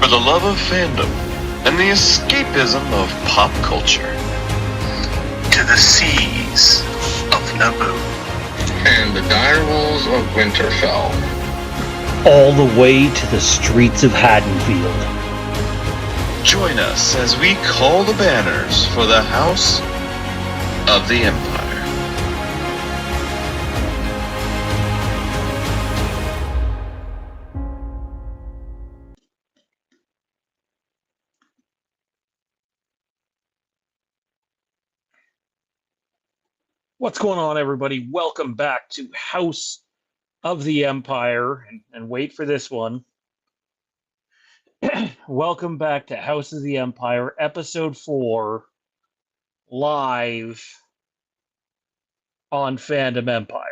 for the love of fandom and the escapism of pop culture. To the seas of Naboo and the direwolves of Winterfell, all the way to the streets of Haddonfield. Join us as we call the banners for the House of the Empire. What's going on, everybody? Welcome back to House of the Empire, and wait for this one. Welcome back to House of the Empire, Episode 4, live on Phantom Empire.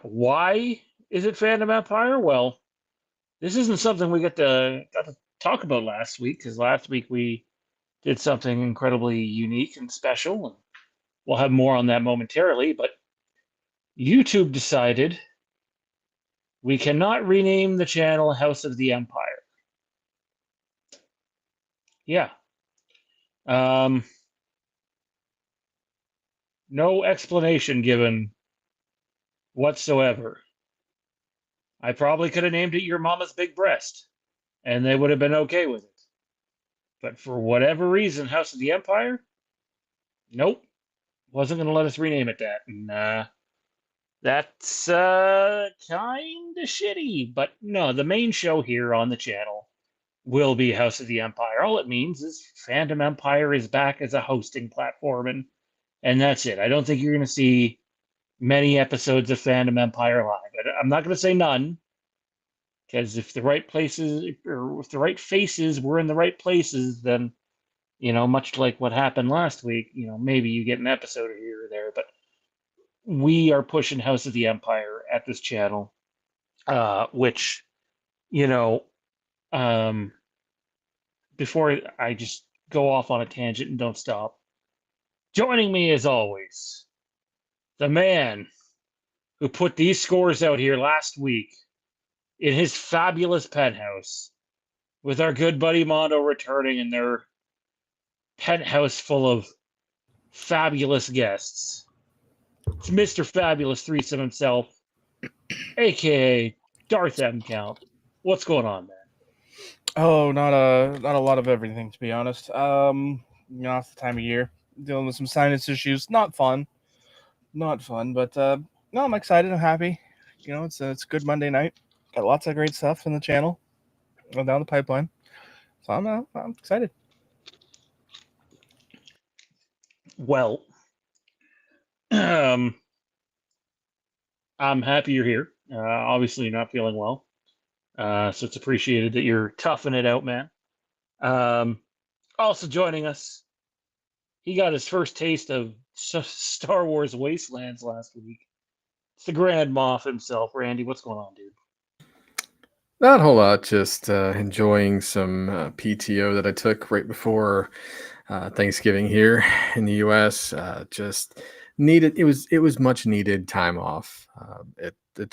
Why is it Phantom Empire? Well, this isn't something we got to talk about last week, because last week we did something incredibly unique and special, and we'll have more on that momentarily, but YouTube decided we cannot rename the channel House of the Empire. Yeah. No explanation given whatsoever. I probably could have named it Your Mama's Big Breast, and they would have been okay with it. But for whatever reason, House of the Empire, nope, wasn't going to let us rename it that. And that's kind of shitty. But no, the main show here on the channel will be House of the Empire. All it means is Phantom Empire is back as a hosting platform, and that's it. I don't think you're going to see many episodes of Phantom Empire live. I'm not going to say none, because if the right places, or if the right faces were in the right places, then, you know, much like what happened last week, you know, maybe you get an episode here or there, but we are pushing House of the Empire at this channel, which, you know, before I just go off on a tangent and don't stop, joining me as always, the man who put these scores out here last week in his fabulous penthouse, with our good buddy Mondo returning in their penthouse full of fabulous guests. It's Mr. Fabulous Threesome himself, aka Darth M. Count. What's going on, man? Oh, not a lot of everything, to be honest. You know, it's the time of year, dealing with some sinus issues. Not fun, but no, I'm excited. I'm happy. You know, it's a good Monday night. Got lots of great stuff in the channel, down the pipeline. So I'm excited. Well, I'm happy you're here. Obviously, you're not feeling well, so it's appreciated that you're toughing it out, man. Also joining us, he got his first taste of Star Wars Wastelands last week. It's the Grand Moff himself, Randy. What's going on, dude? Not a whole lot, just enjoying some PTO that I took right before Thanksgiving here in the U.S. Just needed. It was much needed time off.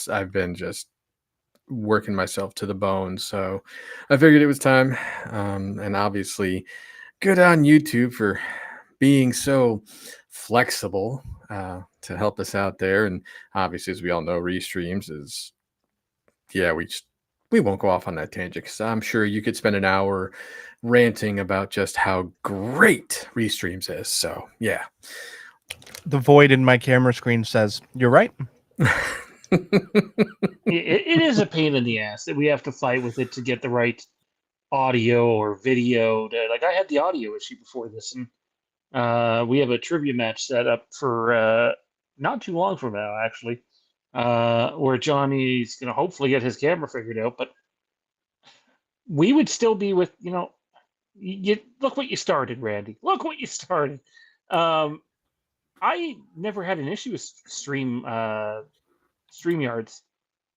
I've been just working myself to the bone, so I figured it was time. And obviously, good on YouTube for being so flexible to help us out there. And obviously, as we all know, restreams is, yeah, we won't go off on that tangent, because I'm sure you could spend an hour ranting about just how great restreams is. So yeah, the void in my camera screen says you're right. It is a pain in the ass that we have to fight with it to get the right audio or video. Like, I had the audio issue before this, and we have a trivia match set up for not too long from now, actually, where Johnny's going to hopefully get his camera figured out, but we would still be with, you know, look what you started, Randy. Look what you started. I never had an issue with StreamYards.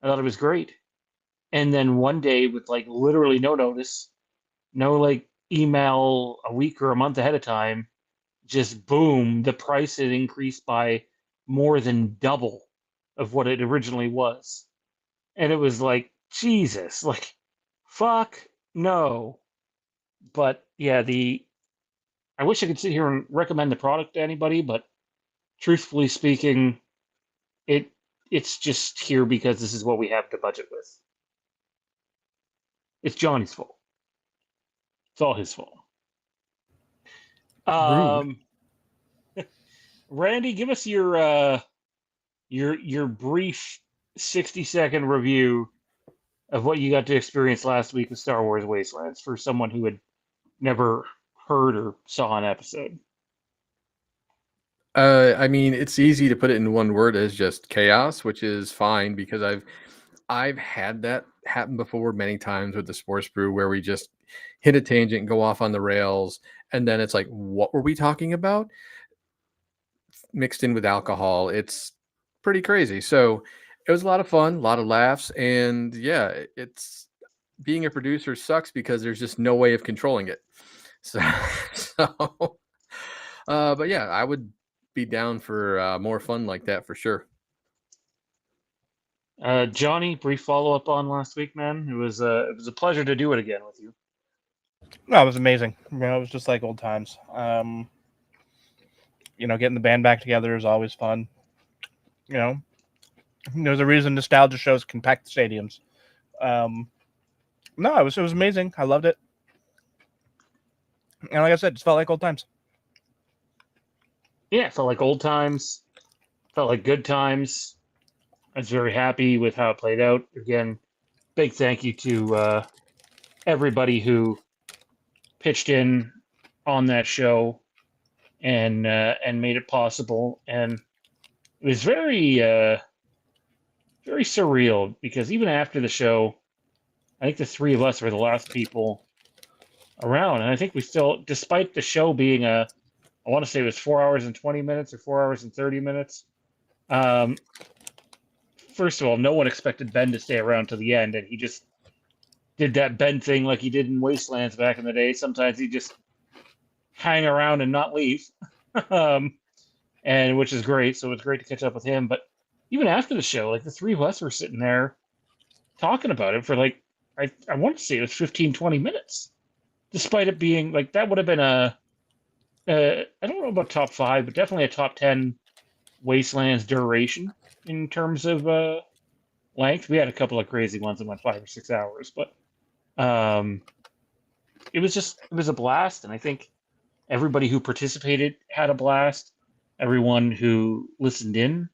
I thought it was great. And then one day, with like literally no notice, no like email a week or a month ahead of time, just boom, the price had increased by more than double of what it originally was. And it was like, Jesus, like, fuck No, but yeah, I wish I could sit here and recommend the product to anybody, but truthfully speaking, it it's just here because this is what we have to budget with. It's Johnny's fault. It's all his fault. Rude. Randy, give us your brief 60-second review of what you got to experience last week with Star Wars Wastelands for someone who had never heard or saw an episode. I mean, it's easy to put it in one word as just chaos, which is fine because I've had that happen before many times with the sports brew where we just hit a tangent and go off on the rails, and then it's like, what were we talking about? Mixed in with alcohol, it's pretty crazy. So it was a lot of fun, a lot of laughs, and yeah, it's being a producer sucks because there's just no way of controlling it. So, so but yeah, I would be down for more fun like that for sure. Johnny, brief follow up on last week, man. It was a pleasure to do it again with you. No, it was amazing. It was just like old times. Getting the band back together is always fun. There's a reason nostalgia shows can pack the stadiums. No, it was amazing. I loved it. And like I said, it just felt like old times. Yeah, it felt like old times. Felt like good times. I was very happy with how it played out. Again, big thank you to everybody who pitched in on that show and made it possible. And it was very very surreal because even after the show, I think the three of us were the last people around, and I think we still, despite the show being I want to say it was 4 hours and 20 minutes or 4 hours and 30 minutes. First of all, no one expected Ben to stay around to the end, and he just did that Ben thing like he did in Wastelands back in the day. Sometimes he just hang around and not leave, and which is great. So it's great to catch up with him. But even after the show, like the three of us were sitting there talking about it for like, I want to say it was 15, 20 minutes, despite it being like, that would have been I don't know about top 5, but definitely a top 10 Wastelands duration in terms of length. We had a couple of crazy ones that went 5 or 6 hours, but it was a blast, and I think everybody who participated had a blast. Everyone who listened in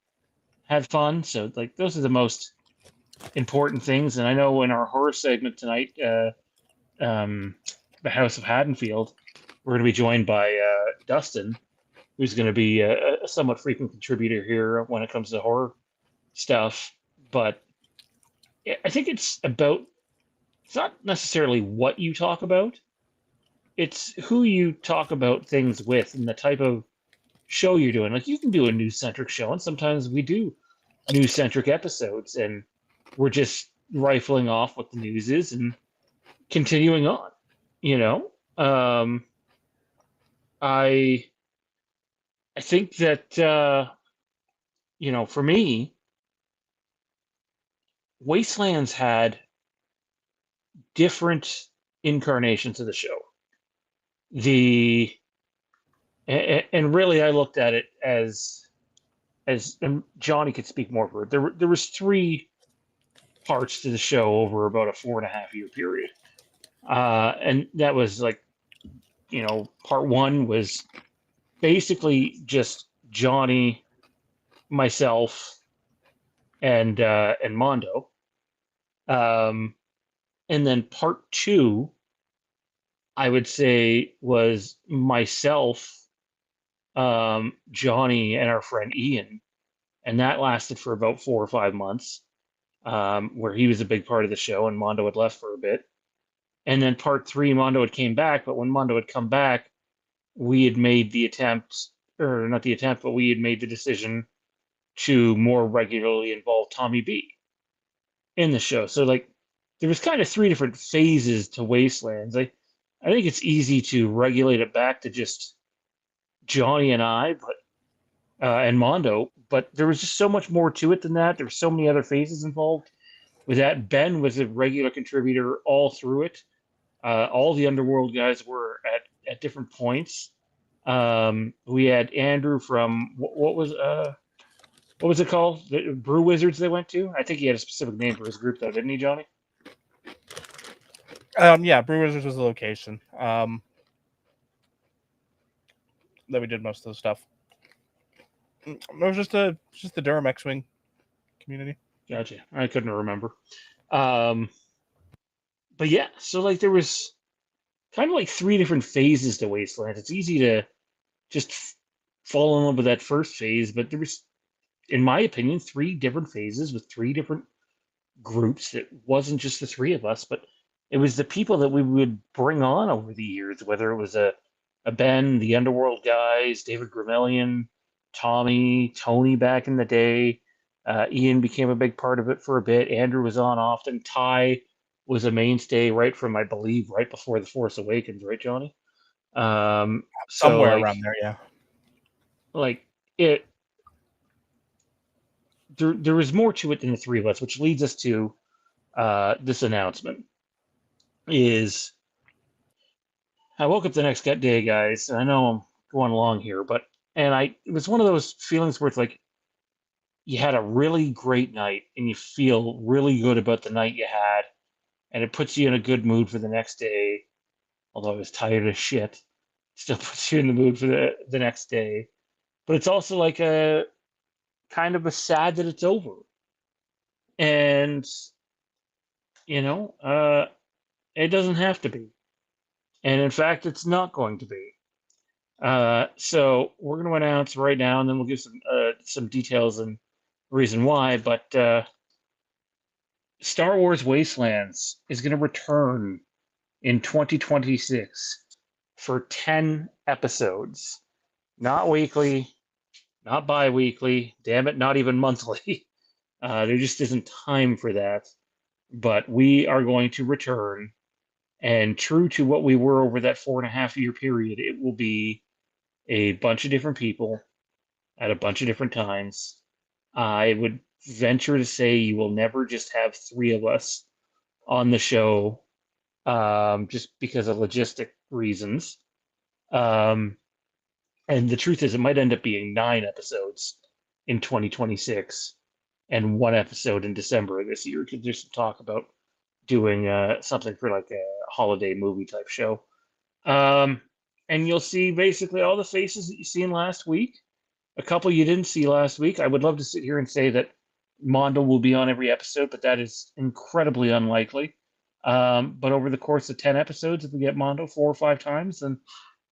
had fun. So like those are the most important things. And I know in our horror segment tonight, the House of Haddonfield, we're going to be joined by Dustin, who's going to be a somewhat frequent contributor here when it comes to horror stuff. But I think it's not necessarily what you talk about, it's who you talk about things with and the type of show you're doing. Like you can do a news-centric show, and sometimes we do news-centric episodes, and we're just rifling off what the news is and continuing on, I think that for me, Wastelands had different incarnations of the show. And really, I looked at it as and Johnny could speak more for it. There was 3 parts to the show over about a 4.5-year period, and that was like, part 1 was basically just Johnny, myself, and Mondo, and then part 2, I would say, was myself, Johnny, and our friend Ian, and that lasted for about 4 or 5 months, where he was a big part of the show, and Mondo had left for a bit. And then part 3, Mondo had came back, but when Mondo had come back, we had made the attempt, or not the attempt, but we had made the decision to more regularly involve Tommy B in the show. So like there was kind of 3 different phases to Wastelands. I think it's easy to regulate it back to just Johnny and I, but and Mondo, but there was just so much more to it than that. There were so many other phases involved. With that, Ben was a regular contributor all through it. All the Underworld guys were at different points. We had Andrew from what was it called? The Brew Wizards they went to? I think he had a specific name for his group though, didn't he, Johnny? Yeah, Brew Wizards was the location. That we did most of the stuff. It was just the Durham X-Wing community. Gotcha. I couldn't remember. But yeah, so like there was kind of like three different phases to Wasteland. It's easy to just fall in love with that first phase, but there was, in my opinion, three different phases with three different groups. It wasn't just the three of us, but it was the people that we would bring on over the years, whether it was a Ben, the Underworld guys, David Grimmellion, Tommy, Tony back in the day. Ian became a big part of it for a bit. Andrew was on often. Ty was a mainstay right from, I believe, right before The Force Awakens, right, Johnny? So Somewhere like, around there, yeah. like it, there was more to it than the three of us, which leads us to this announcement. Is I woke up the next day, guys, and I know I'm going along here, but it was one of those feelings where it's like you had a really great night and you feel really good about the night you had, and it puts you in a good mood for the next day. Although I was tired as shit, it still puts you in the mood for the next day. But it's also like a kind of a sad that it's over. And you know, it doesn't have to be. And in fact, it's not going to be. So we're going to announce right now, and then we'll give some details and reason why. But Star Wars Wastelands is going to return in 2026 for 10 episodes, not weekly, not bi-weekly. Damn it, not even monthly. There just isn't time for that. But we are going to return, and true to what we were over that 4.5 year period, it will be a bunch of different people at a bunch of different times. I would venture to say you will never just have three of us on the show, just because of logistic reasons. Um, and the truth is, it might end up being 9 episodes in 2026 and one episode in December of this year, because there's some talk about doing something for like a holiday movie type show. And you'll see basically all the faces that you seen last week. A couple you didn't see last week. I would love to sit here and say that Mondo will be on every episode, but that is incredibly unlikely. But over the course of 10 episodes, if we get Mondo 4 or 5 times, then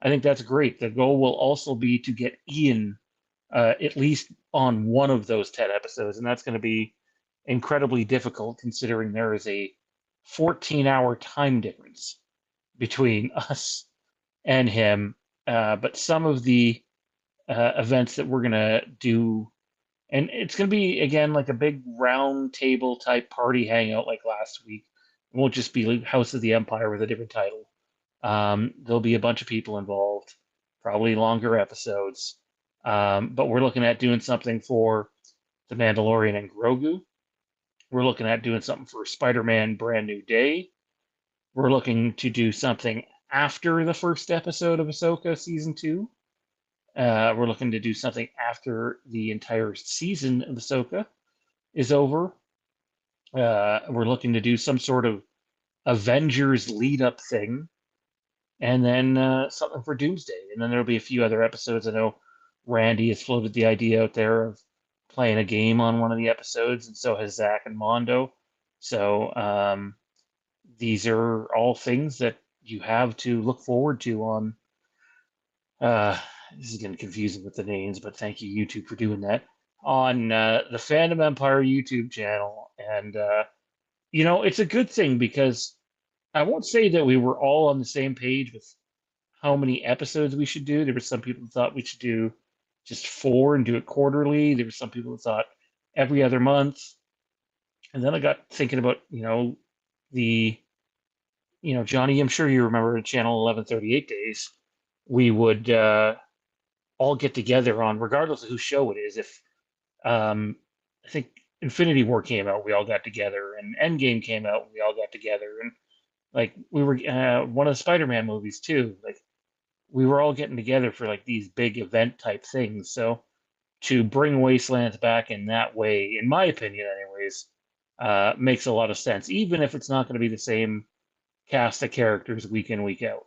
I think that's great. The goal will also be to get Ian at least on one of those 10 episodes, and that's going to be incredibly difficult considering there is a 14-hour time difference between us and him. But some of the events that we're going to do, and it's going to be, again, like a big round table type party hangout like last week. It won't just be like House of the Empire with a different title. There'll be a bunch of people involved, probably longer episodes. But we're looking at doing something for The Mandalorian and Grogu. We're looking at doing something for Spider-Man Brand New Day. We're looking to do something after the first episode of Ahsoka Season 2. We're looking to do something after the entire season of Ahsoka is over. We're looking to do some sort of Avengers lead-up thing. And then something for Doomsday. And then there'll be a few other episodes. I know Randy has floated the idea out there of playing a game on one of the episodes, and so has Zach and Mondo. So these are all things that you have to look forward to on. This is getting confusing with the names, but thank you, YouTube, for doing that. On the Phantom Empire YouTube channel. And, it's a good thing because I won't say that we were all on the same page with how many episodes we should do. There were some people who thought we should do just 4 and do it quarterly. There were some people who thought every other month. And then I got thinking about, Johnny, I'm sure you remember Channel 1138 days. We would all get together on, regardless of whose show it is. If I think Infinity War came out, we all got together, and Endgame came out, we all got together, and Like we were one of the Spider-Man movies too. Like we were all getting together for like these big event type things. So to bring Wastelands back in that way, in my opinion, anyways, makes a lot of sense. Even if it's not going to be the same cast of characters week in week out.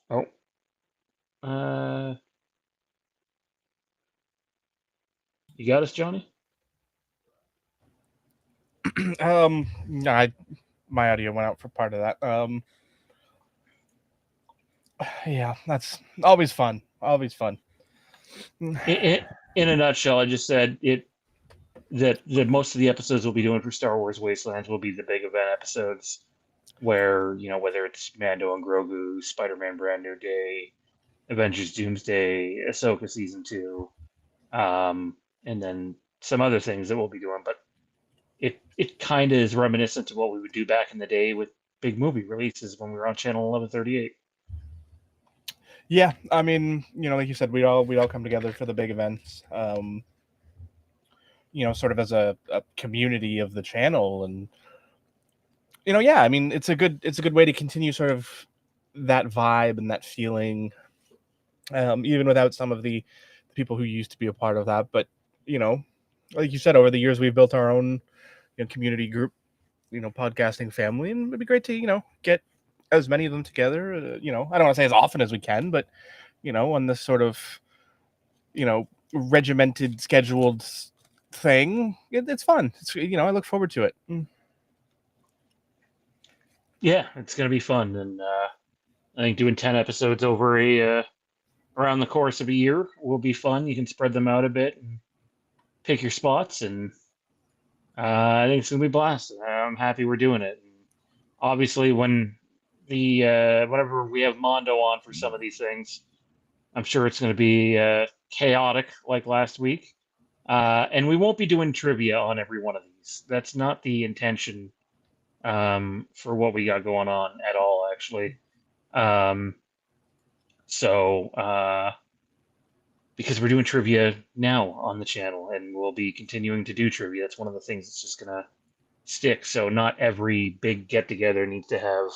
Oh, you got us, Johnny? I my audio went out for part of that. Yeah, that's always fun. Always fun. In a nutshell, I just said it that most of the episodes we'll be doing for Star Wars Wastelands will be the big event episodes, where whether it's Mando and Grogu, Spider-Man: Brand New Day, Avengers: Doomsday, Ahsoka season 2, and then some other things that we'll be doing. But it kind of is reminiscent to what we would do back in the day with big movie releases when we were on channel 1138. Yeah, I mean, like you said, we all come together for the big events. Sort of as a community of the channel, and yeah, I mean, it's a good way to continue sort of that vibe and that feeling, even without some of the people who used to be a part of that. But like you said, over the years we've built our own community group, podcasting family, and it'd be great to get as many of them together. I don't want to say as often as we can, but on this sort of regimented, scheduled thing, it's fun. It's I look forward to it. Yeah, it's gonna be fun, and I think doing 10 episodes over around the course of a year will be fun. You can spread them out a bit and pick your spots, and I think it's gonna be a blast. I'm happy we're doing it. And obviously, when the whenever we have Mondo on for some of these things, I'm sure it's going to be chaotic like last week. And we won't be doing trivia on every one of these. That's not the intention for what we got going on at all, actually. Um, so, because we're doing trivia now on the channel, and we'll be continuing to do trivia. That's one of the things that's just going to stick. So, not every big get together needs to have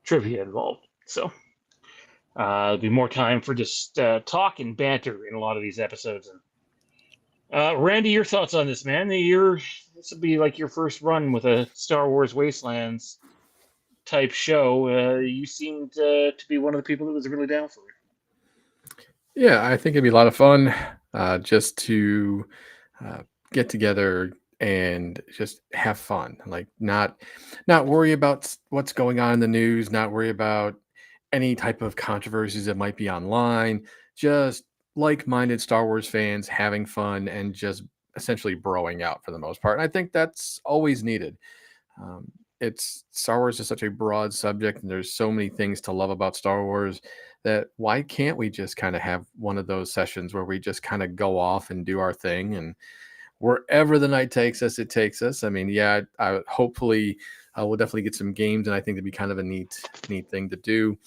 trivia involved. So, there'll be more time for just talk and banter in a lot of these episodes. And Randy, your thoughts on this, man? This will be like your first run with a Star Wars Wastelands type show. You seemed to be one of the people that was really down for it. Yeah, I think it'd be a lot of fun just to get together and just have fun. Like not worry about what's going on in the news, not worry about any type of controversies that might be online. Just like-minded Star Wars fans having fun and just essentially broing out for the most part. And I think that's always needed. It's Star Wars is such a broad subject, and there's so many things to love about Star Wars that why can't we just kind of have one of those sessions where we just kind of go off and do our thing, and wherever the night takes us, it takes us. I mean, yeah, I hopefully we'll definitely get some games, and I think it'd be kind of a neat thing to do.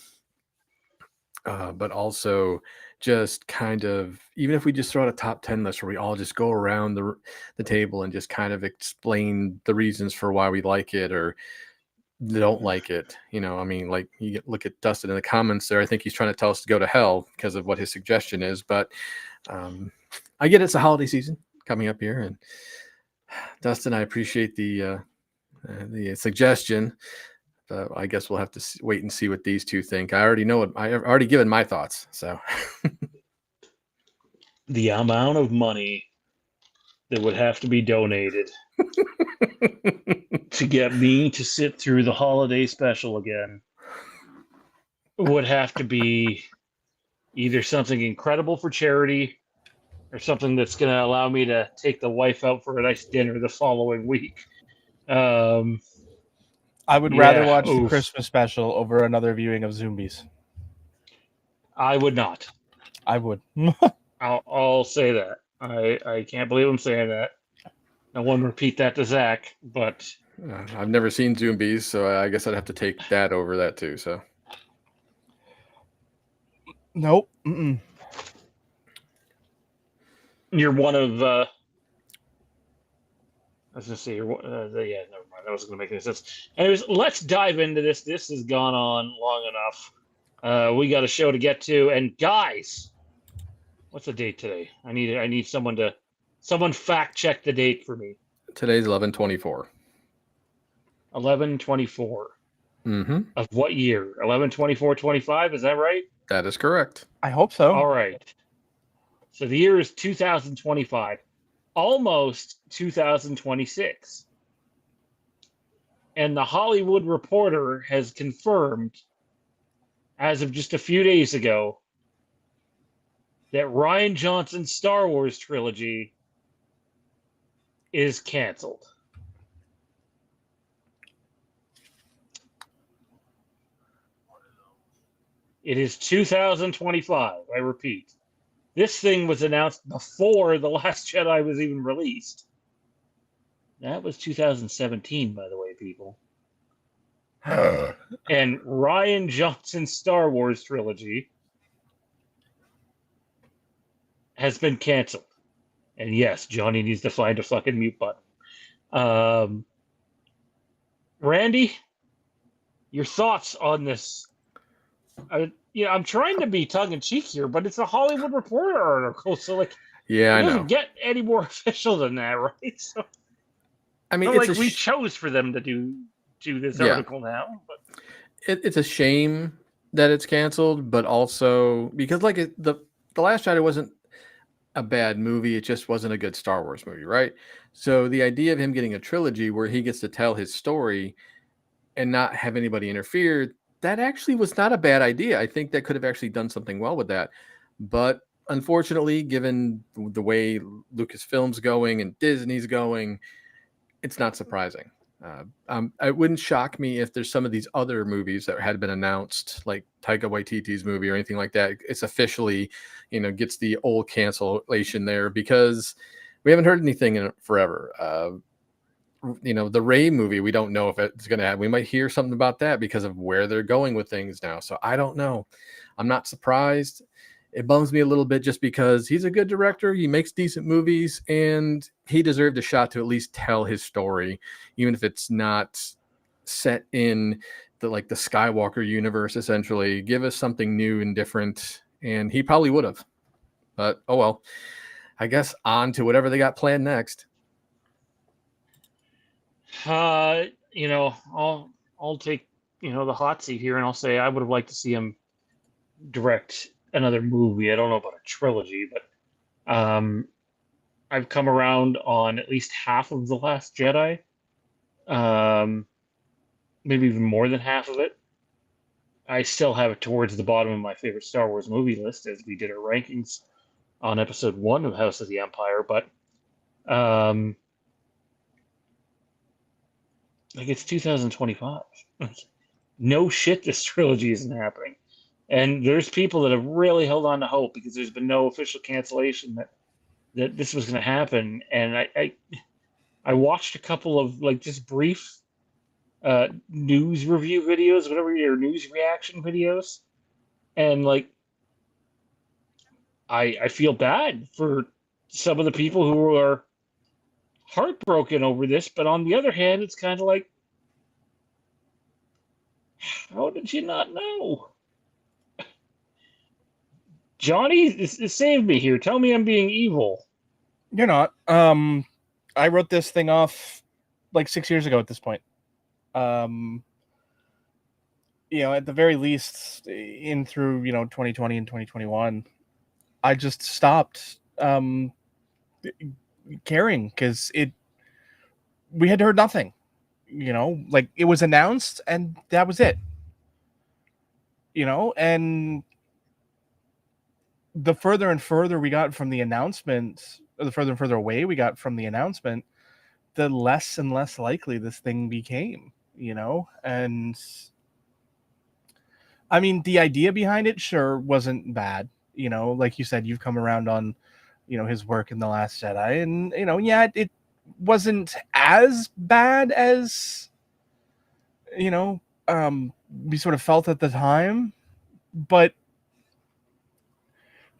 But also just kind of, even if we just throw out a top 10 list where we all just go around the table and just kind of explain the reasons for why we like it or don't like it. I mean, like you look at Dustin in the comments there. I think he's trying to tell us to go to hell because of what his suggestion is. But I get it's a holiday season coming up here. And Dustin, I appreciate the suggestion. I guess we'll have to wait and see what these two think. I already know I've already given my thoughts. So The amount of money that would have to be donated to get me to sit through the holiday special again would have to be either something incredible for charity or something that's going to allow me to take the wife out for a nice dinner the following week. I would rather watch the Christmas special over another viewing of Zombies. I would not. I would. I'll say that. I can't believe I'm saying that. I won't repeat that to Zach, but I've never seen Zombies, so I guess I'd have to take that over that too. So nope. Mm-mm. You're one of I was gonna say, yeah, never mind. That wasn't gonna make any sense. Anyways, let's dive into this. This has gone on long enough. We got a show to get to, and guys, what's the date today? I need someone fact check the date for me. Today's 11/24. 11/24 Mm-hmm. of what year? 11/24/25. Is that right? That is correct. I hope so. All right. So the year is 2025, almost 2026. And the Hollywood Reporter has confirmed, as of just a few days ago, that Rian Johnson's Star Wars trilogy is canceled. It is 2025, I repeat. This thing was announced before The Last Jedi was even released. That was 2017, by the way, people. And Rian Johnson's Star Wars trilogy has been canceled. And yes, Johnny needs to find a fucking mute button. Randy, your thoughts on this? I'm trying to be tongue-in-cheek here, but it's a Hollywood Reporter article, so like, Yeah, it I doesn't know. get any more official than that, right? So, I mean, not it's like a we chose for them to do this Yeah. article now. But it's a shame that it's canceled, but also because like the Last Jedi wasn't a bad movie, it just wasn't a good Star Wars movie, right? So the idea of him getting a trilogy where he gets to tell his story and not have anybody interfere, that actually was not a bad idea. I think that could have actually done something well with that. But unfortunately, given the way Lucasfilm's going and Disney's going, it's not surprising. It wouldn't shock me if there's some of these other movies that had been announced, like Taika Waititi's movie or anything like that. It's officially, gets the old cancellation there because we haven't heard anything in it forever. The Rey movie, we don't know if it's going to have. We might hear something about that because of where they're going with things now. So I don't know. I'm not surprised. It bums me a little bit just because he's a good director. He makes decent movies, and he deserved a shot to at least tell his story, even if it's not set in the Skywalker universe. Essentially, give us something new and different, and he probably would have. But oh well. I guess on to whatever they got planned next. I'll take the hot seat here, and I'll say I would have liked to see him direct another movie. I don't know about a trilogy, but I've come around on at least half of The Last Jedi, maybe even more than half of it. I still have it towards the bottom of my favorite Star Wars movie list, as we did our rankings on episode 1 of House of the Empire. But it's 2025. No shit, this trilogy isn't happening. And there's people that have really held on to hope because there's been no official cancellation that this was going to happen. And I watched a couple of just brief news review videos, whatever your news reaction videos, and I feel bad for some of the people who are heartbroken over this. But on the other hand, it's kind of like, how did you not know? Johnny, save me here. Tell me I'm being evil. You're not. I wrote this thing off 6 years ago at this point. At the very least, in through 2020 and 2021, I just stopped caring because we had heard nothing. It was announced and that was it. And the further and further we got from the announcement, or the further and further away we got from the announcement, the less and less likely this thing became, and I mean, the idea behind it sure wasn't bad. Like you said, you've come around on, his work in The Last Jedi, and, it wasn't as bad as, we sort of felt at the time, but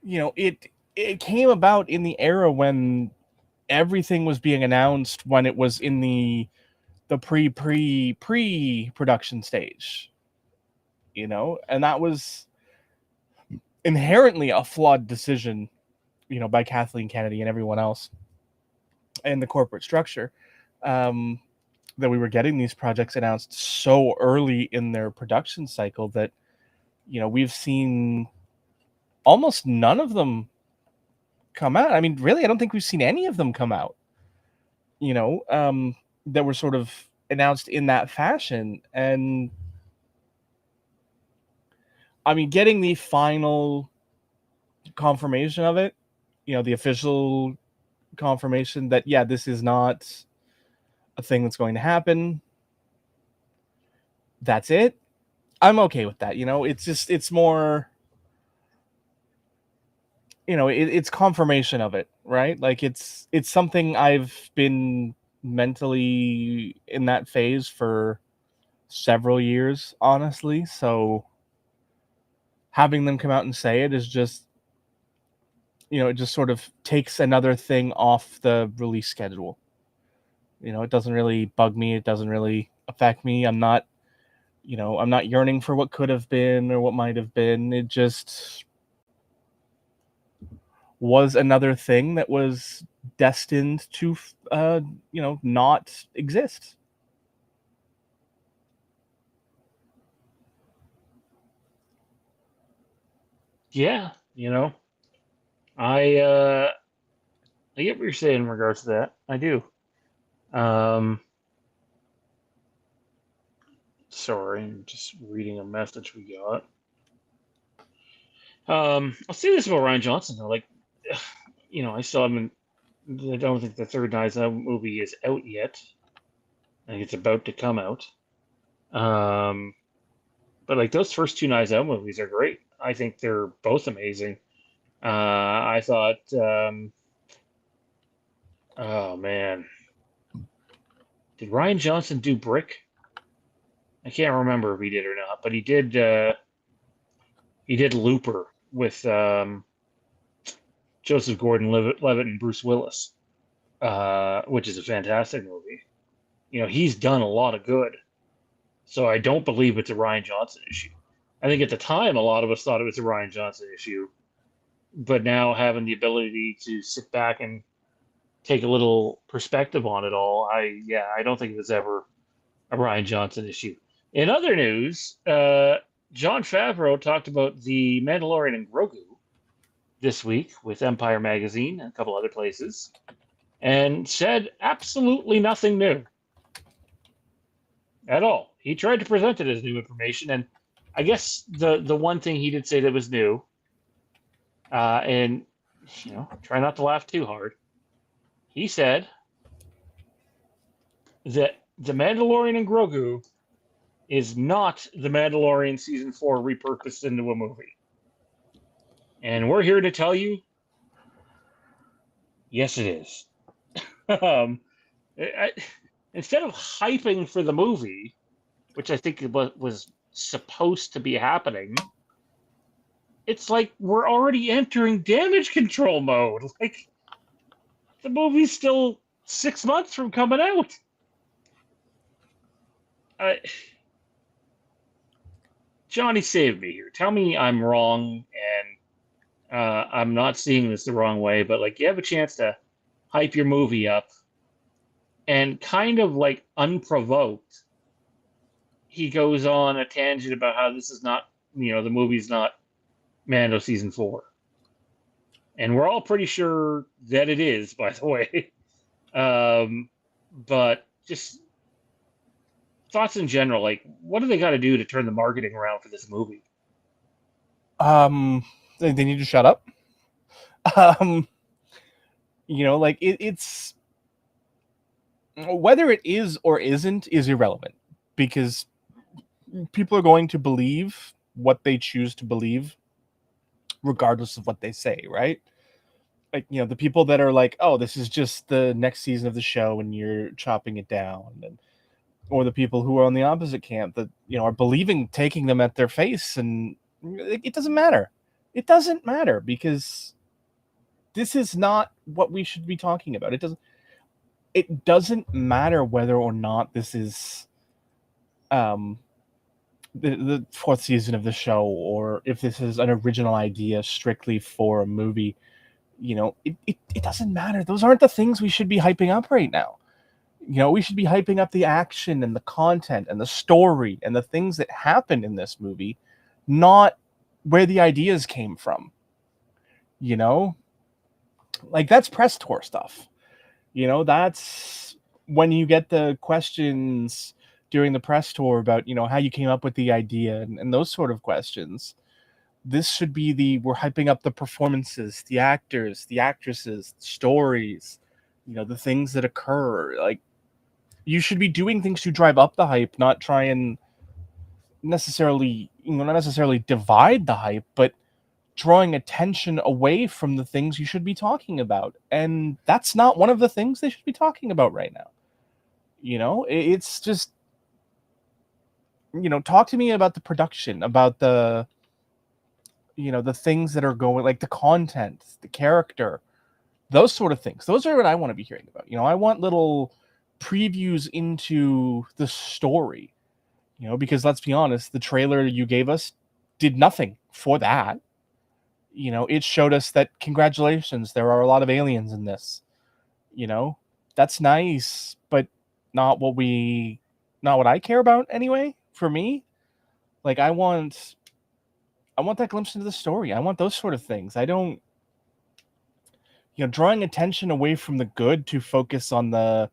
it came about in the era when everything was being announced when it was in the pre-production stage, and that was inherently a flawed decision, by Kathleen Kennedy and everyone else and the corporate structure, that we were getting these projects announced so early in their production cycle that, we've seen almost none of them come out. I mean, really, I don't think we've seen any of them come out, that were sort of announced in that fashion. And I mean, getting the final confirmation of it, the official confirmation that, yeah, this is not a thing that's going to happen. That's it. I'm okay with that. It's more, it's confirmation of it, right? Like it's something I've been mentally in that phase for several years, honestly. So having them come out and say it is just, it just sort of takes another thing off the release schedule. It doesn't really bug me. It doesn't really affect me. I'm not yearning for what could have been or what might have been. It just was another thing that was destined to, not exist. Yeah, I get what you're saying in regards to that. I do. Sorry, I'm just reading a message we got. I'll say this about Ryan Johnson though. Like, I still haven't. I don't think the third Knives Out movie is out yet. I think it's about to come out. But like those first two Knives Out movies are great. I think they're both amazing. I thought, oh man, did Ryan Johnson do Brick? I can't remember if he did or not, but he did. He did Looper with Joseph Gordon-Levitt and Bruce Willis, which is a fantastic movie. He's done a lot of good, so I don't believe it's a Ryan Johnson issue. I think at the time, a lot of us thought it was a Ryan Johnson issue, but now having the ability to sit back and take a little perspective on it all, I don't think it was ever a Ryan Johnson issue. In other news, Jon Favreau talked about The Mandalorian and Grogu this week with Empire Magazine and a couple other places, and said absolutely nothing new at all. He tried to present it as new information, and I guess the one thing he did say that was new, and try not to laugh too hard. He said that The Mandalorian and Grogu is not The Mandalorian Season 4 repurposed into a movie. And we're here to tell you, yes, it is. Instead of hyping for the movie, which I think was supposed to be happening, it's like we're already entering damage control mode. Like, the movie's still 6 months from coming out. Johnny, save me here. Tell me I'm wrong and I'm not seeing this the wrong way, but like you have a chance to hype your movie up and kind of like unprovoked, he goes on a tangent about how this is not, the movie's not Mando Season 4. And we're all pretty sure that it is, by the way. But just thoughts in general, like what do they got to do to turn the marketing around for this movie? They need to shut up. Like it's whether it is or isn't is irrelevant, because people are going to believe what they choose to believe regardless of what they say, right? Like, the people that are like, oh, this is just the next season of the show and you're chopping it down, and or the people who are on the opposite camp that, are believing, taking them at their face, and it doesn't matter. It doesn't matter, because this is not what we should be talking about. It doesn't matter whether or not this is the fourth season of the show, or if this is an original idea strictly for a movie. It doesn't matter. Those aren't the things we should be hyping up right now. We should be hyping up the action and the content and the story and the things that happened in this movie, not where the ideas came from. Like, that's press tour stuff. That's when you get the questions during the press tour about, how you came up with the idea and those sort of questions. This should be we're hyping up the performances, the actors, the actresses, stories, the things that occur. Like, you should be doing things to drive up the hype, not try and necessarily, not necessarily divide the hype, but drawing attention away from the things you should be talking about. And that's not one of the things they should be talking about right now. It's just, talk to me about the production, about the things that are going, like the content, the character, those sort of things. Those are what I want to be hearing about. I want little previews into the story, because let's be honest, the trailer you gave us did nothing for that. It showed us that, congratulations, there are a lot of aliens in this. That's nice, but not what I care about anyway. For me, like, I want that glimpse into the story. I want those sort of things. I don't, drawing attention away from the good to focus on the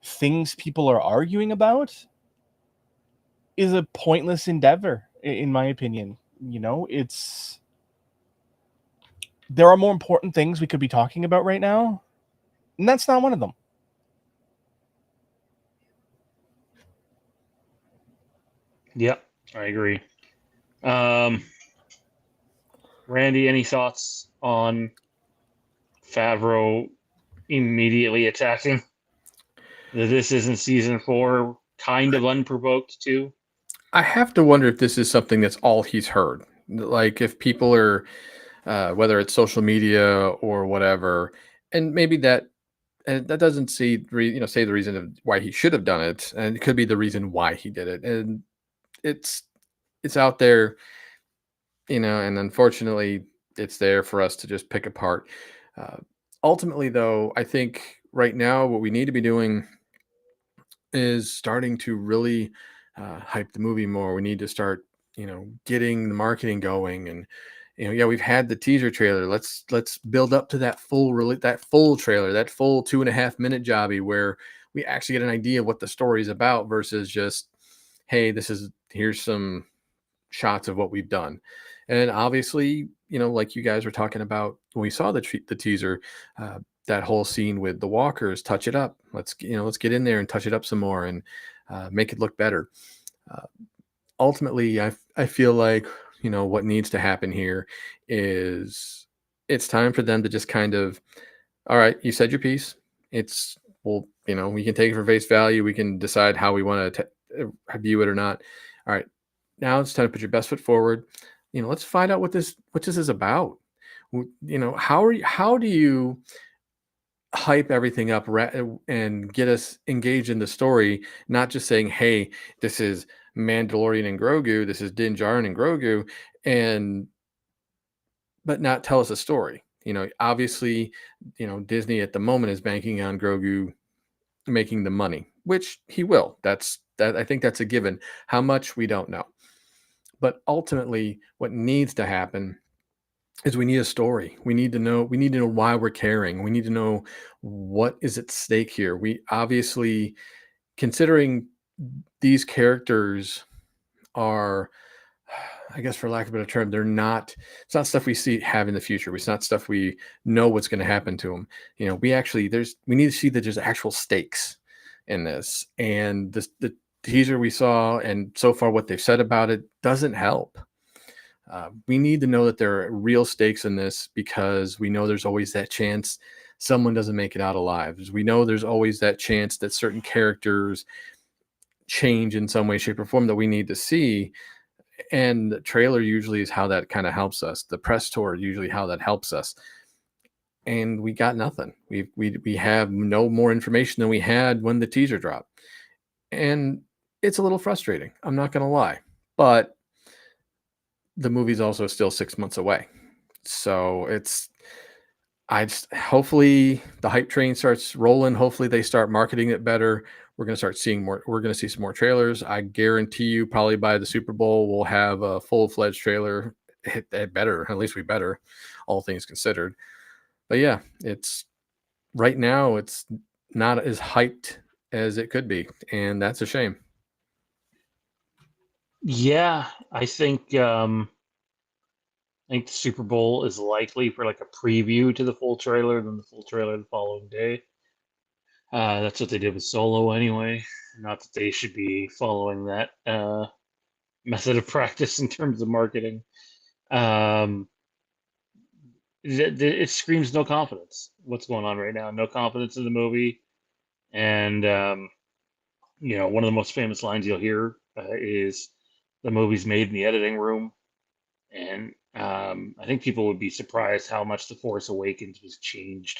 things people are arguing about is a pointless endeavor, in my opinion. There are more important things we could be talking about right now, and that's not one of them. Yep, I agree. Randy, any thoughts on Favreau immediately attacking? This isn't season 4, kind of unprovoked too? I have to wonder if this is something that's all he's heard. Like, if people are, whether it's social media or whatever, and maybe that doesn't say the reason of why he should have done it, and it could be the reason why he did it, and it's out there, and unfortunately, it's there for us to just pick apart. Ultimately, though, I think right now what we need to be doing is starting to really hype the movie more. We need to start, getting the marketing going, and we've had the teaser trailer. Let's build up to that full trailer, that full 2.5 minute jobby where we actually get an idea of what the story is about, versus just, hey, here's some shots of what we've done. And obviously, like you guys were talking about when we saw the teaser, that whole scene with the walkers, touch it up. Let's get in there and touch it up some more and make it look better. Ultimately, I feel like, what needs to happen here is it's time for them to just kind of, all right, you said your piece. We can take it for face value. We can decide how we want to view it or not. All right, now it's time to put your best foot forward. Let's find out what this is about. How do you hype everything up and get us engaged in the story, not just saying, hey, this is Mandalorian and Grogu, this is Din Djarin and Grogu, but not tell us a story. Obviously, Disney at the moment is banking on Grogu making the money, which he will. I think that's a given. How much, we don't know. But ultimately, what needs to happen is we need a story. We need to know why we're caring. We need to know what is at stake here. We obviously, considering these characters are, I guess for lack of a better term, it's not stuff we have in the future. It's not stuff we know what's going to happen to them. We need to see that there's actual stakes in this. And the teaser we saw, and so far what they've said about it, doesn't help. We need to know that there are real stakes in this, because we know there's always that chance someone doesn't make it out alive. We know there's always that chance that certain characters change in some way, shape, or form that we need to see. And the trailer usually is how that kind of helps us. The press tour usually how that helps us. and we got nothing. We have no more information than we had when the teaser dropped, and it's a little frustrating. I'm not gonna lie, but the movie's also still 6 months away, so it's I just hopefully the hype train starts rolling. Hopefully they start marketing it better. We're going to start seeing more. We're going to see some more trailers. I guarantee you, probably by the Super Bowl, we'll have a full-fledged trailer. It better, at least we better, all things considered. But yeah, it's right now. It's not as hyped as it could be, and that's a shame. Yeah, I think the Super Bowl is likely for like a preview to the full trailer, then the full trailer the following day. That's what they did with Solo anyway. Not that they should be following that method of practice in terms of marketing. Um, it screams no confidence. What's going on right now? No confidence in the movie, and one of the most famous lines you'll hear is the movie's made in the editing room. And I think people would be surprised how much The Force Awakens was changed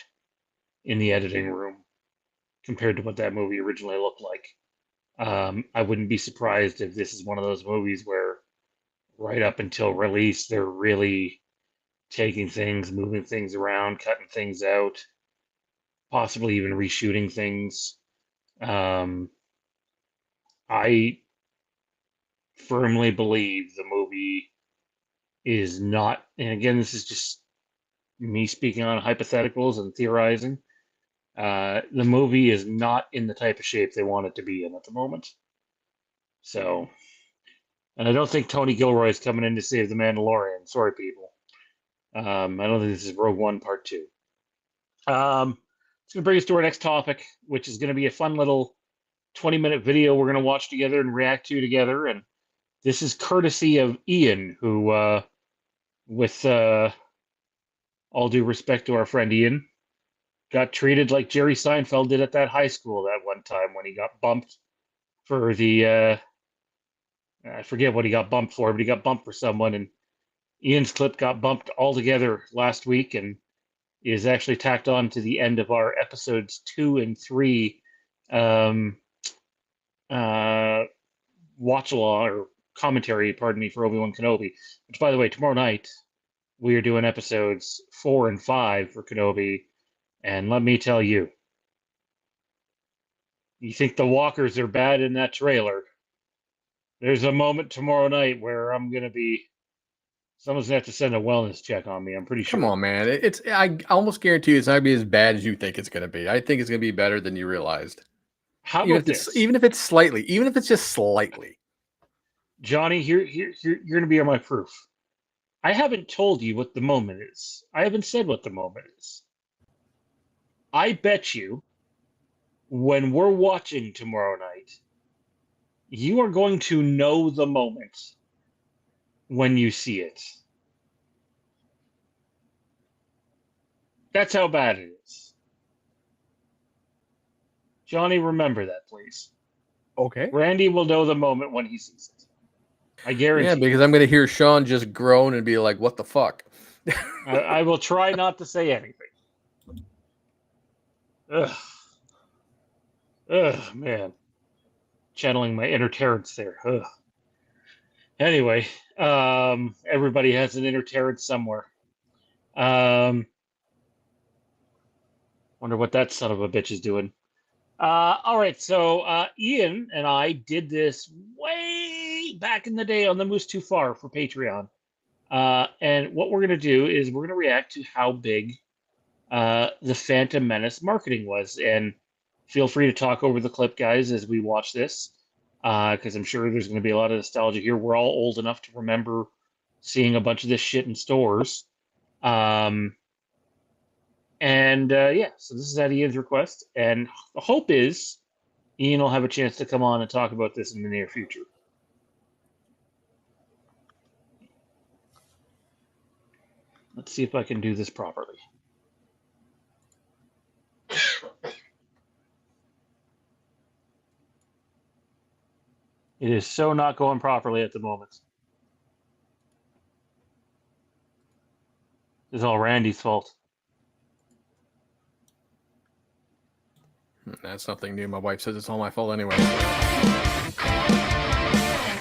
in the editing room compared to what that movie originally looked like. I wouldn't be surprised if this is one of those movies where, right up until release, they're really taking things, moving things around, cutting things out, possibly even reshooting things. Um, I firmly believe the movie is not, and again, this is just me speaking on hypotheticals and theorizing. The movie is not in the type of shape they want it to be in at the moment. So, and I don't think Tony Gilroy is coming in to save the Mandalorian. Sorry, people. I don't think this is Rogue One Part 2. It's going to bring us to our next topic, which is going to be a fun little 20-minute video we're going to watch together and react to together. And this is courtesy of Ian, who, with all due respect to our friend Ian, got treated like Jerry Seinfeld did at that high school that one time when he got bumped for the I forget what he got bumped for, but he got bumped for someone, and Ian's clip got bumped altogether last week and is actually tacked on to the end of our episodes 2 and 3 um, watch along or commentary, pardon me, for Obi-Wan Kenobi. Which, by the way, tomorrow night we are doing episodes 4 and 5 for Kenobi, and let me tell you, you think the walkers are bad in that trailer? There's a moment tomorrow night where someone's gonna have to send a wellness check on me. I'm pretty sure. Come on, man. I almost guarantee it's not gonna be as bad as you think it's gonna be. I think it's gonna be better than you realized. How about this? Even if it's slightly, even if it's just slightly. Johnny, here, you're gonna be my proof. I haven't told you what the moment is. I haven't said what the moment is. I bet you, when we're watching tomorrow night, you are going to know the moment when you see it. That's how bad it is. Johnny, remember that, please. Okay. Randy will know the moment when he sees it. I guarantee. Yeah, because I'm gonna hear Sean just groan and be like, "What the fuck?" I will try not to say anything. Ugh. Ugh, man. Channeling my inner Terrence there. Ugh. Anyway, everybody has an inner Terrence somewhere. Wonder what that son of a bitch is doing. All right, so Ian and I did this way back in the day on the Moose Too Far for Patreon. And what we're going to do is we're going to react to how big the Phantom Menace marketing was. And feel free to talk over the clip, guys, as we watch this, because I'm sure there's going to be a lot of nostalgia here. We're all old enough to remember seeing a bunch of this shit in stores. Yeah, so this is at Ian's request, and the hope is Ian will have a chance to come on and talk about this in the near future. Let's see if I can do this properly. It is so not going properly at the moment. It's all Randy's fault. That's nothing new. My wife says it's all my fault anyway.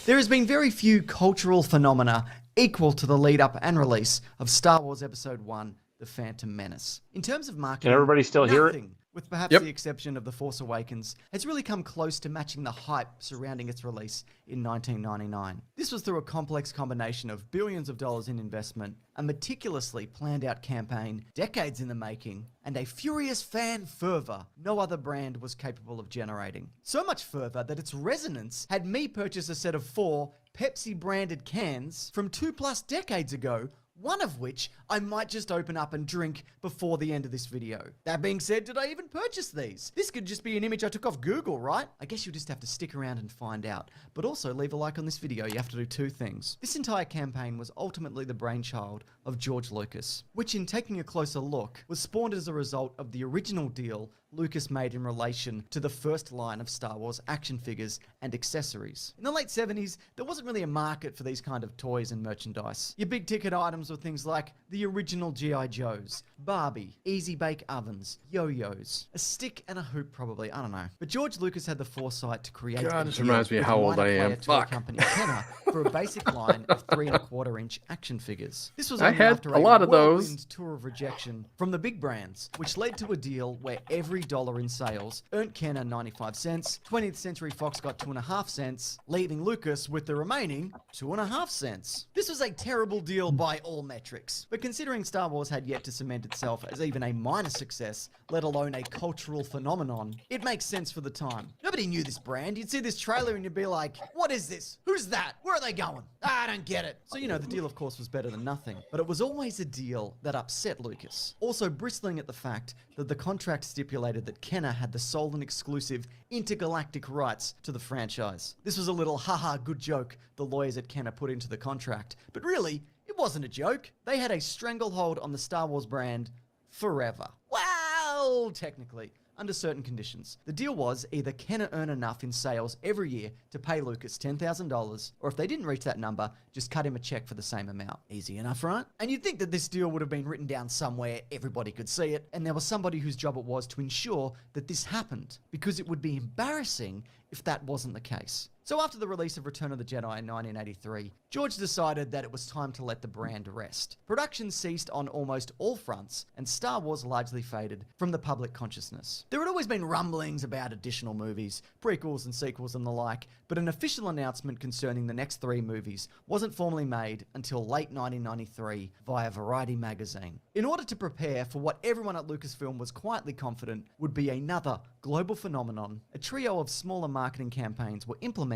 There has been very few cultural phenomena equal to the lead up and release of Star Wars Episode 1, The Phantom Menace. In terms of marketing, Can everybody still hear it? nothing, with perhaps Yep. the exception of The Force Awakens, has really come close to matching the hype surrounding its release in 1999. This was through a complex combination of billions of dollars in investment, a meticulously planned out campaign, decades in the making, and a furious fan fervor no other brand was capable of generating. So much fervor that its resonance had me purchase a set of 4 Pepsi branded cans from 2+ decades ago, one of which I might just open up and drink before the end of this video. That being said, did I even purchase these? This could just be an image I took off Google, right? I guess you'll just have to stick around and find out. But also leave a like on this video. You have to do 2 things. This entire campaign was ultimately the brainchild of George Lucas, which in taking a closer look was spawned as a result of the original deal Lucas made in relation to the first line of Star Wars action figures and accessories. In the late 70s, there wasn't really a market for these kind of toys and merchandise. Your big ticket items were things like the original G.I. Joes, Barbie, easy bake ovens, yo-yos, a stick and a hoop probably, I don't know. But George Lucas had the foresight to create God, a this deal reminds me of with how old minor I am. player toy Fuck. company Kenner for a basic line of 3¼ inch action figures. This was I only had after a lot of those. whirlwind tour of rejection from the big brands, which led to a deal where every dollar in sales earned Kenner 95 cents, 20th Century Fox got 2.5 cents, leaving Lucas with the remaining 2.5 cents. This was a terrible deal by all metrics, but considering Star Wars had yet to cement itself as even a minor success, let alone a cultural phenomenon, it makes sense for the time. Nobody knew this brand. You'd see this trailer and you'd be like, what is this? Who's that? Where are they going? I don't get it. So, the deal of course was better than nothing, but it was always a deal that upset Lucas. Also bristling at the fact that the contract stipulated that Kenner had the sole and exclusive intergalactic rights to the franchise. This was a little haha good joke the lawyers at Kenner put into the contract, but really, it wasn't a joke. They had a stranglehold on the Star Wars brand forever. Well, technically, under certain conditions. The deal was either Kenner earn enough in sales every year to pay Lucas $10,000, or if they didn't reach that number, just cut him a check for the same amount. Easy enough, right? And you'd think that this deal would have been written down somewhere, everybody could see it, and there was somebody whose job it was to ensure that this happened, because it would be embarrassing if that wasn't the case. So after the release of Return of the Jedi in 1983, George decided that it was time to let the brand rest. Production ceased on almost all fronts, and Star Wars largely faded from the public consciousness. There had always been rumblings about additional movies, prequels and sequels and the like, but an official announcement concerning the next 3 movies wasn't formally made until late 1993 via Variety magazine. In order to prepare for what everyone at Lucasfilm was quietly confident would be another global phenomenon, a trio of smaller marketing campaigns were implemented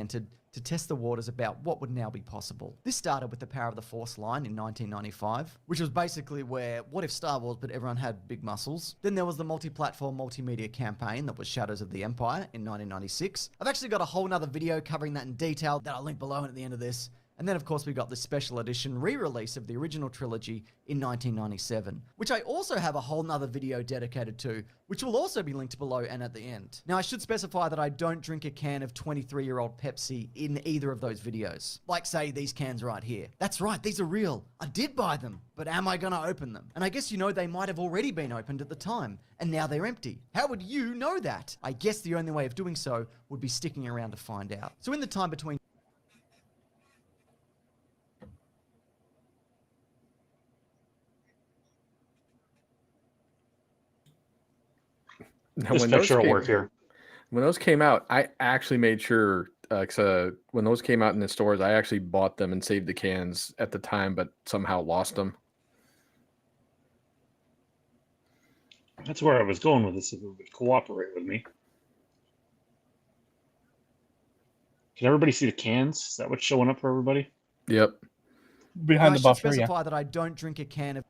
to test the waters about what would now be possible. This started with the Power of the Force line in 1995, which was basically where, what if Star Wars but everyone had big muscles? Then there was the multi-platform multimedia campaign that was Shadows of the Empire in 1996. I've actually got a whole nother video covering that in detail that I'll link below and at the end of this. And then, of course, we got the special edition re-release of the original trilogy in 1997, which I also have a whole nother video dedicated to, which will also be linked below and at the end. Now, I should specify that I don't drink a can of 23-year-old Pepsi in either of those videos. Like, say, these cans right here. That's right, these are real. I did buy them, but am I gonna open them? And I guess they might have already been opened at the time, and now they're empty. How would you know that? I guess the only way of doing so would be sticking around to find out. So in the time between Now, Just when make those sure it'll came- work here. When those came out, I actually made sure, 'cause, when those came out in the stores, I actually bought them and saved the cans at the time, but somehow lost them. That's where I was going with this, if it would cooperate with me. Can everybody see the cans? Is that what's showing up for everybody? Yep. Behind I the should buffer, yeah. specify that I don't drink a can of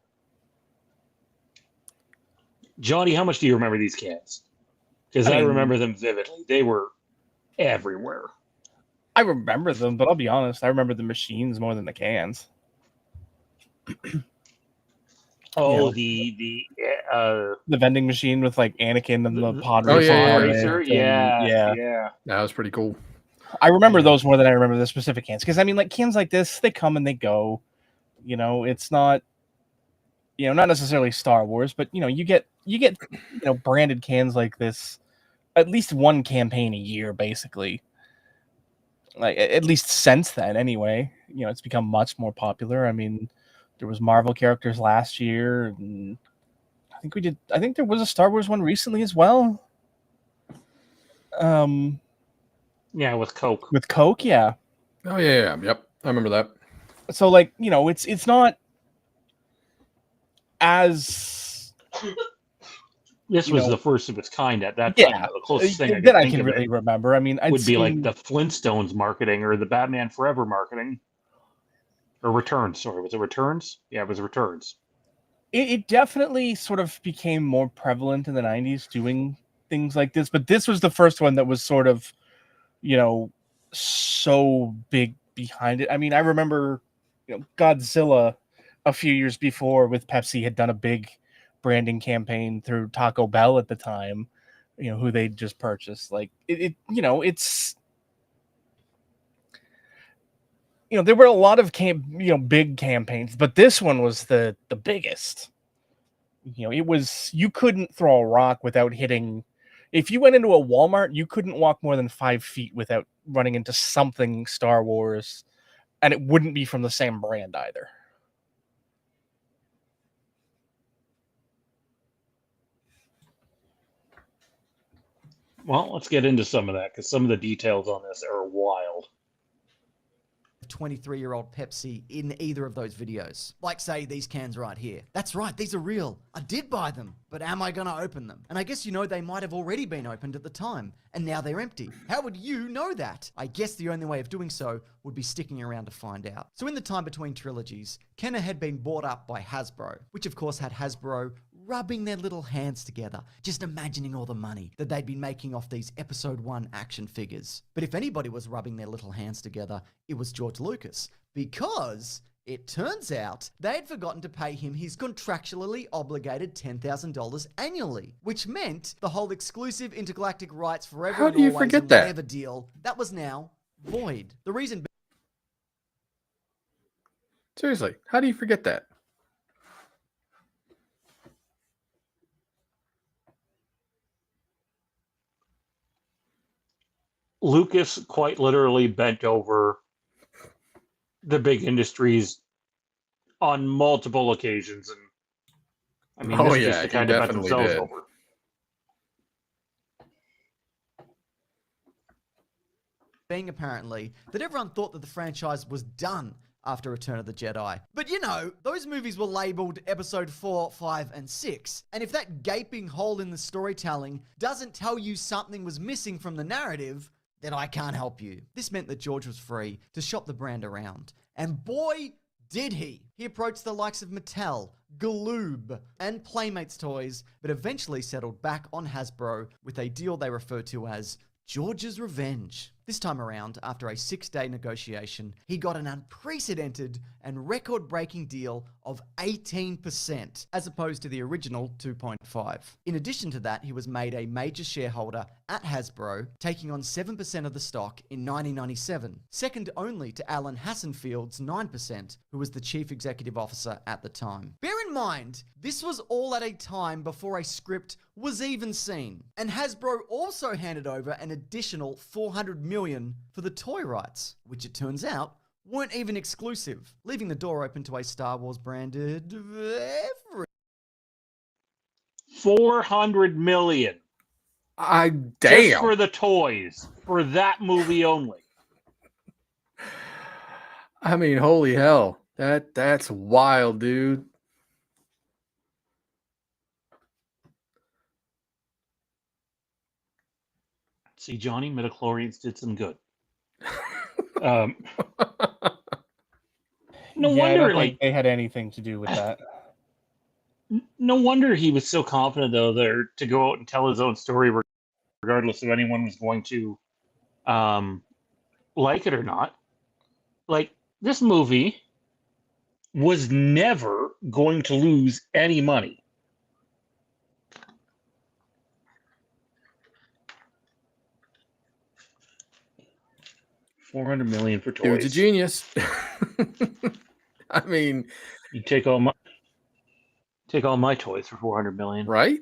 Johnny, how much do you remember these cans? Because I mean- remember them vividly. They were everywhere. I remember them, but I'll be honest, I remember the machines more than the cans. Oh, Yeah. The vending machine with like Anakin and the pod Oh, racer. yeah, on yeah, it, racer, and- yeah. That was pretty cool. I remember Yeah. those more than I remember the specific cans. Because I mean, like cans like this, they come and they go. It's not, not necessarily Star Wars, but you get branded cans like this at least one campaign a year, basically. Like at least since then, anyway. It's become much more popular. I mean, there was Marvel characters last year, and I think there was a Star Wars one recently as well. Yeah, with Coke. With Coke, yeah. Oh yeah, yep. I remember that. So like, it's not as This was the first of its kind at that time. yeah. The closest thing I That could I think can of really it remember. I mean, I'd would be like seen the Flintstones marketing or the Batman Forever marketing. Or Returns, sorry. Was it Returns? Yeah, it was Returns. it definitely sort of became more prevalent in the 90s doing things like this, but this was the first one that was sort of, so big behind it. I mean, I remember, Godzilla a few years before with Pepsi had done a big branding campaign through Taco Bell at the time, who they'd just purchased. Like it's there were a lot of big campaigns, but this one was the biggest. It was, you couldn't throw a rock without hitting. If you went into a Walmart, you couldn't walk more than 5 feet without running into something Star Wars, and it wouldn't be from the same brand either. Well, let's get into some of that because some of the details on this are wild. 23-year-old Pepsi in either of those videos. Like, say, these cans right here. That's right, these are real. I did buy them, but am I gonna open them? And I guess they might have already been opened at the time, and now they're empty. How would you know that? I guess the only way of doing so would be sticking around to find out. So in the time between trilogies, Kenner had been bought up by Hasbro, which of course had Hasbro rubbing their little hands together, just imagining all the money that they'd been making off these Episode 1 action figures. But if anybody was rubbing their little hands together, it was George Lucas, because it turns out they had forgotten to pay him his contractually obligated $10,000 annually, which meant the whole exclusive intergalactic rights forever How and do you always forget and that? whatever deal, that was now void. The reason Seriously, how do you forget that? Lucas quite literally bent over the big industries on multiple occasions, and I mean, Oh this is yeah, just to he kind of bent definitely themselves did. over. being apparently that everyone thought that the franchise was done after Return of the Jedi. But those movies were labeled Episode 4, 5, and 6. And if that gaping hole in the storytelling doesn't tell you something was missing from the narrative, then I can't help you. This meant that George was free to shop the brand around. And boy, did he. He approached the likes of Mattel, Galoob, and Playmates Toys, but eventually settled back on Hasbro with a deal they refer to as George's Revenge. This time around, after a 6-day negotiation, he got an unprecedented and record-breaking deal of 18%, as opposed to the original 2.5. In addition to that, he was made a major shareholder at Hasbro, taking on 7% of the stock in 1997, second only to Alan Hassenfield's 9%, who was the chief executive officer at the time. Bear in mind, this was all at a time before a script was even seen, and Hasbro also handed over an additional $400 million for the toy rights, which it turns out weren't even exclusive, leaving the door open to a Star Wars branded every. $400 million Damn. just for the toys for that movie only. I mean, holy hell. That's wild, dude. See, Johnny, midichlorians did some good. No Yeah, I wonder, don't think they had anything to do with that. no wonder he was so confident, though, there to go out and tell his own story, regardless of anyone was going to like it or not. Like, this movie was never going to lose any money. $400 million for toys. Dude's a genius. I mean, You take all my toys for $400 million. right?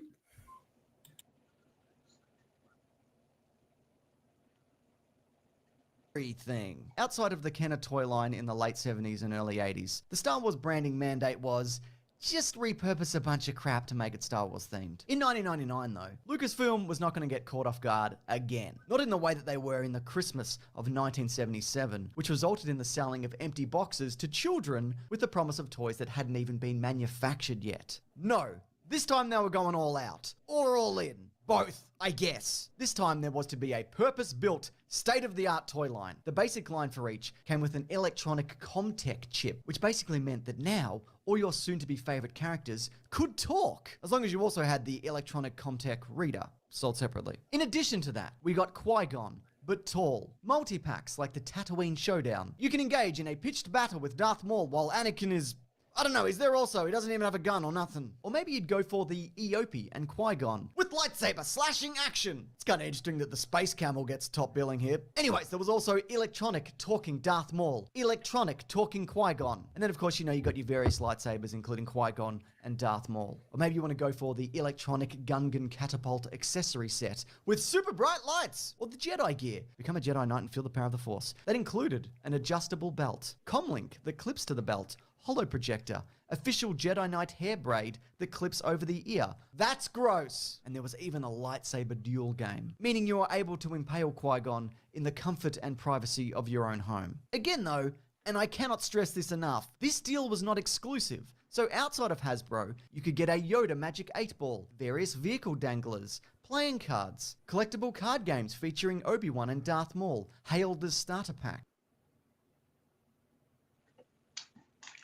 everything. Outside of the Kenner toy line in the late 70s and early 80s, the Star Wars branding mandate was just repurpose a bunch of crap to make it Star Wars themed. In 1999 though, Lucasfilm was not going to get caught off guard again. Not in the way that they were in the Christmas of 1977, which resulted in the selling of empty boxes to children with the promise of toys that hadn't even been manufactured yet. No, this time they were going all out, or all in. Both, I guess. This time there was to be a purpose-built, state-of-the-art toy line. The basic line for each came with an electronic Comtech chip, which basically meant that now all your soon-to-be favorite characters could talk, as long as you also had the electronic Comtech reader, sold separately. In addition to that, we got Qui-Gon, but tall. Multi-packs like the Tatooine Showdown. You can engage in a pitched battle with Darth Maul while Anakin is... I don't know, he's there also. He doesn't even have a gun or nothing. Or maybe you'd go for the Eopie and Qui-Gon with lightsaber slashing action. It's kind of interesting that the Space Camel gets top billing here. Anyways, there was also electronic talking Darth Maul, electronic talking Qui-Gon. And then of course, you know, you got your various lightsabers, including Qui-Gon and Darth Maul. Or maybe you want to go for the electronic Gungan catapult accessory set with super bright lights. Or the Jedi gear. Become a Jedi Knight and feel the power of the Force. That included an adjustable belt, comlink that clips to the belt, holo projector, official Jedi Knight hair braid that clips over the ear. That's gross. And there was even a lightsaber duel game, meaning you are able to impale Qui-Gon in the comfort and privacy of your own home. Again though, and I cannot stress this enough, this deal was not exclusive. So outside of Hasbro, you could get a Yoda Magic 8-Ball, various vehicle danglers, playing cards, collectible card games featuring Obi-Wan and Darth Maul, hailed as starter pack.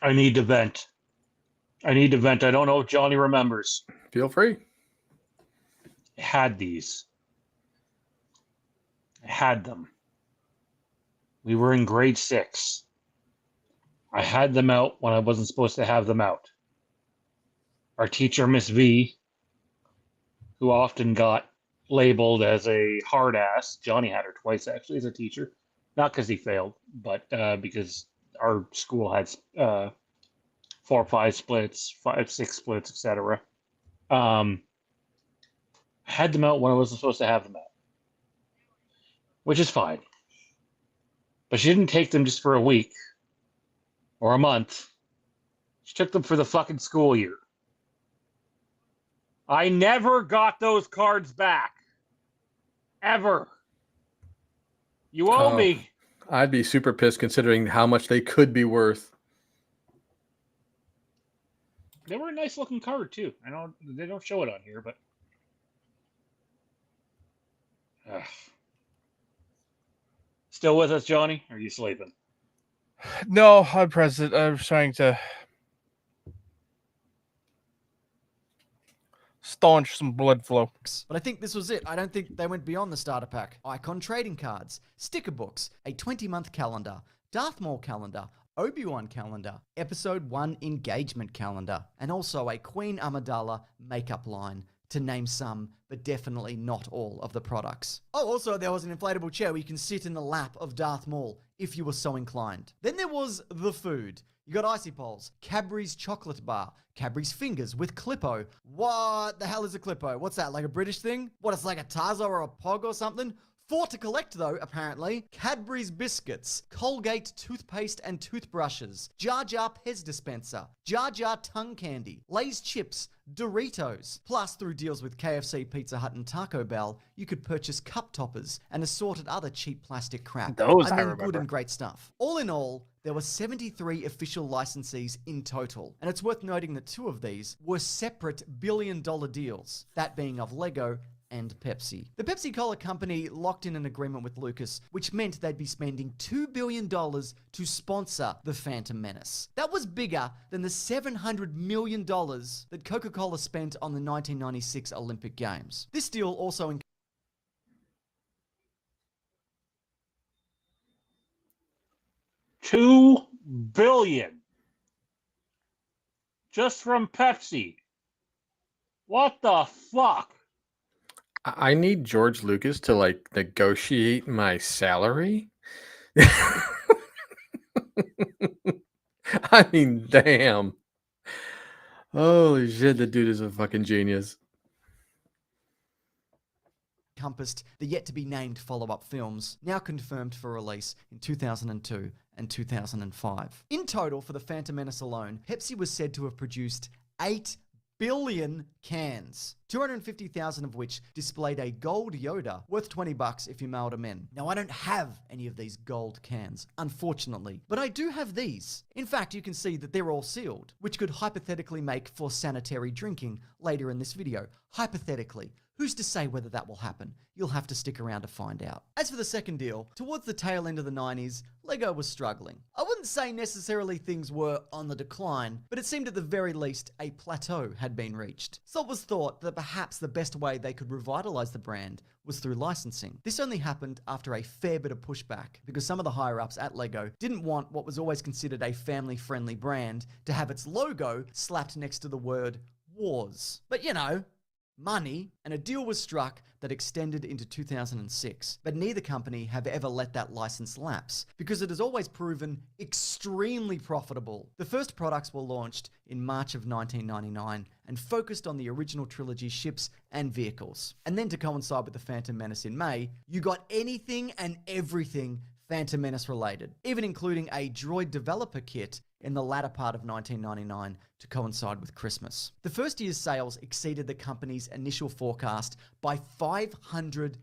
I need to vent. I don't know if Johnny remembers. Feel free. I had these. I had them. We were in grade 6. I had them out when I wasn't supposed to have them out. Our teacher, Miss V, who often got labeled as a hard ass. Johnny had her twice actually as a teacher. Not because he failed, but because our school had 4 or 5 splits, 5, 6 splits, etc. Had them out when I wasn't supposed to have them out, which is fine. But she didn't take them just for a week or a month. She took them for the fucking school year. I never got those cards back. Ever. You owe me. I'd be super pissed considering how much they could be worth. They were a nice looking card too. I know they don't show it on here, but still with us, Johnny? Or are you sleeping? No, I'm present. I'm trying to staunch some blood flow. But I think this was it. I don't think they went beyond the starter pack. Icon trading cards, sticker books, a 20-month calendar, Darth Maul calendar, Obi-Wan calendar, Episode 1 engagement calendar, and also a Queen Amidala makeup line, to name some, but definitely not all of the products. Oh, also there was an inflatable chair where you can sit in the lap of Darth Maul, if you were so inclined. Then there was the food. You got Icy Poles, Cadbury's chocolate bar, Cadbury's fingers with Clippo. What the hell is a Clippo? What's that, like a British thing? What, it's like a Tazo or a Pog or something? 4 to collect though, apparently. Cadbury's biscuits, Colgate toothpaste and toothbrushes, Jar Jar Pez dispenser, Jar Jar tongue candy, Lay's chips, Doritos. Plus, through deals with KFC, Pizza Hut and Taco Bell, you could purchase cup toppers and assorted other cheap plastic crap. Those I mean, remember. good and great stuff. All in all, there were 73 official licensees in total. And it's worth noting that 2 of these were separate billion-dollar deals, that being of Lego and Pepsi. The Pepsi Cola company locked in an agreement with Lucas, which meant they'd be spending $2 billion to sponsor the Phantom Menace. That was bigger than the $700 million that Coca-Cola spent on the 1996 Olympic Games. This deal also $2 billion just from Pepsi. What the fuck? I need George Lucas to like negotiate my salary. I mean, damn. Holy shit, the dude is a fucking genius. encompassed the yet-to-be-named follow-up films, now confirmed for release in 2002 and 2005. In total, for the Phantom Menace alone, Pepsi was said to have produced 8 billion cans, 250,000 of which displayed a gold Yoda worth $20 if you mailed them in. Now, I don't have any of these gold cans, unfortunately, but I do have these. In fact, you can see that they're all sealed, which could hypothetically make for sanitary drinking later in this video. Hypothetically. Who's to say whether that will happen? You'll have to stick around to find out. As for the second deal, towards the tail end of the 90s, LEGO was struggling. I wouldn't say necessarily things were on the decline, but it seemed at the very least a plateau had been reached. So it was thought that perhaps the best way they could revitalize the brand was through licensing. This only happened after a fair bit of pushback, because some of the higher-ups at LEGO didn't want what was always considered a family-friendly brand to have its logo slapped next to the word Wars. But you know, money, and a deal was struck that extended into 2006. But neither company have ever let that license lapse, because it has always proven extremely profitable. The first products were launched in March of 1999 and focused on the original trilogy ships and vehicles. And then to coincide with the Phantom Menace in May, you got anything and everything Phantom Menace related, even including a droid developer kit in the latter part of 1999 to coincide with Christmas. The first year's sales exceeded the company's initial forecast by 500%,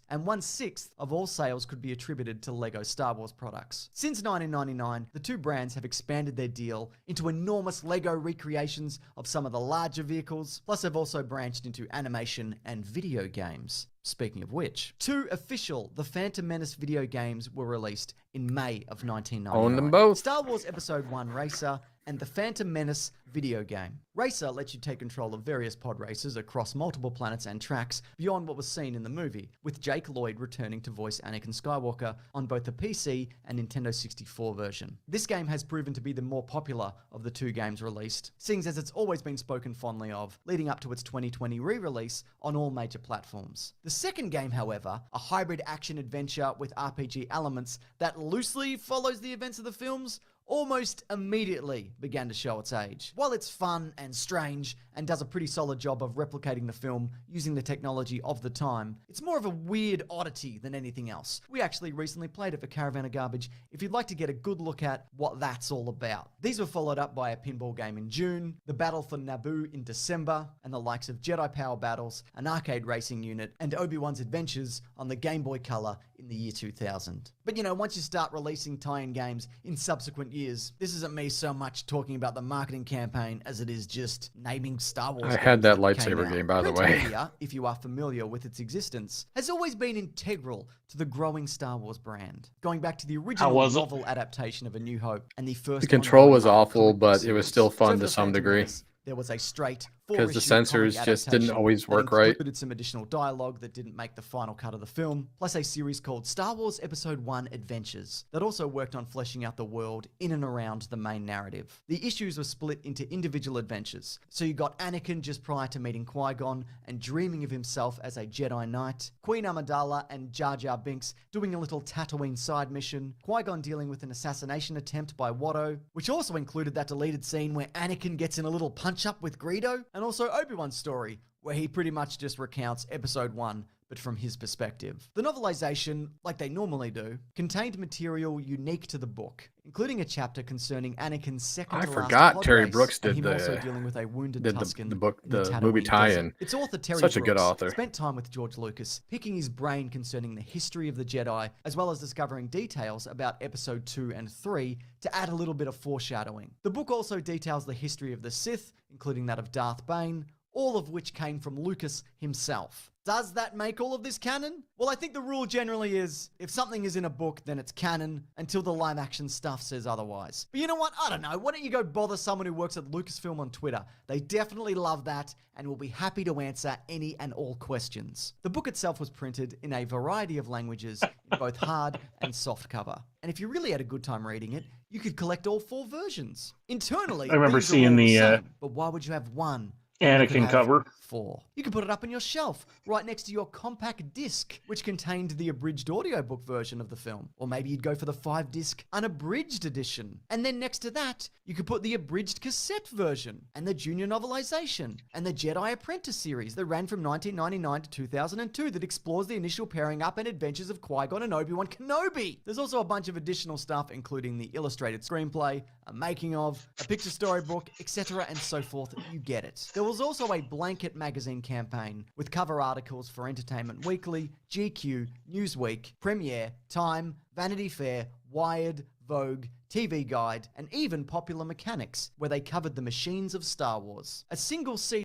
and 1/6 of all sales could be attributed to LEGO Star Wars products. Since 1999, the two brands have expanded their deal into enormous LEGO recreations of some of the larger vehicles, plus they've also branched into animation and video games. Speaking of which, 2 official The Phantom Menace video games were released in May of 1999. Own them both. Star Wars Episode 1 Racer and The Phantom Menace video game. Racer lets you take control of various pod races across multiple planets and tracks beyond what was seen in the movie, with Jake Lloyd returning to voice Anakin Skywalker on both the PC and Nintendo 64 version. This game has proven to be the more popular of the 2 games released, seeing as it's always been spoken fondly of, leading up to its 2020 re-release on all major platforms. The second game, however, a hybrid action-adventure with RPG elements that loosely follows the events of the films, almost immediately began to show its age. While it's fun and strange and does a pretty solid job of replicating the film using the technology of the time, it's more of a weird oddity than anything else. We actually recently played it for Caravan of Garbage if you'd like to get a good look at what that's all about. These were followed up by a pinball game in June, the Battle for Naboo in December, and the likes of Jedi Power Battles, an arcade racing unit, and Obi-Wan's Adventures on the Game Boy Color in the year 2000. But you know, once you start releasing tie-in games in subsequent years, this isn't me so much talking about the marketing campaign as it is just naming Star Wars. I had that lightsaber game, by the way. Media, if you are familiar with its existence, has always been integral to the growing Star Wars brand. Going back to the original novel adaptation of A New Hope and the first... The control was awful, but it was still fun to some degree. There was a straight because the censors just didn't always work right. Included some additional dialogue that didn't make the final cut of the film, plus a series called Star Wars Episode 1 Adventures that also worked on fleshing out the world in and around the main narrative. The issues were split into individual adventures, so you got Anakin just prior to meeting Qui-Gon and dreaming of himself as a Jedi Knight, Queen Amidala and Jar Jar Binks doing a little Tatooine side mission, Qui-Gon dealing with an assassination attempt by Watto, which also included that deleted scene where Anakin gets in a little punch-up with Greedo, and also Obi-Wan's story, where he pretty much just recounts Episode 1, but from his perspective. The novelization, like they normally do, contained material unique to the book, including a chapter concerning Anakin's second to last forgot Terry race, Brooks and did him also dealing with a wounded Tusken the book, in the Tatooine movie tie-in. desert. Its author Terry Such a Brooks good author. spent time with George Lucas, picking his brain concerning the history of the Jedi, as well as discovering details about Episode 2 and 3 to add a little bit of foreshadowing. The book also details the history of the Sith, including that of Darth Bane, all of which came from Lucas himself. Does that make all of this canon? Well, I think the rule generally is, if something is in a book, then it's canon, until the live action stuff says otherwise. But you know what? I don't know. Why don't you go bother someone who works at Lucasfilm on Twitter? They definitely love that, and will be happy to answer any and all questions. The book itself was printed in a variety of languages, in both hard and soft cover. And if you really had a good time reading it, you could collect all 4 versions. Internally, I remember these are seeing all the same, but why would you have one You could Anakin have cover. 4. You could put it up on your shelf, right next to your compact disc, which contained the abridged audiobook version of the film. Or maybe you'd go for the 5-disc unabridged edition. And then next to that, you could put the abridged cassette version, and the junior novelization, and the Jedi Apprentice series that ran from 1999 to 2002 that explores the initial pairing up and adventures of Qui-Gon and Obi-Wan Kenobi. There's also a bunch of additional stuff, including the illustrated screenplay, a making of, a picture storybook, etc. and so forth. You get it. There was also a blanket magazine campaign with cover articles for Entertainment Weekly, GQ, Newsweek, Premiere, Time, Vanity Fair, Wired, Vogue, TV Guide, and even Popular Mechanics, where they covered the machines of Star Wars. A single CD.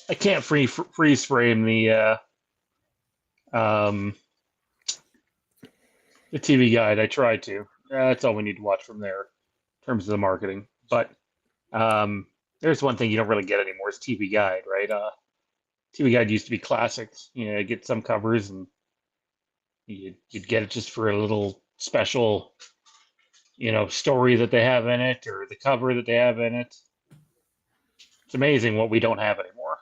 I can't freeze frame um, the TV guide. I tried to. That's all we need to watch from there in terms of the marketing. But there's one thing you don't really get anymore is TV guide, right? TV guide used to be classic. You know, get some covers and you'd get it just for a little special, you know, story that they have in it or the cover that they have in it. It's amazing what we don't have anymore.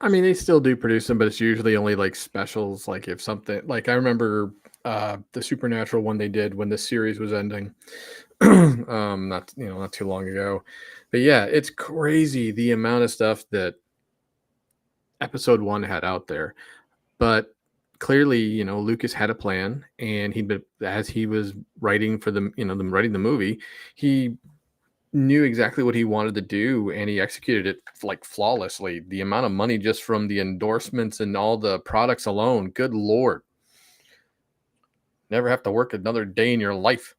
I mean, they still do produce them, but it's usually only like specials. Like if something, like I remember the Supernatural one they did when the series was ending, not too long ago. But yeah, it's crazy the amount of stuff that episode 1 had out there. But clearly, you know, Lucas had a plan, and as he was writing for writing the movie, he knew exactly what he wanted to do, and he executed it like flawlessly. The amount of money just from the endorsements and all the products alone, good Lord. Never have to work another day in your life.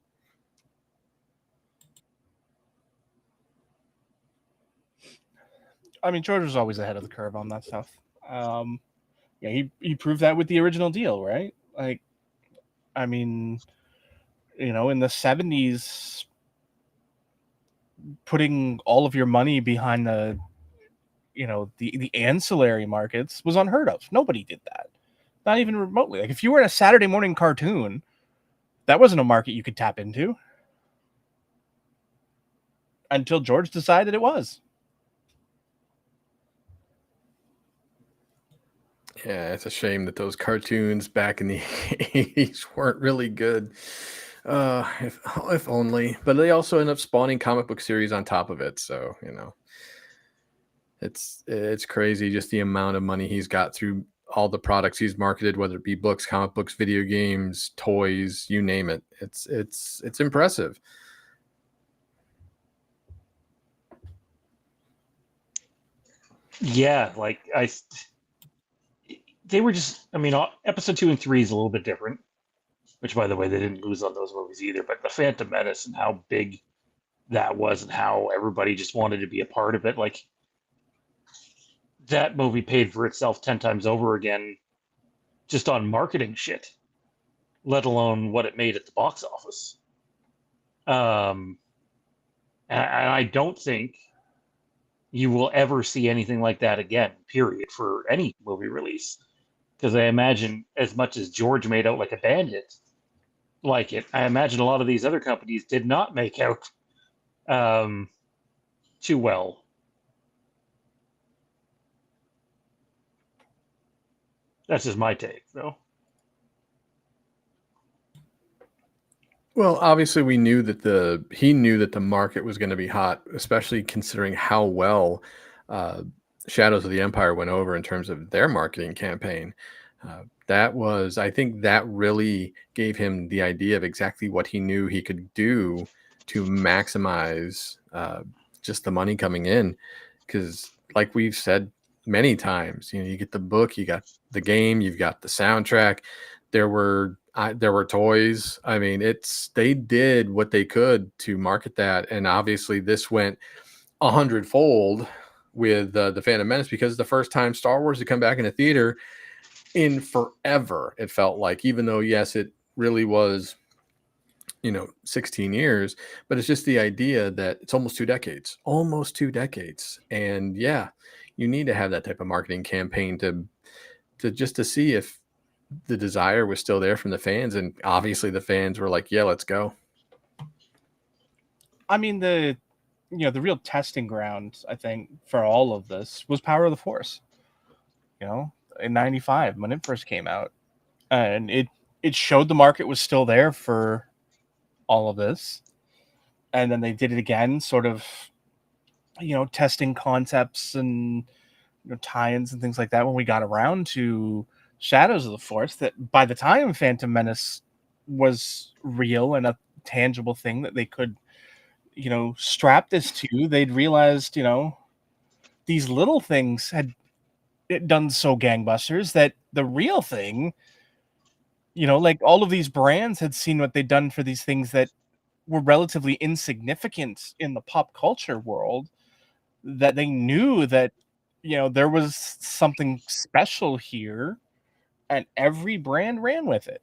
I mean, George was always ahead of the curve on that stuff. Yeah, he proved that with the original deal, right? Like, I mean, you know, in the 70s, putting all of your money behind the ancillary markets was unheard of. Nobody did that. Not even remotely. Like, if you were in a Saturday morning cartoon, that wasn't a market you could tap into. Until George decided it was. Yeah, it's a shame that those cartoons back in the 80s weren't really good. If only. But they also end up spawning comic book series on top of it. So, you know, it's crazy just the amount of money he's got through all the products he's marketed, whether it be books, comic books, video games, toys, you name it. It's impressive. Yeah, like they were just. I mean, episode 2 and 3 is a little bit different. Which, by the way, they didn't lose on those movies either. But the Phantom Menace and how big that was, and how everybody just wanted to be a part of it, like that movie paid for itself 10 times over again, just on marketing shit, let alone what it made at the box office. And I don't think you will ever see anything like that again, period, for any movie release. Because I imagine, as much as George made out like a bandit, like it, I imagine a lot of these other companies did not make out too well. That's just my take, though. Well, obviously he knew that the market was going to be hot, especially considering how well Shadows of the Empire went over in terms of their marketing campaign. I think that really gave him the idea of exactly what he knew he could do to maximize just the money coming in. Because like we've said many times, you know, you get the book, you got the game, you've got the soundtrack. There were toys. I mean, they did what they could to market that, and obviously this went 100-fold with the Phantom Menace, because the first time Star Wars had come back in a theater in forever, it felt like, even though yes, it really was, 16 years, but it's just the idea that it's almost 2 decades, and yeah, you need to have that type of marketing campaign to see if the desire was still there from the fans, and obviously the fans were like, "Yeah, let's go." I mean, the real testing ground, I think, for all of this was Power of the Force. In '95 when it first came out, and it showed the market was still there for all of this, and then they did it again, sort of, testing concepts and tie-ins and things like that when we got around to Shadows of the Force. That by the time Phantom Menace was real and a tangible thing that they could strap this to, they'd realized these little things had done so gangbusters that the real thing, like all of these brands had seen what they'd done for these things that were relatively insignificant in the pop culture world, that they knew that there was something special here, and every brand ran with it.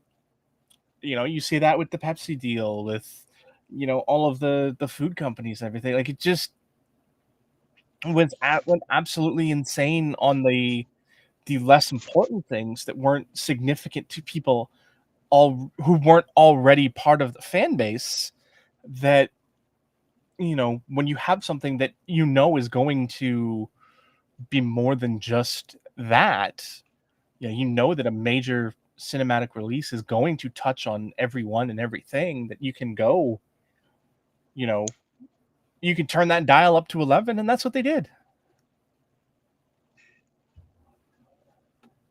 You see that with the Pepsi deal, with all of the food companies and everything. Like, it just went absolutely insane on the less important things that weren't significant to people who weren't already part of the fan base. That when you have something that is going to be more than just that, that a major cinematic release is going to touch on everyone and everything, that you can go, you can turn that dial up to 11, and that's what they did.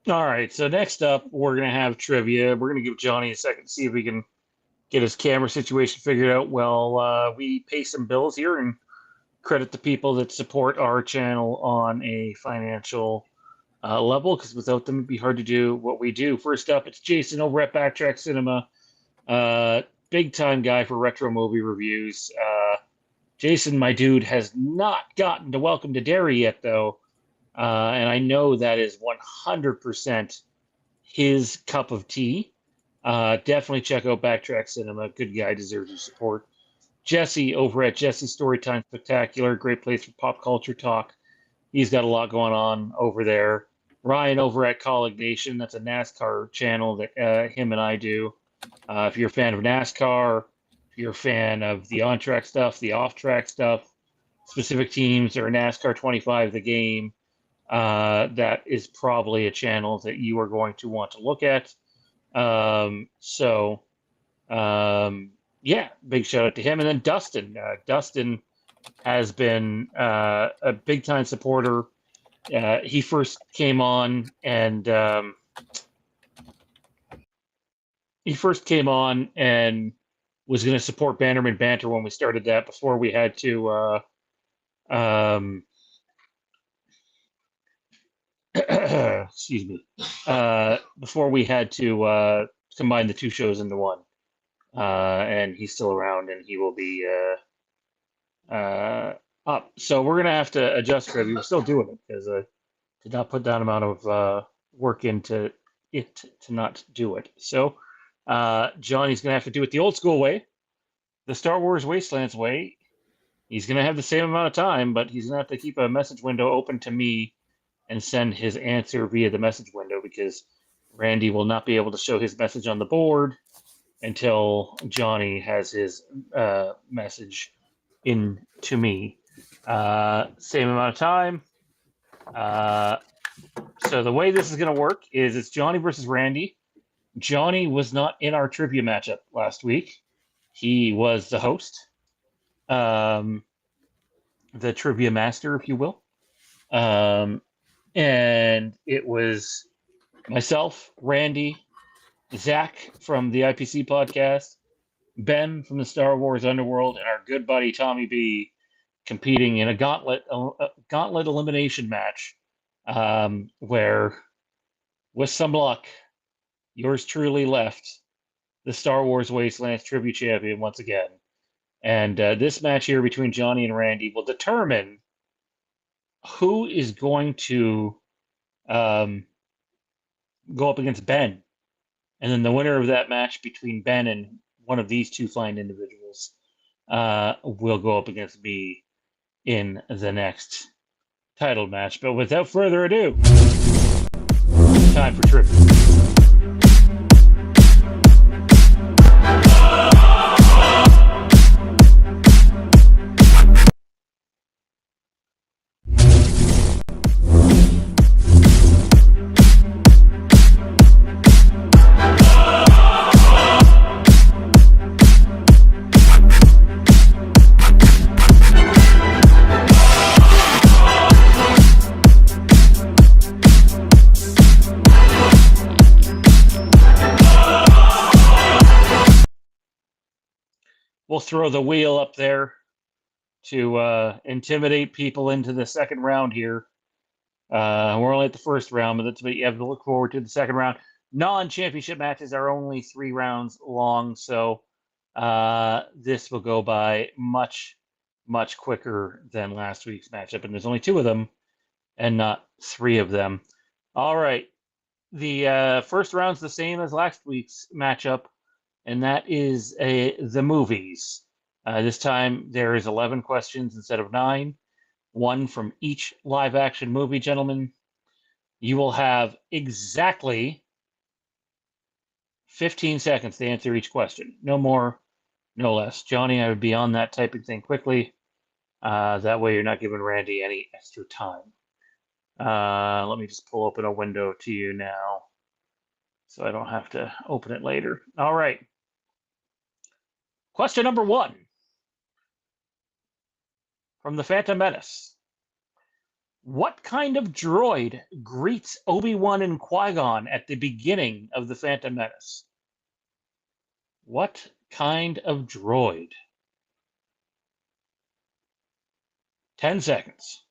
All right, so next up, we're going to have trivia. We're going to give Johnny a second to see if we can get his camera situation figured out while we pay some bills here and credit the people that support our channel on a financial level, because without them, it'd be hard to do what we do. First up, it's Jason over at Backtrack Cinema, big-time guy for retro movie reviews. Jason, my dude, has not gotten to Welcome to Derry yet, though. And I know that is 100% his cup of tea. Definitely check out Backtrack Cinema. Good guy, deserves your support. Jesse over at Jesse Storytime Spectacular. Great place for pop culture talk. He's got a lot going on over there. Ryan over at Kaulignation. That's a NASCAR channel that him and I do. If you're a fan of NASCAR, if you're a fan of the on-track stuff, the off-track stuff, specific teams, or NASCAR 25, the game, that is probably a channel that you are going to want to look at. Yeah, big shout out to him. And then Dustin. Dustin has been a big time supporter. He first came on and was going to support Bannerman Banter when we started that, before we had to excuse me, before we had to combine the two shows into one. And he's still around, and he will be up. So we're gonna have to adjust for it. We're still doing it because I did not put that amount of work into it to not do it. So Johnny's gonna have to do it the old school way, the Star Wars Wastelands way. He's gonna have the same amount of time, but he's gonna have to keep a message window open to me and send his answer via the message window, because Randy will not be able to show his message on the board until Johnny has his message in to me. Same amount of time. So the way this is going to work is it's Johnny versus Randy. Johnny was not in our trivia matchup last week. He was the host, the trivia master, if you will. And it was myself, Randy, Zach from the IPC podcast, Ben from the Star Wars Underworld, and our good buddy Tommy B competing in a gauntlet elimination match, where, with some luck, yours truly left the Star Wars Wastelands tribute champion once again. And this match here between Johnny and Randy will determine who is going to go up against Ben. And then the winner of that match between Ben and one of these two fine individuals will go up against me in the next title match. But without further ado, time for trivia. We'll throw the wheel up there to intimidate people into the second round here. We're only at the first round, but that's what you have to look forward to the second round. Non-championship matches are only 3 rounds long, so this will go by much, much quicker than last week's matchup, and there's only 2 of them and not 3 of them. All right. The first round's the same as last week's matchup, and that is the movies. This time there is 11 questions instead of 9, 1 from each live-action movie, gentlemen. You will have exactly 15 seconds to answer each question. No more, no less. Johnny, I would be on that typing thing quickly. That way you're not giving Randy any extra time. Let me just pull open a window to you now so I don't have to open it later. All right. Question number 1 from the Phantom Menace. What kind of droid greets Obi-Wan and Qui-Gon at the beginning of the Phantom Menace? What kind of droid? 10 seconds.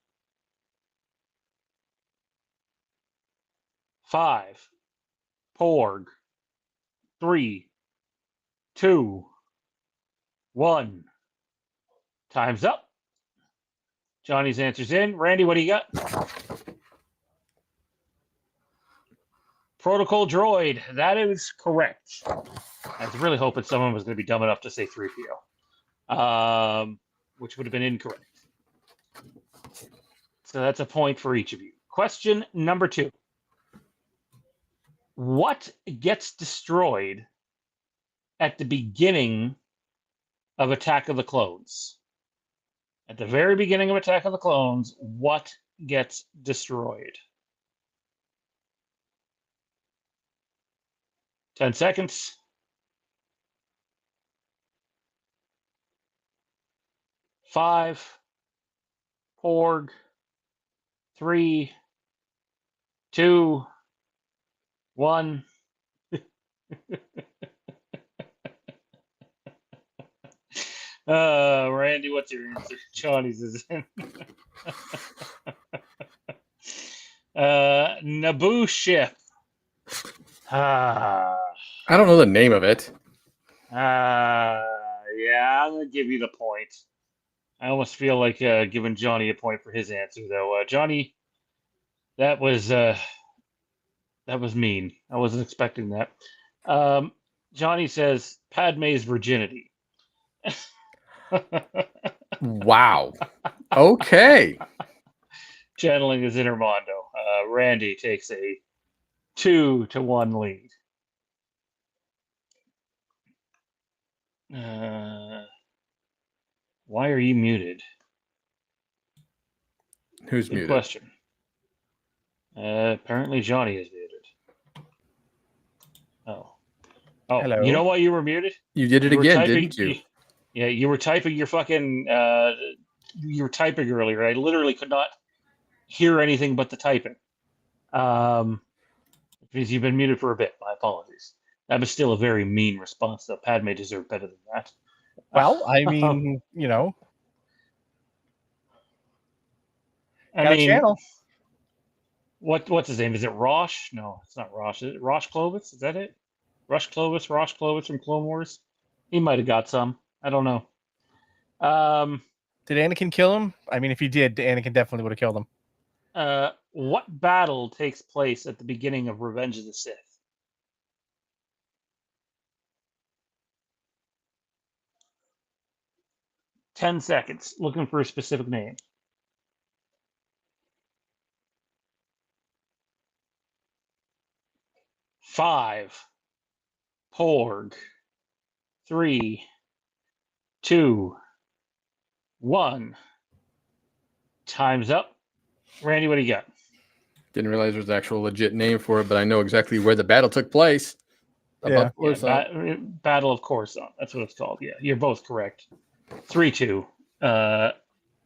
5, Porg, 3, 2, 1. Time's up. Johnny's answer's in. Randy, what do you got? Protocol droid. That is correct. I was really hoping someone was going to be dumb enough to say 3PO, which would have been incorrect. So that's a point for each of you. Question number 2. What gets destroyed at the beginning of Attack of the Clones? At the very beginning of Attack of the Clones, what gets destroyed? 10 seconds. 5, Porg, 3, 2, 1. Randy, what's your answer? Johnny's is in. Naboo ship. I don't know the name of it. Yeah, I'm gonna give you the point. I almost feel like giving Johnny a point for his answer, though. Johnny, that was mean. I wasn't expecting that. Johnny says Padme's virginity. Wow. Okay. Channeling his inner Mondo. Randy takes a 2-1 lead. Why are you muted? Who's Good muted? question. Apparently Johnny is muted. Oh, Hello. You know why you were muted? You did it You were again, typing- didn't you? Yeah, you were typing your fucking. You were typing earlier. I literally could not hear anything but the typing. Because you've been muted for a bit. My apologies. That was still a very mean response, though. Padme deserved better than that. Well, I mean, you know, I got a mean, channel. what's his name? Is it Rosh? No, it's not Rosh. Is it Rosh Clovis? Is that it? Rosh Clovis from Clone Wars. He might have got some. I don't know. Did Anakin kill him? I mean, if he did, Anakin definitely would have killed him. What battle takes place at the beginning of Revenge of the Sith? Ten seconds. Looking for a specific name. 5, Porg, 3, 2, 1. Time's up. Randy, what do you got? Didn't realize there was an actual legit name for it, but I know exactly where the battle took place. Yeah. Battle of Coruscant. That's what it's called. Yeah, you're both correct. 3-2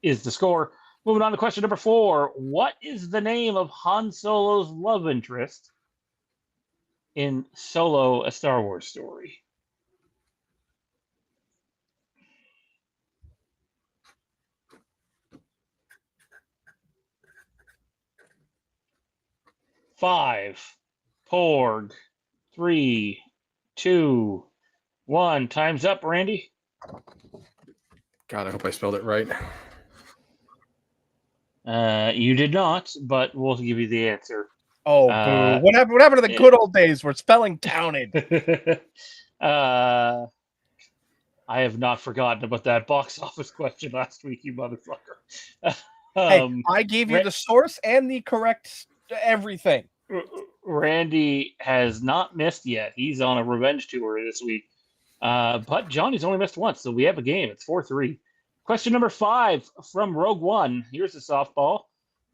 is the score. Moving on to question number 4. What is the name of Han Solo's love interest in Solo: A Star Wars Story? Five, Porg, 3, 2, 1. Time's up, Randy. God, I hope I spelled it right. You did not, but we'll give you the answer. Oh, boo. What happened to the good old days where spelling counted? I have not forgotten about that box office question last week, you motherfucker. Hey, I gave you the source and the correct everything. Randy has not missed yet. He's on a revenge tour this week. But Johnny's only missed once, so we have a game. It's 4-3. Question number 5 from Rogue One. Here's a softball.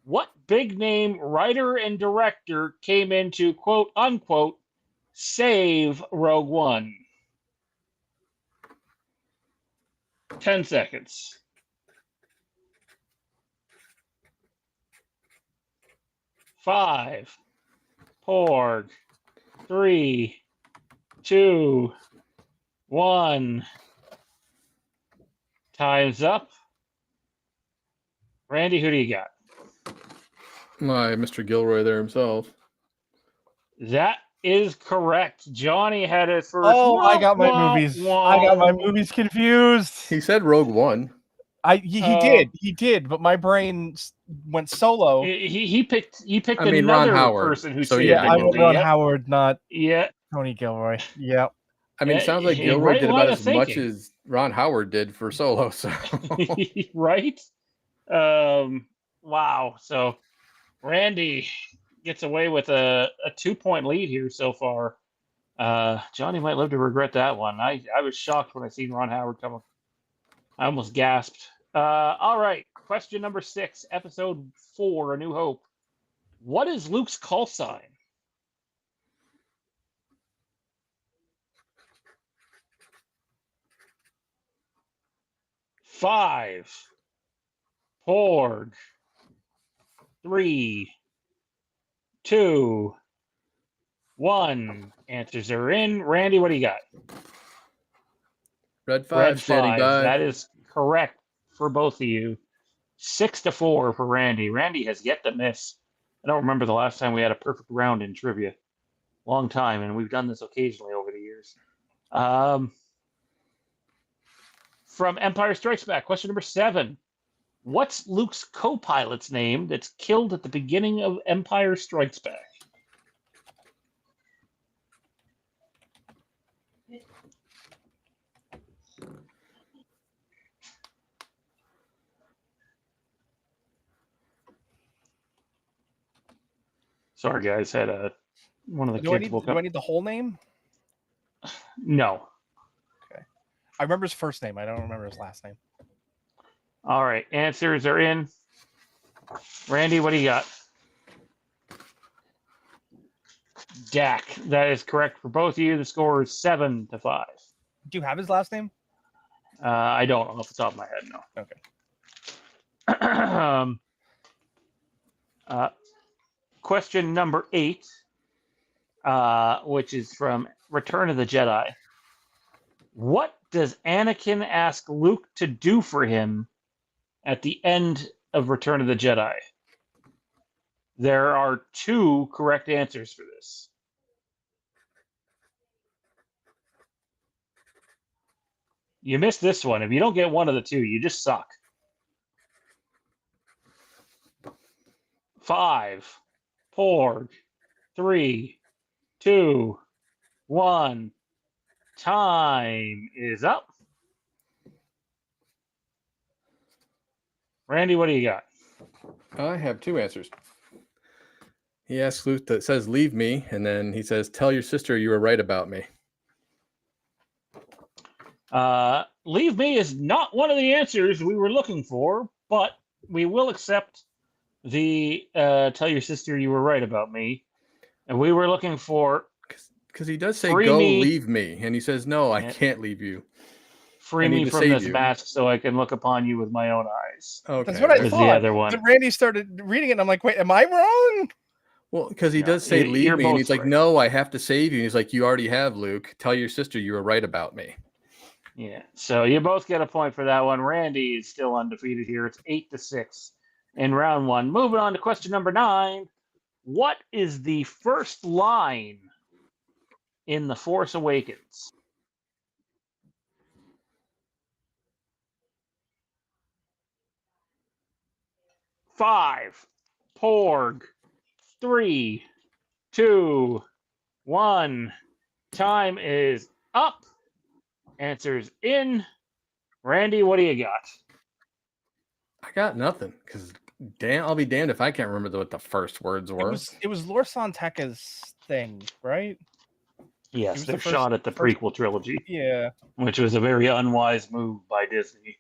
What big name writer and director came in to quote unquote save Rogue One? 10 seconds. 5, Porg, 3, 2, 1. Time's up. Randy, who do you got? My Mr. Gilroy there himself. That is correct. Johnny had it first. Oh, I got my movies confused. He said Rogue One. He did, but my brain went Solo. He picked Ron another Howard. person who So, saved yeah, I went it. Ron Howard, not Yeah. Tony Gilroy. Yeah. I mean, it sounds like Gilroy right did line about of as much thinking. as Ron Howard did for Solo. So Right? Wow. So Randy gets away with a 2-point lead here so far. Johnny might live to regret that one. I was shocked when I seen Ron Howard come up. I almost gasped. All right. Question number 6, episode 4, A New Hope. What is Luke's call sign? Five, Porg, 3, 2, 1. Answers are in. Randy, what do you got? Red 5, Red standing 5. by. That is correct for both of you. 6-4 for Randy. Randy has yet to miss. I don't remember the last time we had a perfect round in trivia. Long time, and we've done this occasionally over the years. From Empire Strikes Back, question number 7. What's Luke's co-pilot's name that's killed at the beginning of Empire Strikes Back? Sorry, guys. Had one of the kids woke up. Do I need the whole name? No. Okay. I remember his first name. I don't remember his last name. All right. Answers are in. Randy, what do you got? Dak. That is correct for both of you. The score is 7-5. Do you have his last name? I don't off the top of my head, no. Okay. Question number 8, which is from Return of the Jedi. What does Anakin ask Luke to do for him at the end of Return of the Jedi? There are 2 correct answers for this. You missed this one. If you don't get one of the 2, you just suck. 5, Porg, 3, 2, 1. Time is up. Randy, what do you got? I have 2 answers. He asks Luke that says, "Leave me," and then he says, "Tell your sister you were right about me." Leave me is not one of the answers we were looking for, but we will accept the tell your sister you were right about me. And we were looking for Because he does say, Free "Go, me. leave me," and he says, "No, I Yeah. can't leave you. free I need me to from save this you." mask so I can look upon you with my own eyes. Okay, That's what I Was thought. the other one. Then Randy started reading it, and I'm like, wait, am I wrong? Well, because he No, does say, "Leave you're me," and both he's like, right. "No, I have to save you." And he's like, "You already have, Luke. Tell your sister you were right about me." Yeah. So you both get a point for that one. Randy is still undefeated here. It's 8-6 in round one. Moving on to question number 9. What is the first line in The Force Awakens? Five, Porg, 3, 2, 1. Time is up. Answers in. Randy, what do you got? I got nothing because I'll be damned if I can't remember what the first words were. It was Lor San Tekka's thing, right? Yes, was they're the first- shot at the first- prequel trilogy, Yeah. which was a very unwise move by Disney.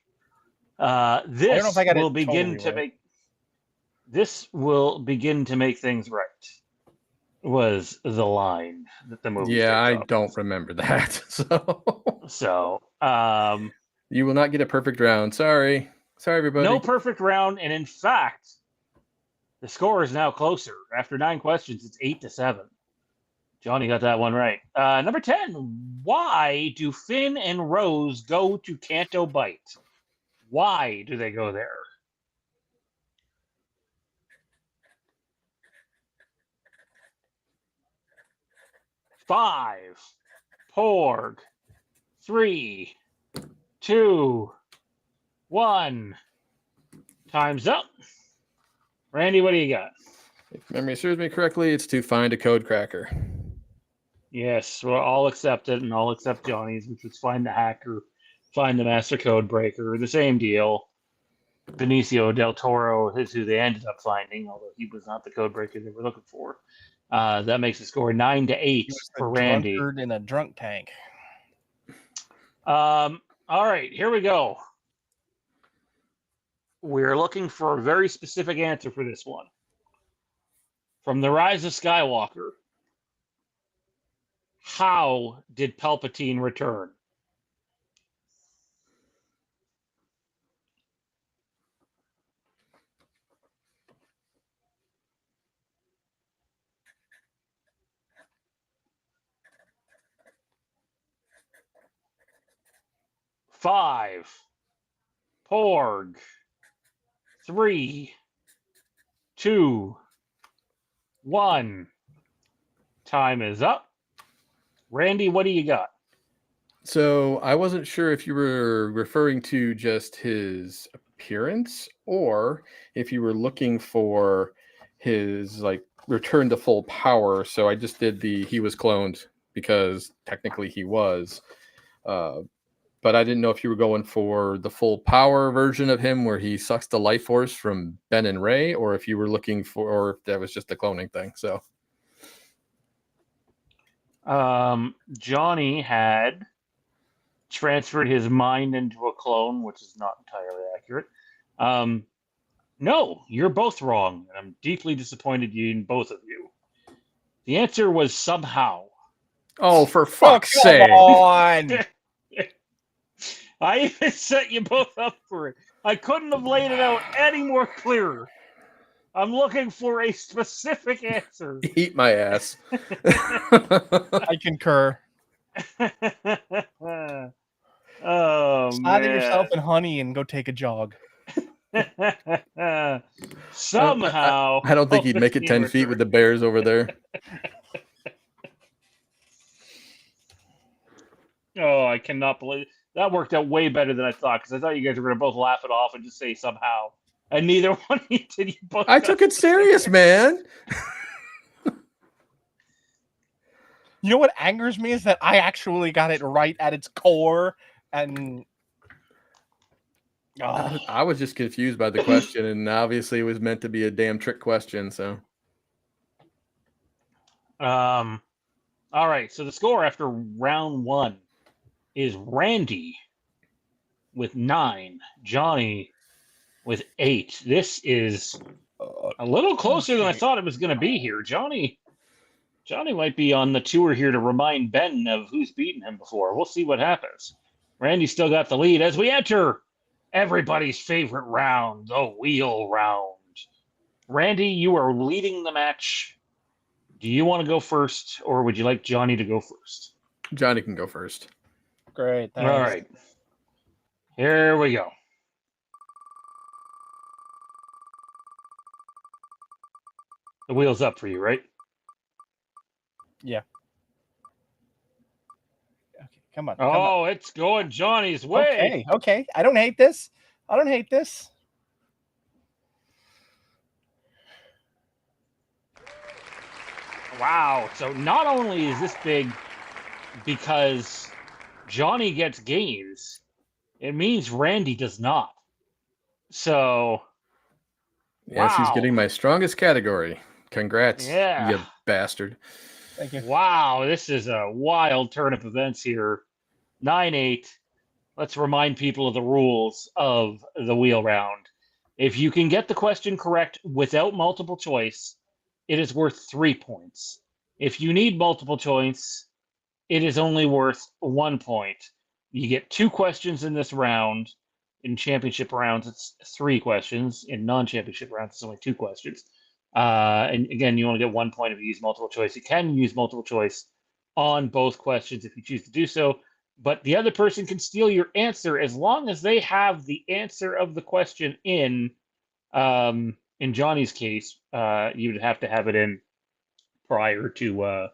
This I don't know if I got it will begin totally to right. make. This will begin to make things right. Was the line that the movie? Yeah, I starts off don't with. remember that. So, You will not get a perfect round. Sorry, everybody. no perfect round, and in fact, the score is now closer. After 9 questions, it's 8-7. Johnny got that one right. Number 10. Why do Finn and Rose go to Canto Bight? Why do they go there? Five, Porg, 3, 2, 1. Time's up. Randy, what do you got? If memory serves me correctly, it's to find a code cracker. Yes, well, I'll accept it, and I'll accept Johnny's, which was find the hacker, find the master code breaker. The same deal. Benicio del Toro is who they ended up finding, although he was not the code breaker they were looking for. That makes the score 9-8 He was for a Randy. drunkard in a drunk tank. All right, here we go. We're looking for a very specific answer for this one. From The Rise of Skywalker, how did Palpatine return? Five, Porg, 3, 2, 1. Time is up. Randy, what do you got? So I wasn't sure if you were referring to just his appearance or if you were looking for his like return to full power. So I just did he was cloned because technically he was. But I didn't know if you were going for the full power version of him where he sucks the life force from Ben and Rey, or if you were looking for, or if that was just the cloning thing. So Johnny had transferred his mind into a clone, which is not entirely accurate. No, you're both wrong, and I'm deeply disappointed in both of you. The answer was somehow. oh, for fuck's Come sake. on! I even set you both up for it. I couldn't have laid it out any more clearer. I'm looking for a specific answer. Eat my ass. I concur. Oh, Slather man. yourself in honey and go take a jog. Somehow. I don't think he'd make it 10 feet with the bears over there. Oh, I cannot believe that worked out way better than I thought, because I thought you guys were going to both laugh it off and just say somehow. And neither one of you did. You both I took it serious, man. You know what angers me is that I actually got it right at its core, and I was just confused by the question, and obviously it was meant to be a damn trick question. So All right. So the score after round 1 is Randy with 9, Johnny with 8. This is a little closer than I thought it was going to be here. Johnny might be on the tour here to remind Ben of who's beaten him before. We'll see what happens. Randy still got the lead as we enter everybody's favorite round, the wheel round. Randy, you are leading the match. Do you want to go first, or would you like Johnny to go first? Johnny can go first. Great. Thanks. All right. Here we go. The wheel's up for you, right? Yeah. Okay, come on. Oh, it's going Johnny's way. Okay. I don't hate this. Wow. So not only is this big because Johnny gets gains, it means Randy does not. So, Yes, wow. he's getting my strongest category. Congrats, Yeah. you bastard. Thank you. Wow, this is a wild turn of events here. 9-8. Let's remind people of the rules of the wheel round. If you can get the question correct without multiple choice, it is worth 3 points. If you need multiple choice, it is only worth 1 point. You get 2 questions in this round. In championship rounds, it's 3 questions. In non-championship rounds, it's only 2 questions. And again, you only get 1 point if you use multiple choice. You can use multiple choice on both questions if you choose to do so, but the other person can steal your answer as long as they have the answer of the question in. In Johnny's case, you'd have to have it in prior to.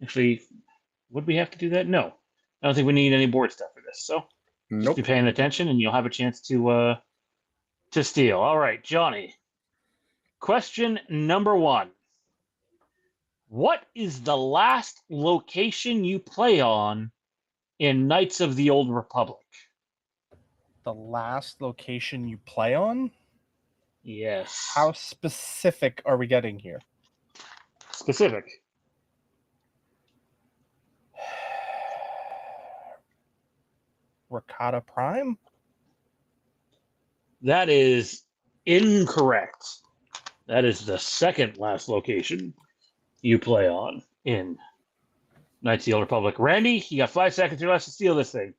Actually, would we have to do that? No, I don't think we need any board stuff for this. So just Nope. be paying attention, and you'll have a chance to steal. All right, Johnny. Question number 1. What is the last location you play on in Knights of the Old Republic? The last location you play on? Yes. How specific are we getting here? Specific? Ricotta Prime? That is incorrect. That is the second last location you play on in Knights of the Old Republic. Randy, you got 5 seconds or less to steal this thing.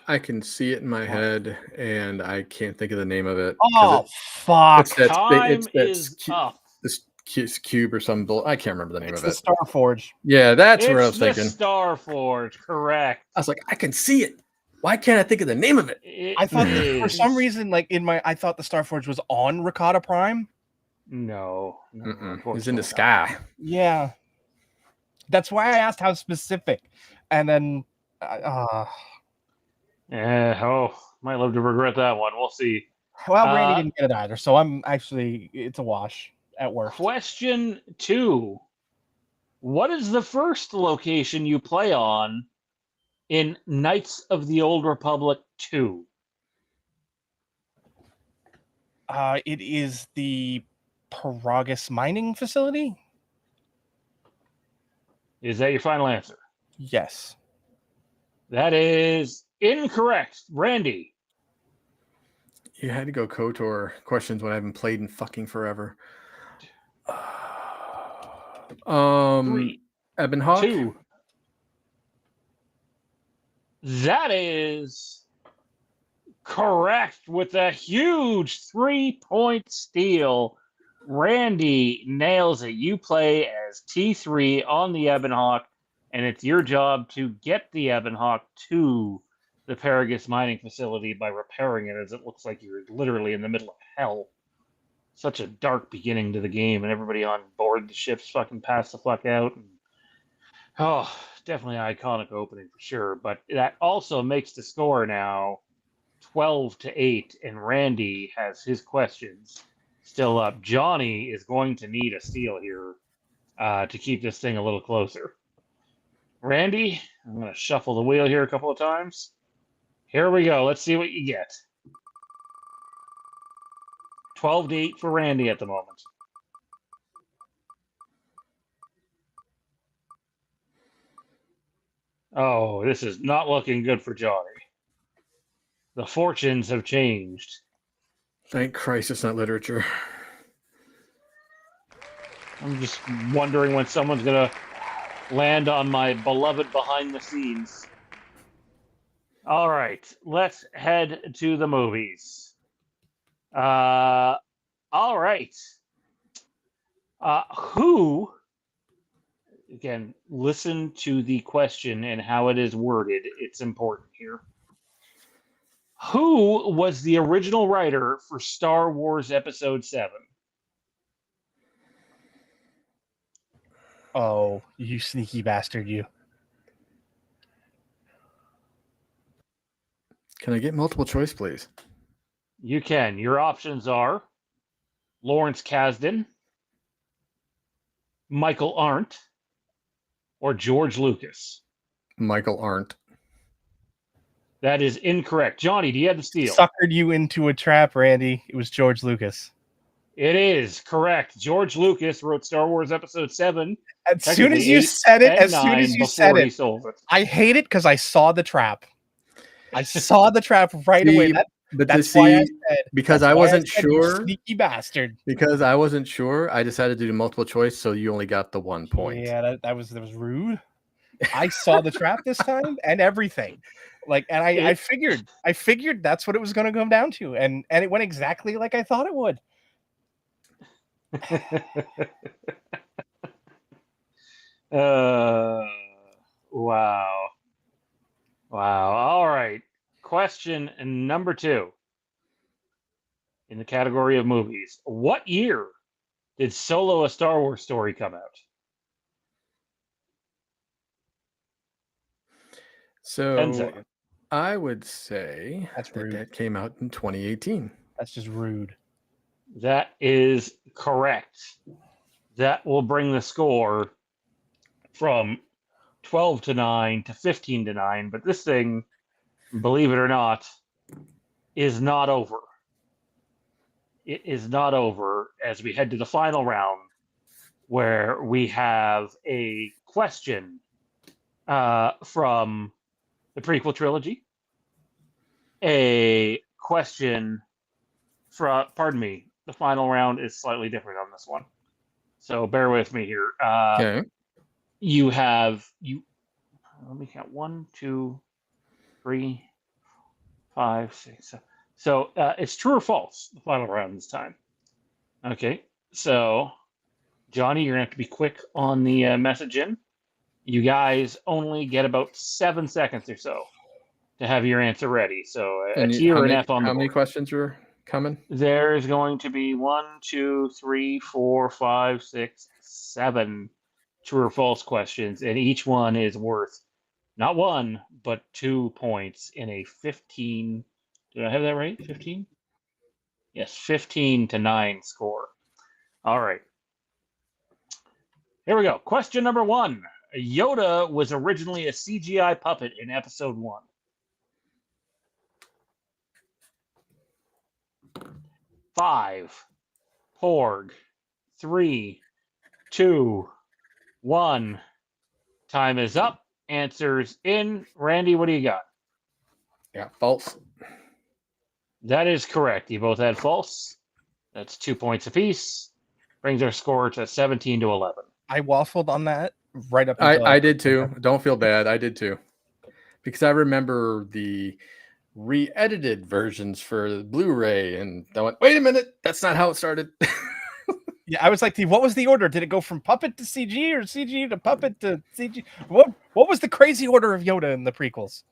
I can see it in my head, and I can't think of the name of it. Oh, fuck. It's that Time is up. This cube or some bull. I can't remember the name It's of the it. Star Forge. Yeah, that's where I was It's the thinking. Star Forge, correct. I was like, I can see it. Why can't I think of the name of it? I thought It for is. some reason, like I thought the Star Forge was on Ricotta Prime. No. It's in the sky. Yeah, that's why I asked how specific, and then might live to regret that one. We'll see. well, Randy didn't get it either, so it's a wash at worst. Question 2. What is the first location you play on in Knights of the Old Republic 2? It is the Paragus mining facility. Is that your final answer? Yes. That is incorrect. Randy. You had to go KOTOR questions when I haven't played in fucking forever. 3, Ebonhawk? 2. That is correct with a huge 3-point steal. Randy nails it. You play as T3 on the Ebonhawk, and it's your job to get the Ebonhawk to the Paragus mining facility by repairing it, as it looks like you're literally in the middle of hell. Such a dark beginning to the game, and everybody on board the ships fucking passed the fuck out. Oh, definitely an iconic opening for sure. But that also makes the score now 12-8, and Randy has his questions still up. Johnny is going to need a steal here to keep this thing a little closer. Randy, I'm going to shuffle the wheel here a couple of times. Here we go. Let's see what you get. 12-8 for Randy at the moment. Oh, this is not looking good for Johnny. The fortunes have changed. Thank Christ it's not literature. I'm just wondering when someone's going to land on my beloved behind the scenes. All right, let's head to the movies. All right. Who, again, listen to the question and how it is worded. It's important here. Who was the original writer for Star Wars Episode 7? Oh, you sneaky bastard, you. Can I get multiple choice, please? You can. Your options are Lawrence Kasdan, Michael Arndt, or George Lucas. Michael Arndt. That is incorrect. Johnny, do you have the steal? Suckered you into a trap, Randy. It was George Lucas. It is correct. George Lucas wrote Star Wars Episode 7. As soon as you said it, He sold it. I hate it because I saw the trap. I saw the trap right away. That's why I said, because I wasn't sure. You sneaky bastard. Because I wasn't sure, I decided to do multiple choice, so you only got the 1 point. Yeah, that was rude. I saw the trap this time and everything. I figured that's what it was going to come down to, and it went exactly like I thought it would. Wow. All right. Question number 2. In the category of movies, what year did Solo: A Star Wars Story come out? So 10 seconds. I would say That's rude. that came out in 2018. That's just rude. That is correct. That will bring the score from 12-9 to 15-9. But this thing, believe it or not, is not over. It is not over as we head to the final round, where we have a question from the prequel trilogy, a question from, pardon me, the final round is slightly different on this one. So bear with me here. Okay. Let me count, 1, 2, 3, 5, 6, 7. So it's true or false, the final round this time. Okay, so Johnny, you're going to have to be quick on the message in. You guys only get about 7 seconds or so to have your answer ready. So a T or an F on the board. How many questions are coming? There's going to be 1, 2, 3, 4, 5, 6, 7 true or false questions, and each one is worth not 1, but 2 points in a 15. Did I have that right? 15? Yes, 15-9 score. All right. Here we go. Question number 1. Yoda was originally a CGI puppet in Episode 1. 5, Porg, 3, 2, 1. Time is up. Answers in. Randy, what do you got? Yeah, false. That is correct. You both had false. That's 2 points apiece. Brings our score to 17-11. I waffled on that right up. I did too. Don't feel bad. I did too. Because I remember the re-edited versions for the Blu-ray, and I went, wait a minute, that's not how it started. Yeah, I was like, what was the order? Did it go from puppet to CG or CG to puppet to CG? What was the crazy order of Yoda in the prequels?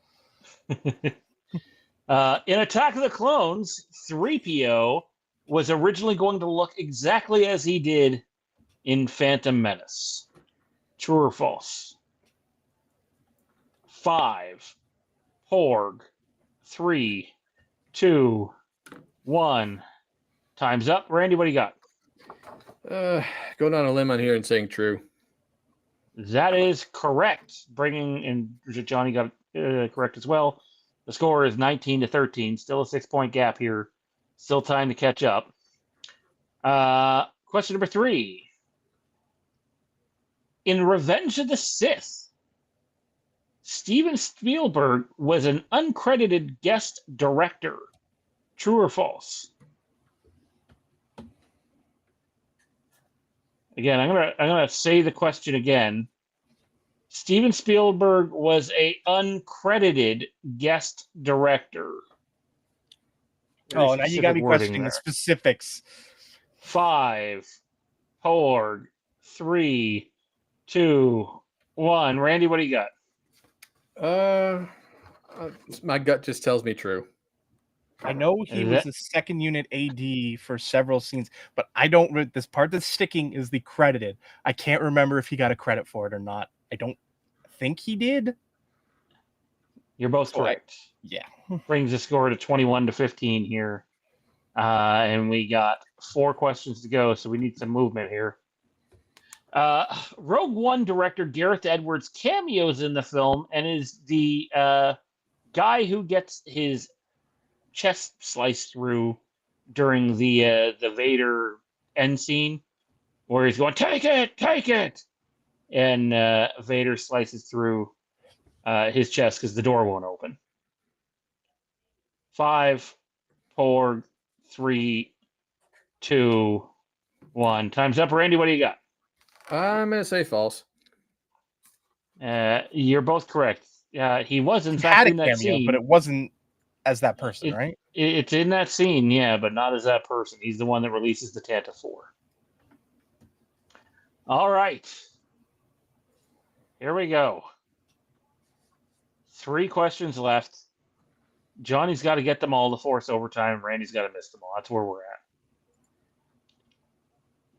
In Attack of the Clones, 3PO was originally going to look exactly as he did in Phantom Menace. True or false? 5, Porg, 3, 2, 1. Time's up. Randy, what do you got? Going on a limb on here and saying true. That is correct. Bringing in, Johnny got correct as well. The score is 19-13. Still a 6-point gap here. Still time to catch up. Question number 3. In Revenge of the Sith, Steven Spielberg was an uncredited guest director. True or false? Again, I'm gonna say the question again. Steven Spielberg was a uncredited guest director. Very Oh, now you got specific me wording questioning the there. specifics. 5, 4, 3, 2, 1. Randy, what do you got? My gut just tells me true. I know he was the second unit AD for several scenes, but I don't. This part that's sticking is the credited. I can't remember if he got a credit for it or not. I don't think he did. You're both correct. Yeah. Brings the score to 21-15 here. And we got 4 questions to go, so we need some movement here. Rogue One director Gareth Edwards cameos in the film and is the guy who gets his chest sliced through during the Vader end scene, where he's going, take it, and Vader slices through his chest because the door won't open. 5, 4, 3, 2, 1. Time's up. Randy, what do you got? I'm gonna say false. You're both correct. He was in He fact had a in that cameo, scene, but it wasn't as that person, right? It's in that scene, yeah, but not as that person. He's the one that releases the Tanta 4. All right. Here we go. 3 questions left. Johnny's got to get them all to force overtime. Randy's got to miss them all. That's where we're at.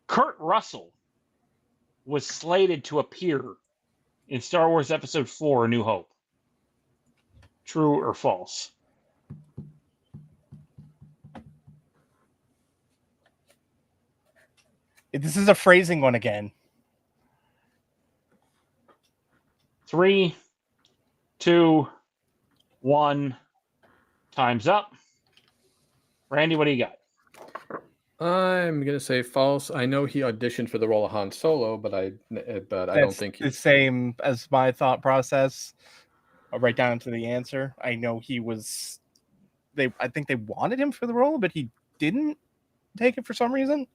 Kurt Russell was slated to appear in Star Wars Episode 4, A New Hope. True or false? This is a phrasing one again. 3, 2, 1. Time's up. Randy, what do you got? I'm gonna say false. I know he auditioned for the role of Han Solo, but I don't think the same as my thought process. Right down to the answer. I know he was. I think they wanted him for the role, but he didn't take it for some reason.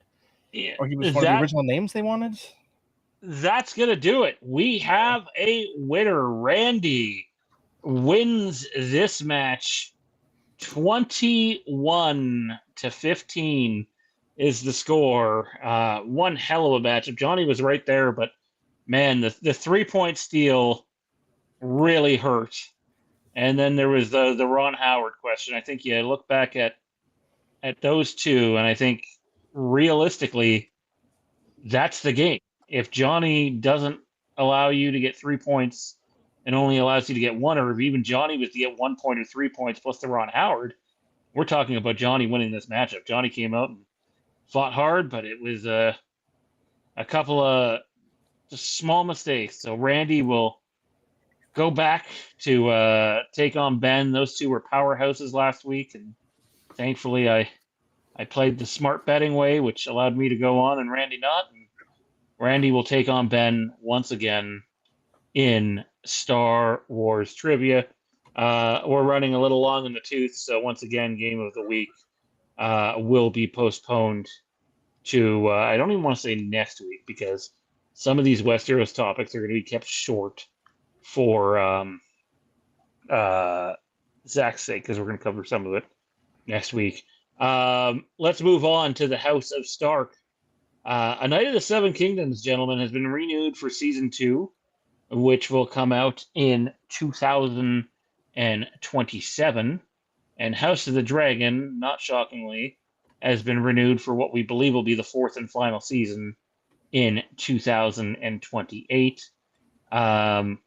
Yeah, or he was one of the original names they wanted. That's gonna do it. We have a winner. Randy wins this match. 21-15 is the score. One hell of a matchup. Johnny was right there, but man, the 3-point steal really hurt. And then there was the Ron Howard question. I think you look back at those two, and I think realistically, that's the game. If Johnny doesn't allow you to get 3 points and only allows you to get 1, or if even Johnny was to get 1 point or 3 points plus the Ron Howard, we're talking about Johnny winning this matchup. Johnny came out and fought hard, but it was a couple of just small mistakes. So Randy will go back to take on Ben. Those two were powerhouses last week, and thankfully I played the smart betting way, which allowed me to go on and Randy not. And Randy will take on Ben once again in Star Wars trivia. We're running a little long in the tooth, so once again, game of the week will be postponed to, I don't even want to say next week, because some of these Westeros topics are going to be kept short for Zach's sake, because we're going to cover some of it next week. Let's move on to the House of Stark. A Knight of the Seven Kingdoms, gentlemen, has been renewed for season 2, which will come out in 2027. And House of the Dragon, not shockingly, has been renewed for what we believe will be the 4th and final season in 2028. That's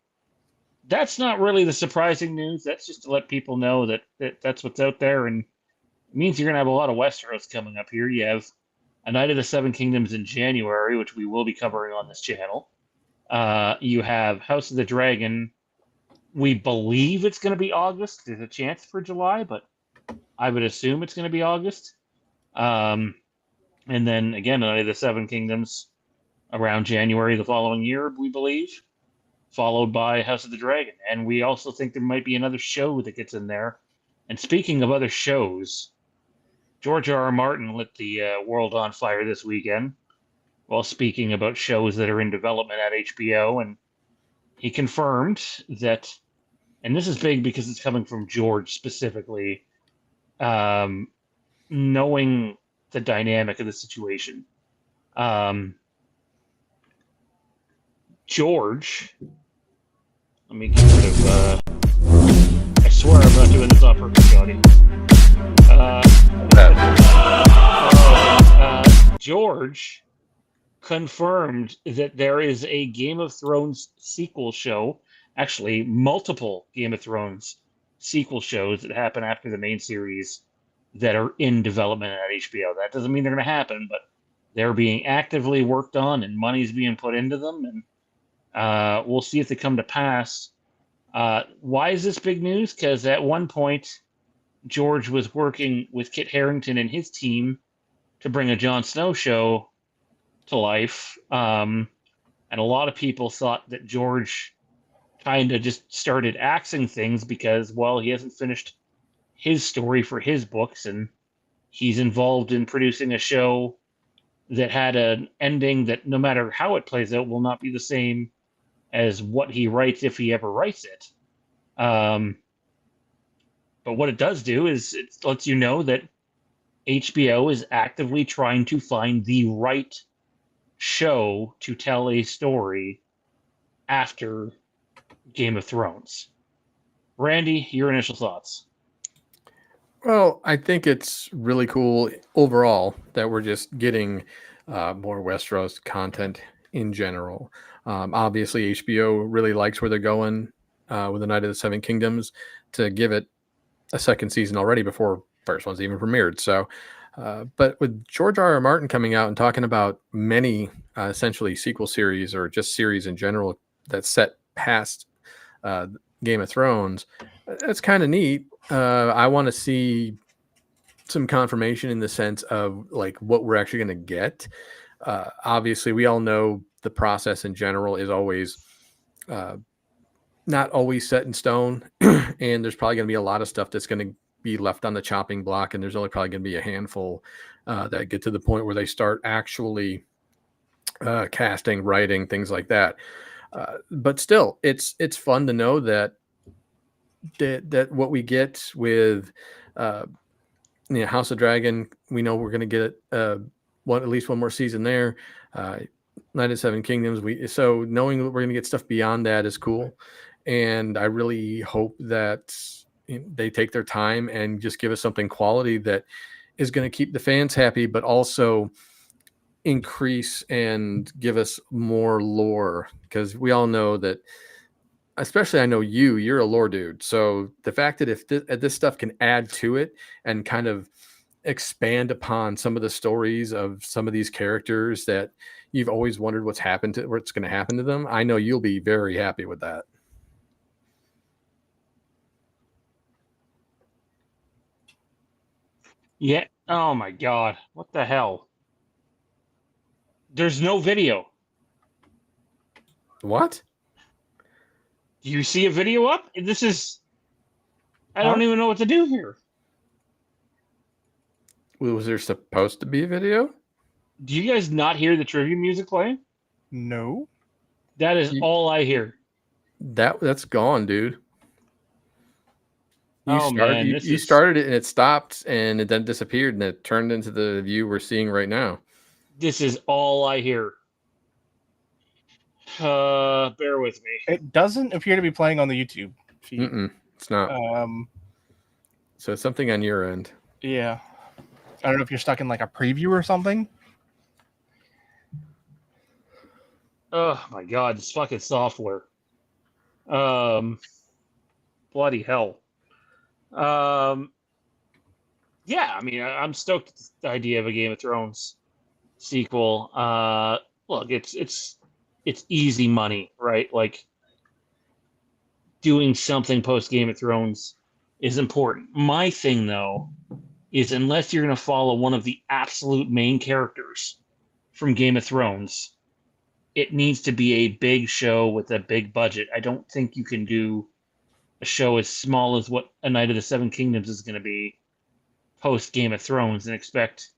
not really the surprising news. That's just to let people know that that's what's out there, and it means you're going to have a lot of Westeros coming up here. You have A Knight of the Seven Kingdoms in January, which we will be covering on this channel. You have House of the Dragon. We believe it's going to be August. There's a chance for July, but I would assume it's going to be August. And then, again, A Knight of the Seven Kingdoms around January the following year, we believe. followed by House of the Dragon. And we also think there might be another show that gets in there. And speaking of other shows, George R. R. Martin lit the world on fire this weekend while speaking about shows that are in development at HBO. And he confirmed that, and this is big because it's coming from George specifically, knowing the dynamic of the situation. George, let me get rid of. I swear I'm not doing this on purpose, Johnny. George confirmed that there is a Game of Thrones sequel show, actually multiple Game of Thrones sequel shows that happen after the main series that are in development at HBO. That doesn't mean they're going to happen, but they're being actively worked on and money's being put into them, and we'll see if they come to pass. Why is this big news? Because at one point, George was working with Kit Harington and his team to bring a Jon Snow show to life. And a lot of people thought that George kind of just started axing things because, well, he hasn't finished his story for his books, and he's involved in producing a show that had an ending that, no matter how it plays out, will not be the same as what he writes if he ever writes it. But what it does do is it lets you know that HBO is actively trying to find the right show to tell a story after Game of Thrones. Randy, your initial thoughts? Well, I think it's really cool overall that we're just getting more Westeros content in general. Obviously, HBO really likes where they're going with the Night of the Seven Kingdoms to give it a second season already before first one's even premiered. So, but with George R. R. Martin coming out and talking about many essentially sequel series or just series in general that's set past Game of Thrones, that's kind of neat. I want to see some confirmation in the sense of like what we're actually going to get. Obviously, we all know the process in general is always not always set in stone, and there's probably going to be a lot of stuff that's going to be left on the chopping block, and there's only probably going to be a handful that get to the point where they start actually casting, writing, things like that. But still, it's fun to know that what we get with House of Dragon, we know we're going to get at least one more season there. Night of Seven Kingdoms. So knowing that we're going to get stuff beyond that is cool, and I really hope that they take their time and just give us something quality that is going to keep the fans happy, but also increase and give us more lore, because we all know that, especially I know you're a lore dude. So the fact that if this stuff can add to it and kind of expand upon some of the stories of some of these characters that you've always wondered what's going to happen to them, I know you'll be very happy with that. Yeah. Oh my God. What the hell? There's no video. What? Do you see a video up? I don't even know what to do here. Was there supposed to be a video? Do you guys not hear the trivia music playing? No. That is all I hear. That's gone, dude. You started it and it stopped and it then disappeared and it turned into the view we're seeing right now. This is all I hear. Bear with me. It doesn't appear to be playing on the YouTube feed. It's not. So it's something on your end. Yeah. I don't know if you're stuck in like a preview or something. Oh my God, this fucking software. Bloody hell. Yeah, I mean, I'm stoked at the idea of a Game of Thrones sequel. Look, it's easy money, right? Like, doing something post Game of Thrones is important. My thing, though, is unless you're going to follow one of the absolute main characters from Game of Thrones, it needs to be a big show with a big budget. I don't think you can do a show as small as what A Night of the Seven Kingdoms is going to be post Game of Thrones and expect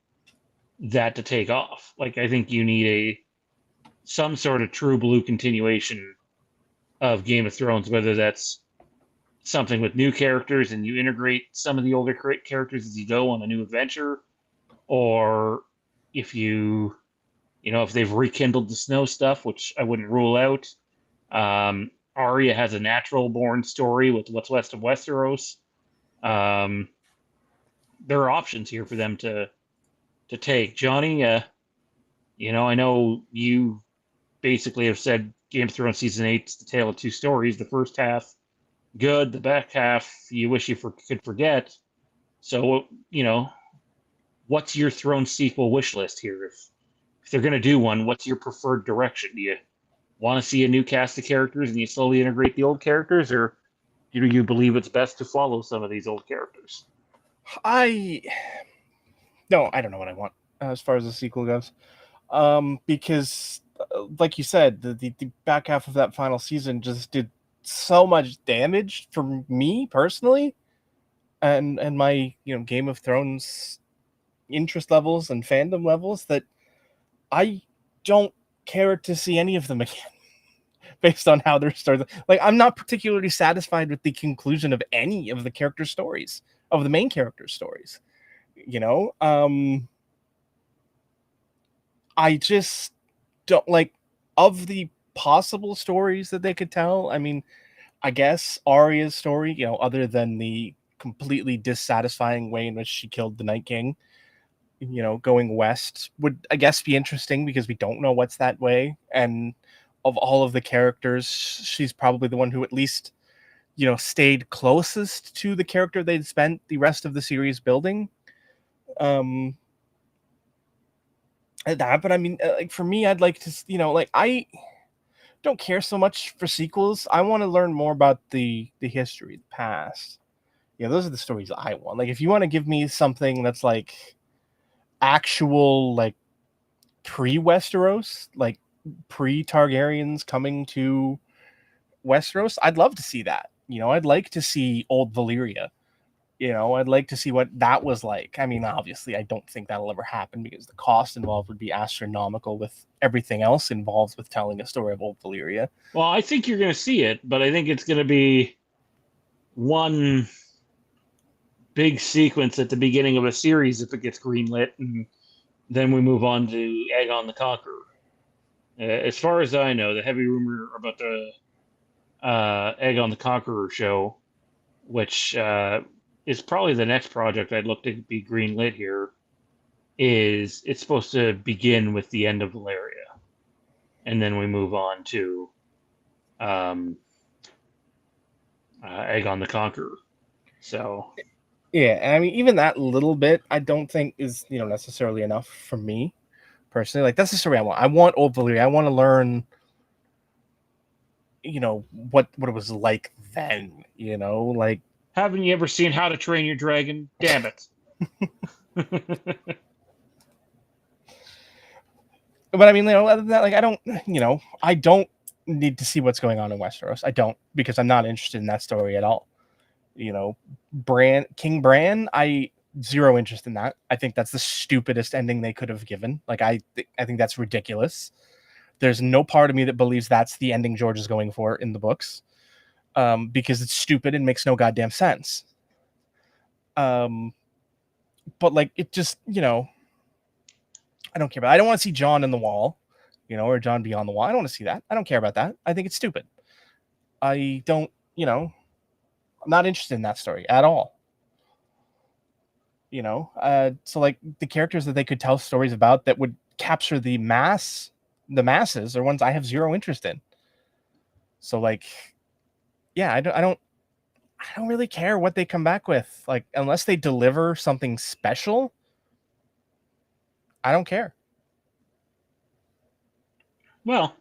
that to take off. Like, I think you need some sort of true blue continuation of Game of Thrones, whether that's something with new characters and you integrate some of the older characters as you go on a new adventure, or if if they've rekindled the snow stuff, which I wouldn't rule out. Arya has a natural born story with what's west of Westeros. Um, there are options here for them to take. Johnny, I know you basically have said Game of Thrones season 8 is the tale of two stories. The first half good, the back half you wish you could forget. So what's your Thrones sequel wish list here? If they're going to do one, what's your preferred direction? Do you want to see a new cast of characters and you slowly integrate the old characters, or do you believe it's best to follow some of these old characters? I don't know what I want as far as the sequel goes. Because like you said, the back half of that final season just did so much damage for me personally, and my Game of Thrones interest levels and fandom levels, that I don't care to see any of them again. Based on how they're started, like, I'm not particularly satisfied with the conclusion of any of the character stories, of the main character stories. I just don't like, of the possible stories that they could tell. I mean, I guess Arya's story, other than the completely dissatisfying way in which she killed the Night King, going west would, I guess, be interesting because we don't know what's that way. And of all of the characters, she's probably the one who at least, stayed closest to the character they'd spent the rest of the series building. But I mean, like, for me, I'd like to, I don't care so much for sequels. I want to learn more about the history, the past. Those are the stories I want. Like, if you want to give me something that's like actual, like, pre-Westeros, like pre-Targaryens coming to Westeros, I'd love to see that. I'd like to see old Valyria. I'd like to see what that was like. I mean, obviously, I don't think that'll ever happen because the cost involved would be astronomical with everything else involved with telling a story of old Valyria. Well, I think you're going to see it, but I think it's going to be one big sequence at the beginning of a series if it gets greenlit, and then we move on to Aegon the Conqueror. As far as I know, the heavy rumor about the Aegon the Conqueror show, which is probably the next project I'd look to be greenlit here, is it's supposed to begin with the end of Valyria, and then we move on to Aegon the Conqueror. So yeah, I mean, even that little bit, I don't think is necessarily enough for me personally. Like, that's the story I want. I want old Valyria. I want to learn, what it was like then. Like, haven't you ever seen How to Train Your Dragon? Damn it. But I mean, other than that, like, I don't need to see what's going on in Westeros. I don't, because I'm not interested in that story at all. King Bran, I zero interest in that. I think that's the stupidest ending they could have given. Like, I think that's ridiculous. There's no part of me that believes that's the ending George is going for in the books, because it's stupid and makes no goddamn sense. But like, it just, I don't care about it. I don't want to see Jon in the Wall, or Jon beyond the Wall. I don't want to see that. I don't care about that. I think it's stupid. I don't, I'm not interested in that story at all. So like, the characters that they could tell stories about that would capture the masses are ones I have zero interest in. So like, yeah, I don't really care what they come back with. Like, unless they deliver something special, I don't care. Well,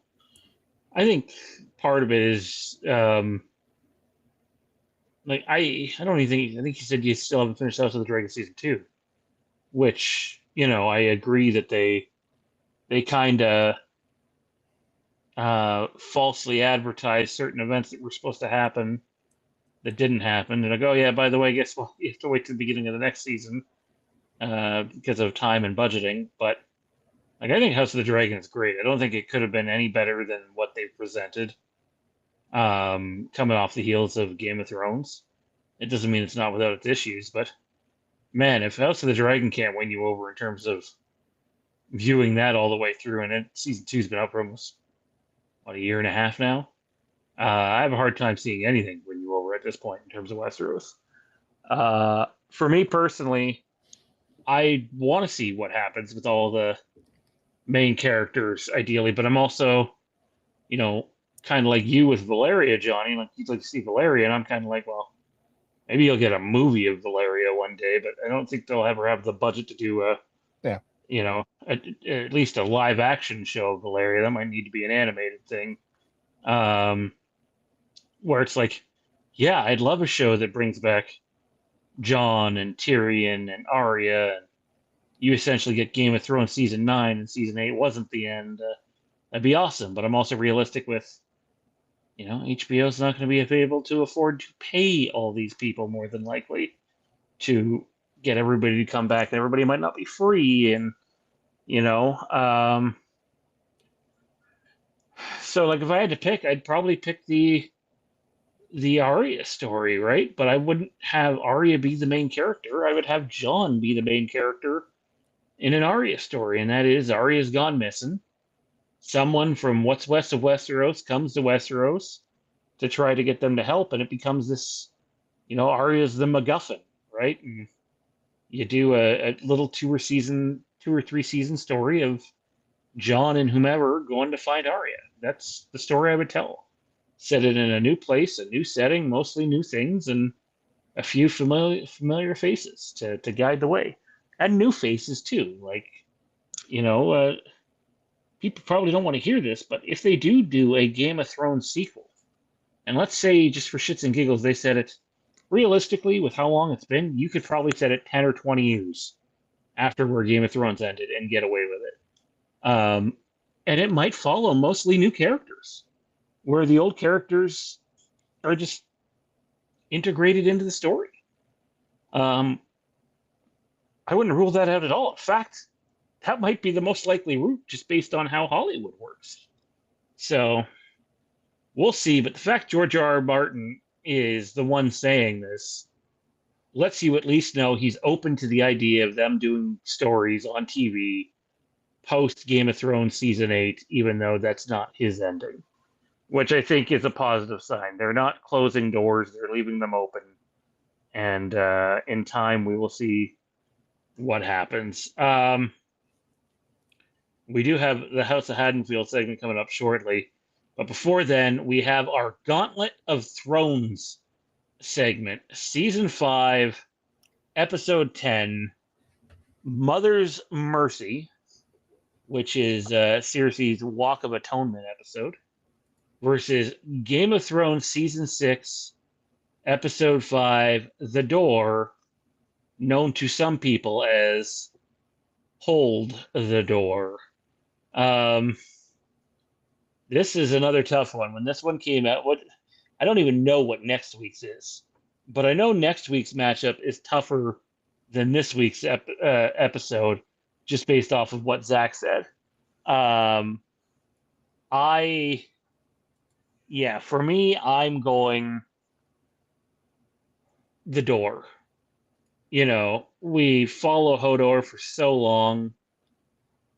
I think part of it is like, I don't even think, I think you said you still haven't finished House of the Dragon season 2, which I agree that they kind of falsely advertise certain events that were supposed to happen that didn't happen. And I go, oh, yeah, by the way, guess what? You have to wait till the beginning of the next season because of time and budgeting. But like, I think House of the Dragon is great. I don't think it could have been any better than what they presented. Coming off the heels of Game of Thrones, it doesn't mean it's not without its issues, but man, if House of the Dragon can't win you over in terms of viewing that all the way through, and season two's been out for almost a year and a half now. I have a hard time seeing anything win you over at this point in terms of Westeros. For me personally, I want to see what happens with all the main characters, ideally, but I'm also, kind of like you with Valeria, Johnny. Like, you'd like to see Valeria, and I'm kind of like, well, maybe you'll get a movie of Valeria one day, but I don't think they'll ever have the budget to do at least a live action show of Valeria. That might need to be an animated thing. Where it's like, yeah, I'd love a show that brings back Jon and Tyrion and Arya, and you essentially get Game of Thrones season 9 and season 8 wasn't the end. That'd be awesome, but I'm also realistic with, HBO's not going to be able to afford to pay all these people more than likely to get everybody to come back. And everybody might not be free, and so like if I had to pick, I'd probably pick the Arya story, right? But I wouldn't have Arya be the main character. I would have Jon be the main character in an Arya story, and that is Arya's gone missing. Someone from what's west of Westeros comes to Westeros to try to get them to help, and it becomes this, Arya's the MacGuffin, right? And you do a little 2 or 3 season story of Jon and whomever going to find Arya. That's the story I would tell. Set it in a new place, a new setting, mostly new things, and a few familiar faces to guide the way. And new faces, too. Like, people probably don't want to hear this, but if they do a Game of Thrones sequel, and let's say, just for shits and giggles, they said it, realistically, with how long it's been, you could probably set it 10 or 20 years after where Game of Thrones ended and get away with it. And it might follow mostly new characters, where the old characters are just integrated into the story. I wouldn't rule that out at all. In fact, that might be the most likely route just based on how Hollywood works. So we'll see. But the fact George R.R. Martin is the one saying this lets you at least know he's open to the idea of them doing stories on TV post Game of Thrones season 8, even though that's not his ending, which I think is a positive sign. They're not closing doors, they're leaving them open. And in time, we will see what happens. We do have the House of Haddonfield segment coming up shortly. But before then, we have our Gauntlet of Thrones segment, Season 5, Episode 10, Mother's Mercy, which is Cersei's Walk of Atonement episode, versus Game of Thrones Season 6, Episode 5, The Door, known to some people as Hold the Door. This is another tough one. When this one came out, I don't even know what next week's is, but I know next week's matchup is tougher than this week's episode, just based off of what Zach said. For me, I'm going The Door. We follow Hodor for so long,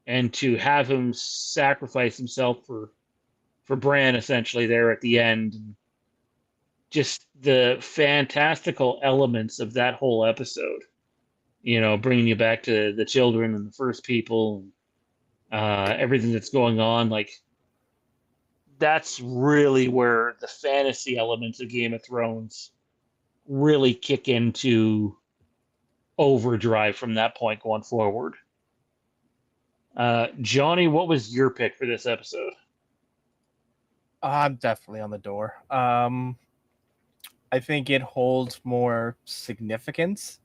and to have him sacrifice himself for Bran essentially there at the end, just the fantastical elements of that whole episode, bringing you back to the children and the first people, everything that's going on, like, that's really where the fantasy elements of Game of Thrones really kick into overdrive from that point going forward. Johnny, what was your pick for this episode? I'm definitely on The Door. I think it holds more significance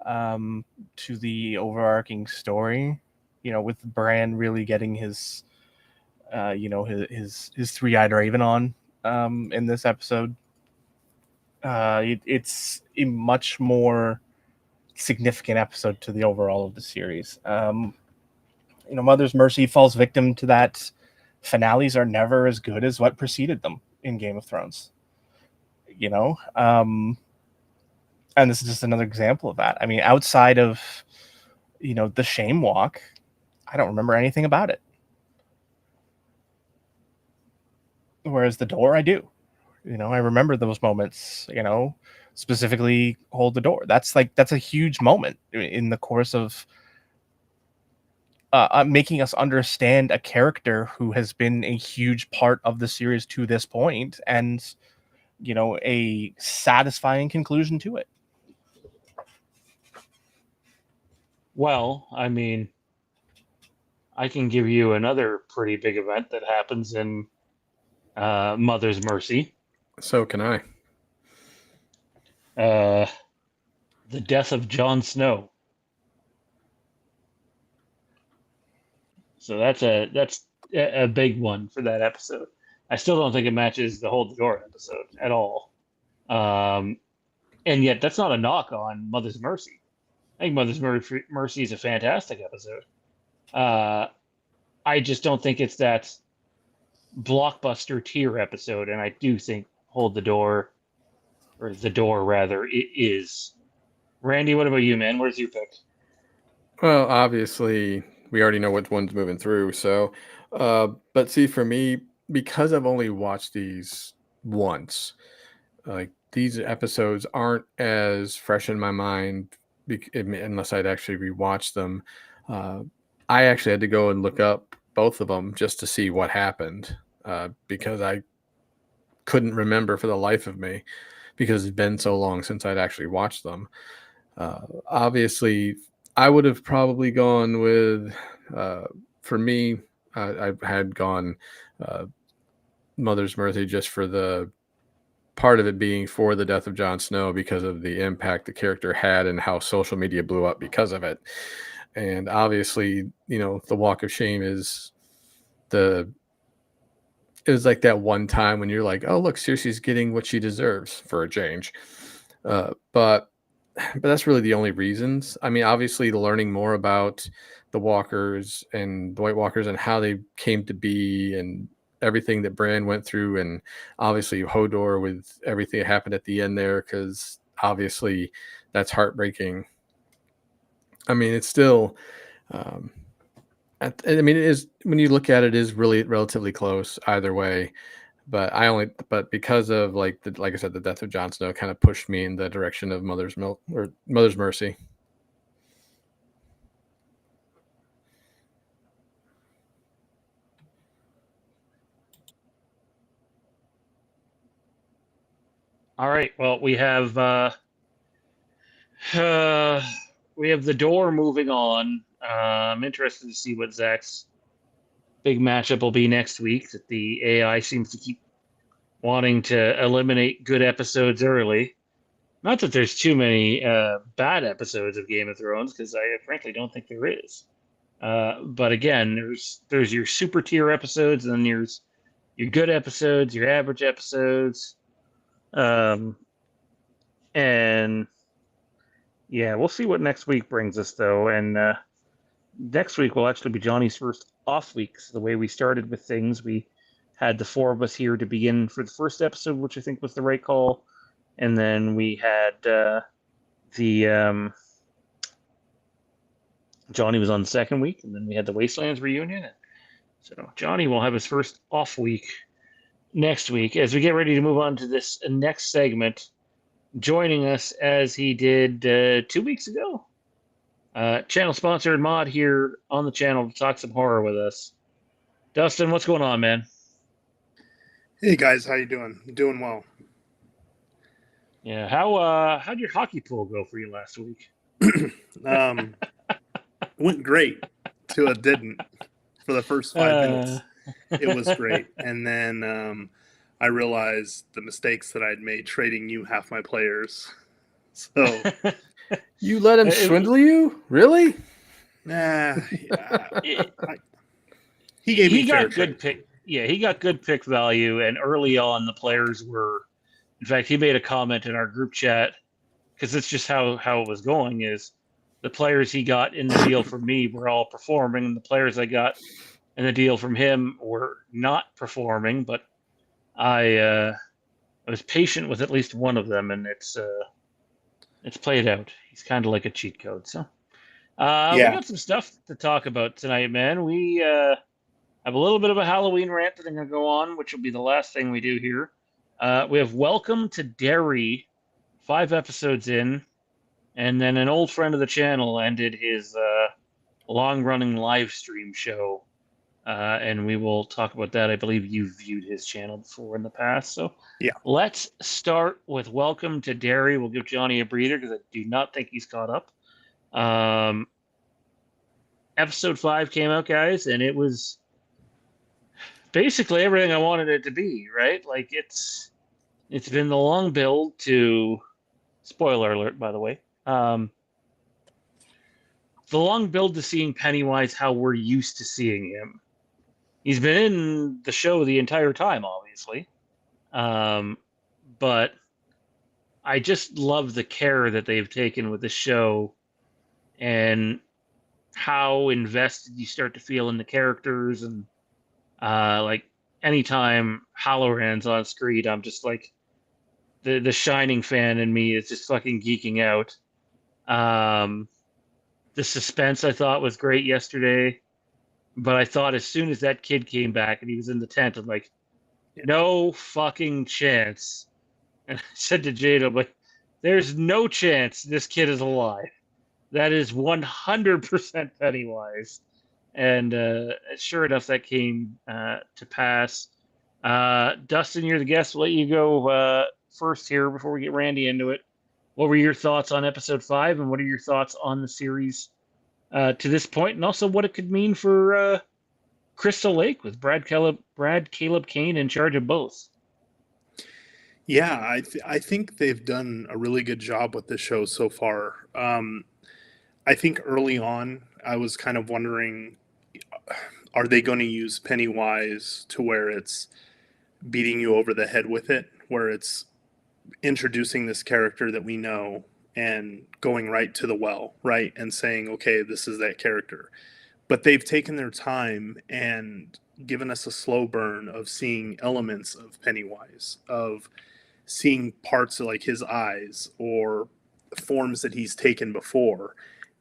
to the overarching story, with Bran really getting his his three-eyed raven on in this episode. It's a much more significant episode to the overall of the series. Mother's Mercy falls victim to that. Finales are never as good as what preceded them in Game of Thrones. And this is just another example of that. I mean, outside of, the shame walk, I don't remember anything about it. Whereas the door, I do. I remember those moments, specifically hold the door. That's a huge moment in the course of making us understand a character who has been a huge part of the series to this point, and a satisfying conclusion to it. Well, I mean, I can give you another pretty big event that happens in Mother's Mercy. So can I. The death of Jon Snow. So that's a big one for that episode. I still don't think it matches the Hold the Door episode at all. And yet, that's not a knock on Mother's Mercy. I think Mother's Mercy is a fantastic episode. I just don't think it's that blockbuster tier episode, and I do think Hold the Door, or The Door rather, it is. Randy, what about you, man? Where's your pick? Well, obviously, we already know which one's moving through. So, but see, for me, because I've only watched these once, like these episodes aren't as fresh in my mind unless I'd actually rewatch them. I actually had to go and look up both of them just to see what happened because I couldn't remember for the life of me because it's been so long since I'd actually watched them. Obviously, I would have probably gone with, for me, I had gone Mother's Mercy just for the part of it being for the death of Jon Snow because of the impact the character had and how social media blew up because of it. And obviously, the Walk of Shame is it was like that one time when you're like, oh, look, Cersei's getting what she deserves for a change. But that's really the only reasons. I mean, obviously, learning more about the Walkers and the White Walkers and how they came to be and everything that Bran went through, and obviously Hodor with everything that happened at the end there, because obviously that's heartbreaking. I mean, it's still, it is, when you look at it, is really relatively close either way. But because of like I said, the death of Jon Snow kind of pushed me in the direction of Mother's Mercy. All right. Well, we have The Door moving on. I'm interested to see what Zach's big matchup will be next week. That the AI seems to keep wanting to eliminate good episodes early. Not that there's too many bad episodes of Game of Thrones, because I frankly don't think there is. But again, there's your super tier episodes, and then there's your good episodes, your average episodes. And yeah, we'll see what next week brings us, though. And next week will actually be Johnny's first off week. So the way we started with things, we had the four of us here to begin for the first episode, which I think was the right call. And then we had Johnny was on the second week, and then we had the Wastelands reunion. So Johnny will have his first off week next week. As we get ready to move on to this next segment, joining us as he did 2 weeks ago, channel sponsored mod here on the channel to talk some horror with us. Dustin, what's going on, man? Hey guys, how you doing? Doing well. Yeah, how'd your hockey pool go for you last week? Went great till it didn't. For the first 5 minutes, it was great, and then I realized the mistakes that I'd made trading you half my players. So you let him swindle you? Really? Nah. He he gave me fair got good trade. pick. Yeah, he got good pick value, and early on the players were. In fact, he made a comment in our group chat because it's just how it was going. Is the players he got in the deal from me were all performing, and the players I got in the deal from him were not performing. But I was patient with at least one of them, and it's played out. He's kind of like a cheat code. So we Yeah. got some stuff to talk about tonight, man. We have a little bit of a Halloween rant that I'm going to go on, which will be the last thing we do here. We have Welcome to Derry, 5 episodes in, and then an old friend of the channel ended his long-running live stream show, and we will talk about that. I believe you've viewed his channel before in the past, so Yeah. let's start with Welcome to Derry. We'll give Johnny a breather because I do not think he's caught up. Episode 5 came out, guys, and it was basically everything I wanted it to be, right? Like it's been the long build to spoiler alert, by the way. The long build to seeing Pennywise how we're used to seeing him. He's been in the show the entire time, obviously. But I just love the care that they've taken with the show and how invested you start to feel in the characters, and like anytime Halloran's on screen, I'm just like the Shining fan in me is just fucking geeking out. The suspense I thought was great yesterday, but I thought as soon as that kid came back and he was in the tent, I'm like, no fucking chance. And I said to Jade, I'm like, there's no chance this kid is alive. That is 100% Pennywise. And sure enough, that came to pass. Dustin, you're the guest. We'll let you go first here before we get Randy into it. What were your thoughts on episode 5, and what are your thoughts on the series to this point, and also what it could mean for Crystal Lake with Brad Caleb Kane in charge of both? Yeah, I think they've done a really good job with the show so far. I think early on, I was kind of wondering, are they going to use Pennywise to where it's beating you over the head with it, where it's introducing this character that we know and going right to the well, right? And saying, okay, this is that character. But they've taken their time and given us a slow burn of seeing elements of Pennywise, of seeing parts of like his eyes or forms that he's taken before,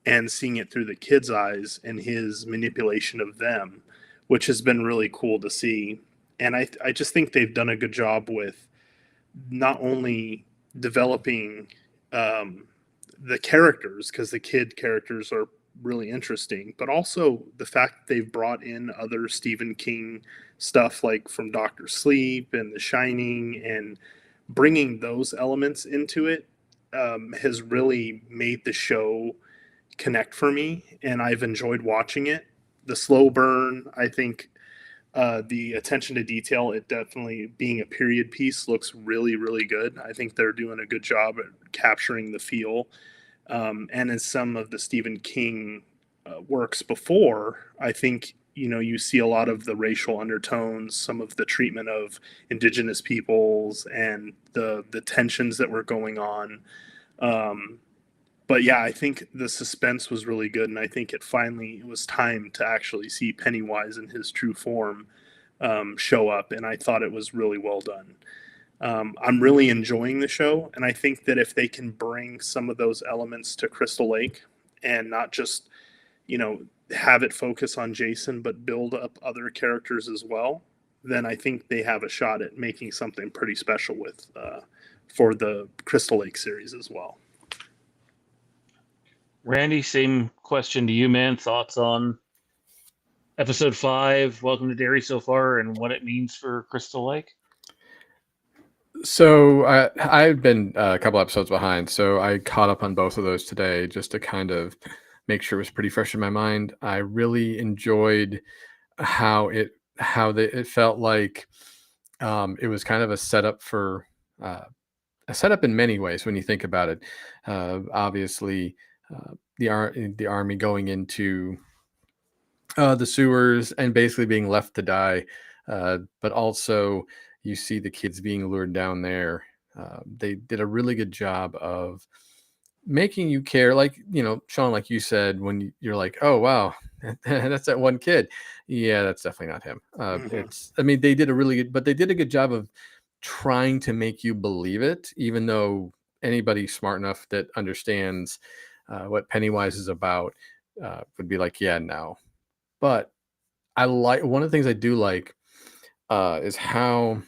and seeing it through the kid's eyes and his manipulation of them, which has been really cool to see. And I just think they've done a good job with not only developing the characters, because the kid characters are really interesting, but also the fact that they've brought in other Stephen King stuff like from Doctor Sleep and The Shining, and bringing those elements into it has really made the show connect for me, and I've enjoyed watching it. The slow burn, I think, the attention to detail, it definitely being a period piece, looks really, really good. I think they're doing a good job at capturing the feel. And as some of the Stephen King works before, I think, you see a lot of the racial undertones, some of the treatment of indigenous peoples, and the tensions that were going on. But yeah, I think the suspense was really good, and I think it was time to actually see Pennywise in his true form show up, and I thought it was really well done. I'm really enjoying the show, and I think that if they can bring some of those elements to Crystal Lake and not just, have it focus on Jason, but build up other characters as well, then I think they have a shot at making something pretty special for the Crystal Lake series as well. Randy, same question to you, man. Thoughts on episode 5, Welcome to Derry so far, and what it means for Crystal Lake? So I've been a couple episodes behind, so I caught up on both of those today just to kind of make sure it was pretty fresh in my mind. I really enjoyed how it felt like it was kind of a setup for a setup in many ways when you think about it. Obviously, the army going into the sewers and basically being left to die. But also, you see the kids being lured down there. They did a really good job of making you care. Like, Sean, like you said, when you're like, oh, wow, that's that one kid. Yeah, that's definitely not him. They did a really good, but they did a good job of trying to make you believe it, even though anybody smart enough that understands what Pennywise is about would be like, yeah, no. But I like, one of the things I do like is how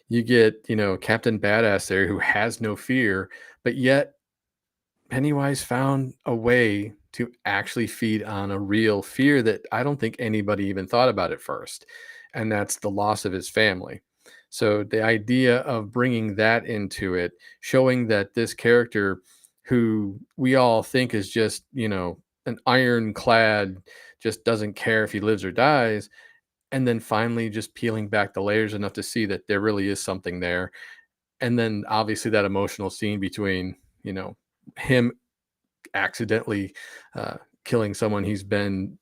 you get, Captain Badass there who has no fear, but yet Pennywise found a way to actually feed on a real fear that I don't think anybody even thought about at first, and that's the loss of his family. So the idea of bringing that into it, showing that this character who we all think is just, an ironclad, just doesn't care if he lives or dies, and then finally just peeling back the layers enough to see that there really is something there. And then obviously that emotional scene between, him accidentally killing someone he's been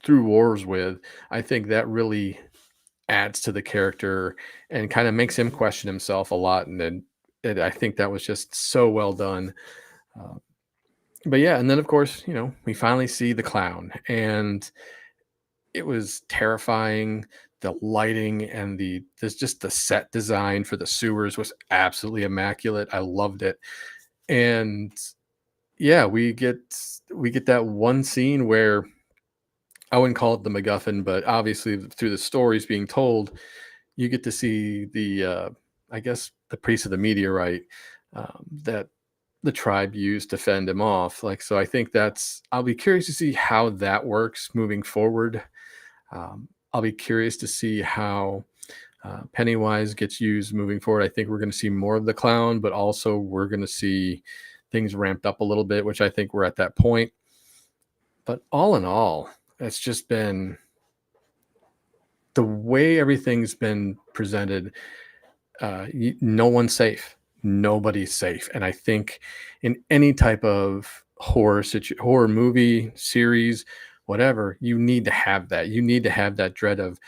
through wars with. I think that really adds to the character and kind of makes him question himself a lot. And then I think that was just so well done. But yeah, and then of course, we finally see the clown, and it was terrifying. The lighting and there's just the set design for the sewers was absolutely immaculate. I loved it. And yeah, we get that one scene where I wouldn't call it the MacGuffin, but obviously through the stories being told, you get to see the I guess the priest of the meteorite that the tribe used to fend him off. Like, so I think I'll be curious to see how that works moving forward. I'll be curious to see how Pennywise gets used moving forward. I think we're going to see more of the clown, but also we're going to see things ramped up a little bit, which I think we're at that point. But all in all, it's just been the way everything's been presented. No one's safe. Nobody's safe. And I think in any type of horror movie, series, whatever, you need to have that. You need to have that dread of,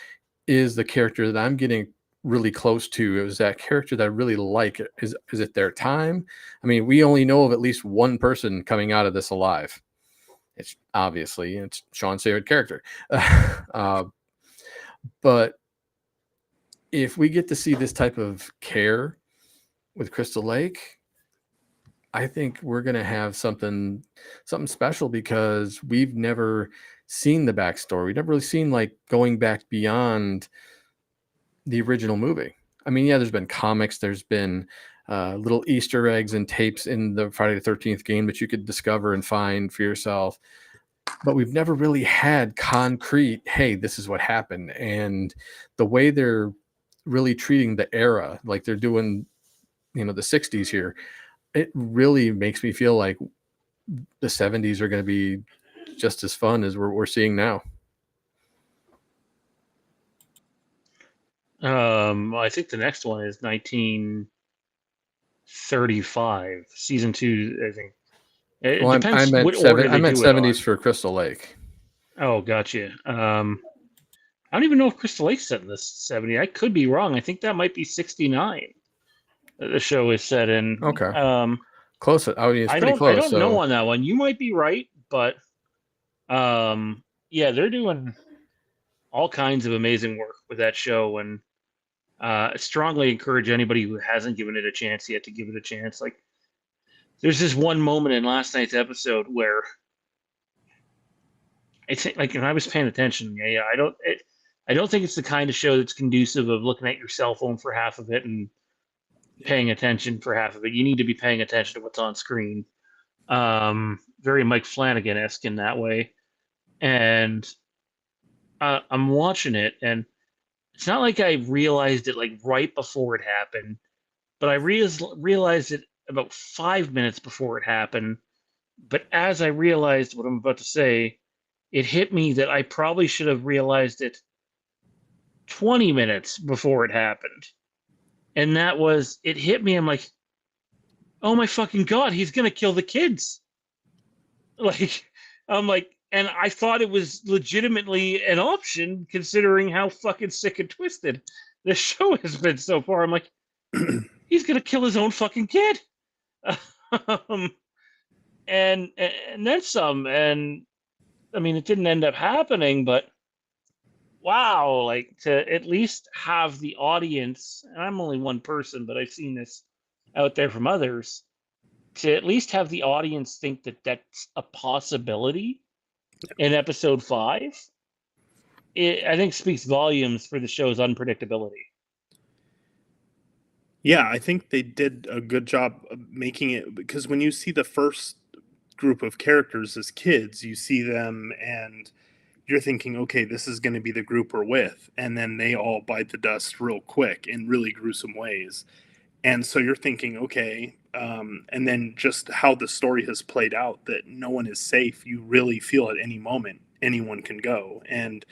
is the character that I'm getting really close to, is that character that I really like, is it their time? I mean, we only know of at least one person coming out of this alive. It's Sean's favorite character. But if we get to see this type of care with Crystal Lake, I think we're going to have something special, because we've never seen the backstory. We've never really seen, like, going back beyond the original movie. I mean, yeah, there's been comics, there's been little Easter eggs and tapes in the Friday the 13th game that you could discover and find for yourself. But we've never really had concrete, hey, this is what happened. And the way they're really treating the era, like they're doing, the 60s here, it really makes me feel like the 70s are going to be just as fun as we're seeing now. I think the next one is 1935, season 2. I think it depends what order they do it 70s on. for Crystal Lake. Oh, gotcha. I don't even know if Crystal Lake's set in this 70. I could be wrong. I think that might be 69. The show is set in. Okay. Close. I mean, it's pretty close. I don't know on that one. You might be right, but yeah, they're doing all kinds of amazing work with that show, and strongly encourage anybody who hasn't given it a chance yet to give it a chance. Like, there's this one moment in last night's episode where it's like, if I was paying attention, I don't think it's the kind of show that's conducive of looking at your cell phone for half of it and paying attention for half of it. You need to be paying attention to what's on screen. Very Mike Flanagan-esque in that way. And I'm watching it, and it's not like I realized it like right before it happened, but I realized it about 5 minutes before it happened. But as I realized what I'm about to say, it hit me that I probably should have realized it 20 minutes before it happened. And that was, it hit me. I'm like, oh my fucking God, he's going to kill the kids. Like, I'm like, And I thought it was legitimately an option considering how fucking sick and twisted this show has been so far. I'm like, he's gonna kill his own fucking kid. um, and then some. And I mean, it didn't end up happening, but wow, like to at least have the audience, and I'm only one person, but I've seen this out there from others, to at least have the audience think that that's a possibility in episode 5, I think speaks volumes for the show's unpredictability. Yeah, I think they did a good job of making it, because when you see the first group of characters as kids, you see them and you're thinking, okay, this is going to be the group we're with. And then they all bite the dust real quick in really gruesome ways. And so you're thinking, okay, and then just how the story has played out, that no one is safe. You really feel at any moment anyone can go. And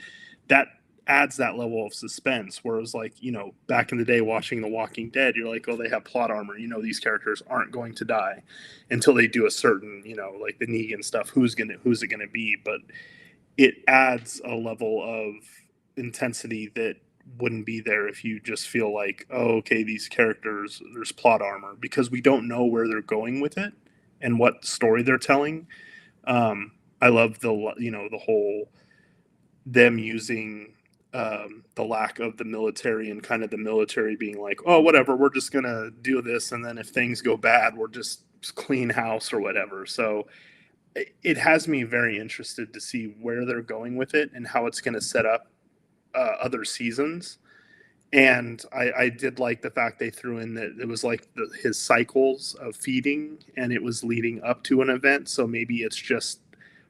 that adds that level of suspense. Whereas, like, you know, back in the day watching The Walking Dead, you're like, oh, they have plot armor. You know, these characters aren't going to die until they do a certain, you know, like the Negan stuff. Who's it gonna be? But it adds a level of intensity that wouldn't be there if you just feel like, oh, okay, these characters, there's plot armor, because we don't know where they're going with it and what story they're telling. I love the whole them using the lack of the military, and kind of the military being like, oh, whatever, we're just gonna do this, and then if things go bad, we're just clean house or whatever. So it has me very interested to see where they're going with it and how it's going to set up other seasons. And I did like the fact they threw in that it was like his cycles of feeding, and it was leading up to an event. So maybe it's just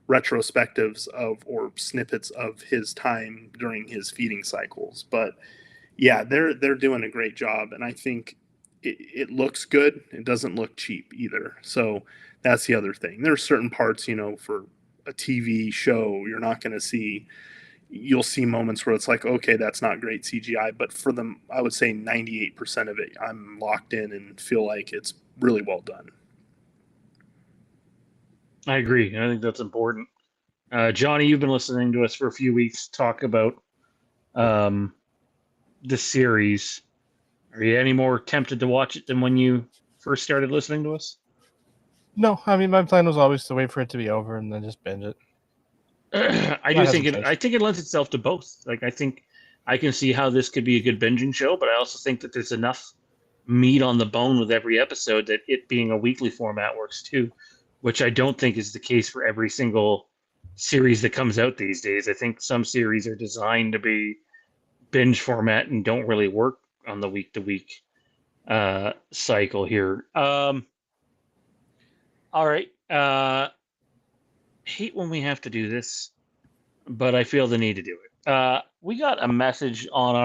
retrospectives of, or snippets of his time during his feeding cycles. But yeah, they're doing a great job, and I think it looks good. It doesn't look cheap either. So that's the other thing. There's certain parts, you know, for a TV show, you're not going to see. You'll see moments where it's like, okay, that's not great CGI, but for them, I would say 98% of it, I'm locked in and feel like it's really well done. I agree. I think that's important. Johnny, you've been listening to us for a few weeks talk about the series. Are you any more tempted to watch it than when you first started listening to us? No, I mean, my plan was always to wait for it to be over and then just binge it. I think it lends itself to both. Like, I think I can see how this could be a good binging show, but I also think that there's enough meat on the bone with every episode that it being a weekly format works too, which I don't think is the case for every single series that comes out these days. I think some series are designed to be binge format and don't really work on the week to week cycle here. All right. Hate when we have to do this, but I feel the need to do it. We got a message on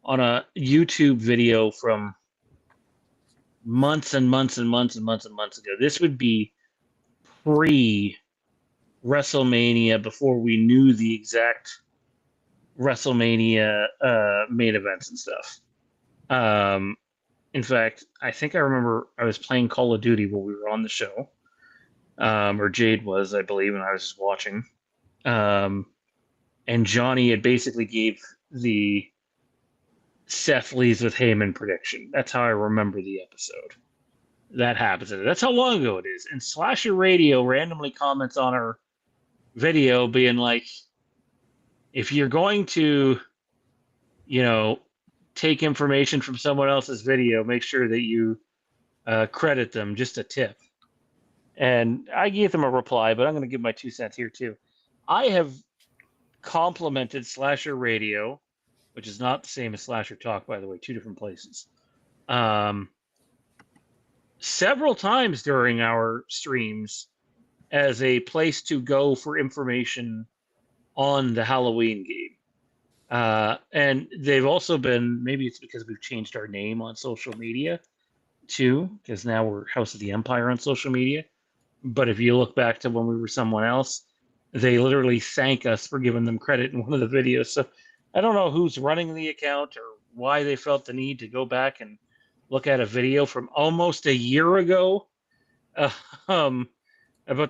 a YouTube video from months and months and months and months and months ago. This would be pre WrestleMania, before we knew the exact WrestleMania main events and stuff. In fact, I think I remember I was playing Call of Duty while we were on the show. Or Jade was, I believe, and I was just watching. And Johnny had basically gave the Seth leaves with Heyman prediction. That's how I remember the episode. That happens. That's how long ago it is. And Slasher Radio randomly comments on our video being like, if you're going to, you know, take information from someone else's video, make sure that you credit them, just a tip. And I gave them a reply, but I'm going to give my 2 cents here too. I have complimented Slasher Radio, which is not the same as Slasher Talk, by the way, 2 different places, several times during our streams as a place to go for information on the Halloween game. And they've also been, maybe it's because we've changed our name on social media too, because now we're House of the Empire on social media. But if you look back to when we were someone else, they literally thank us for giving them credit in one of the videos. So I don't know who's running the account or why they felt the need to go back and look at a video from almost a year ago about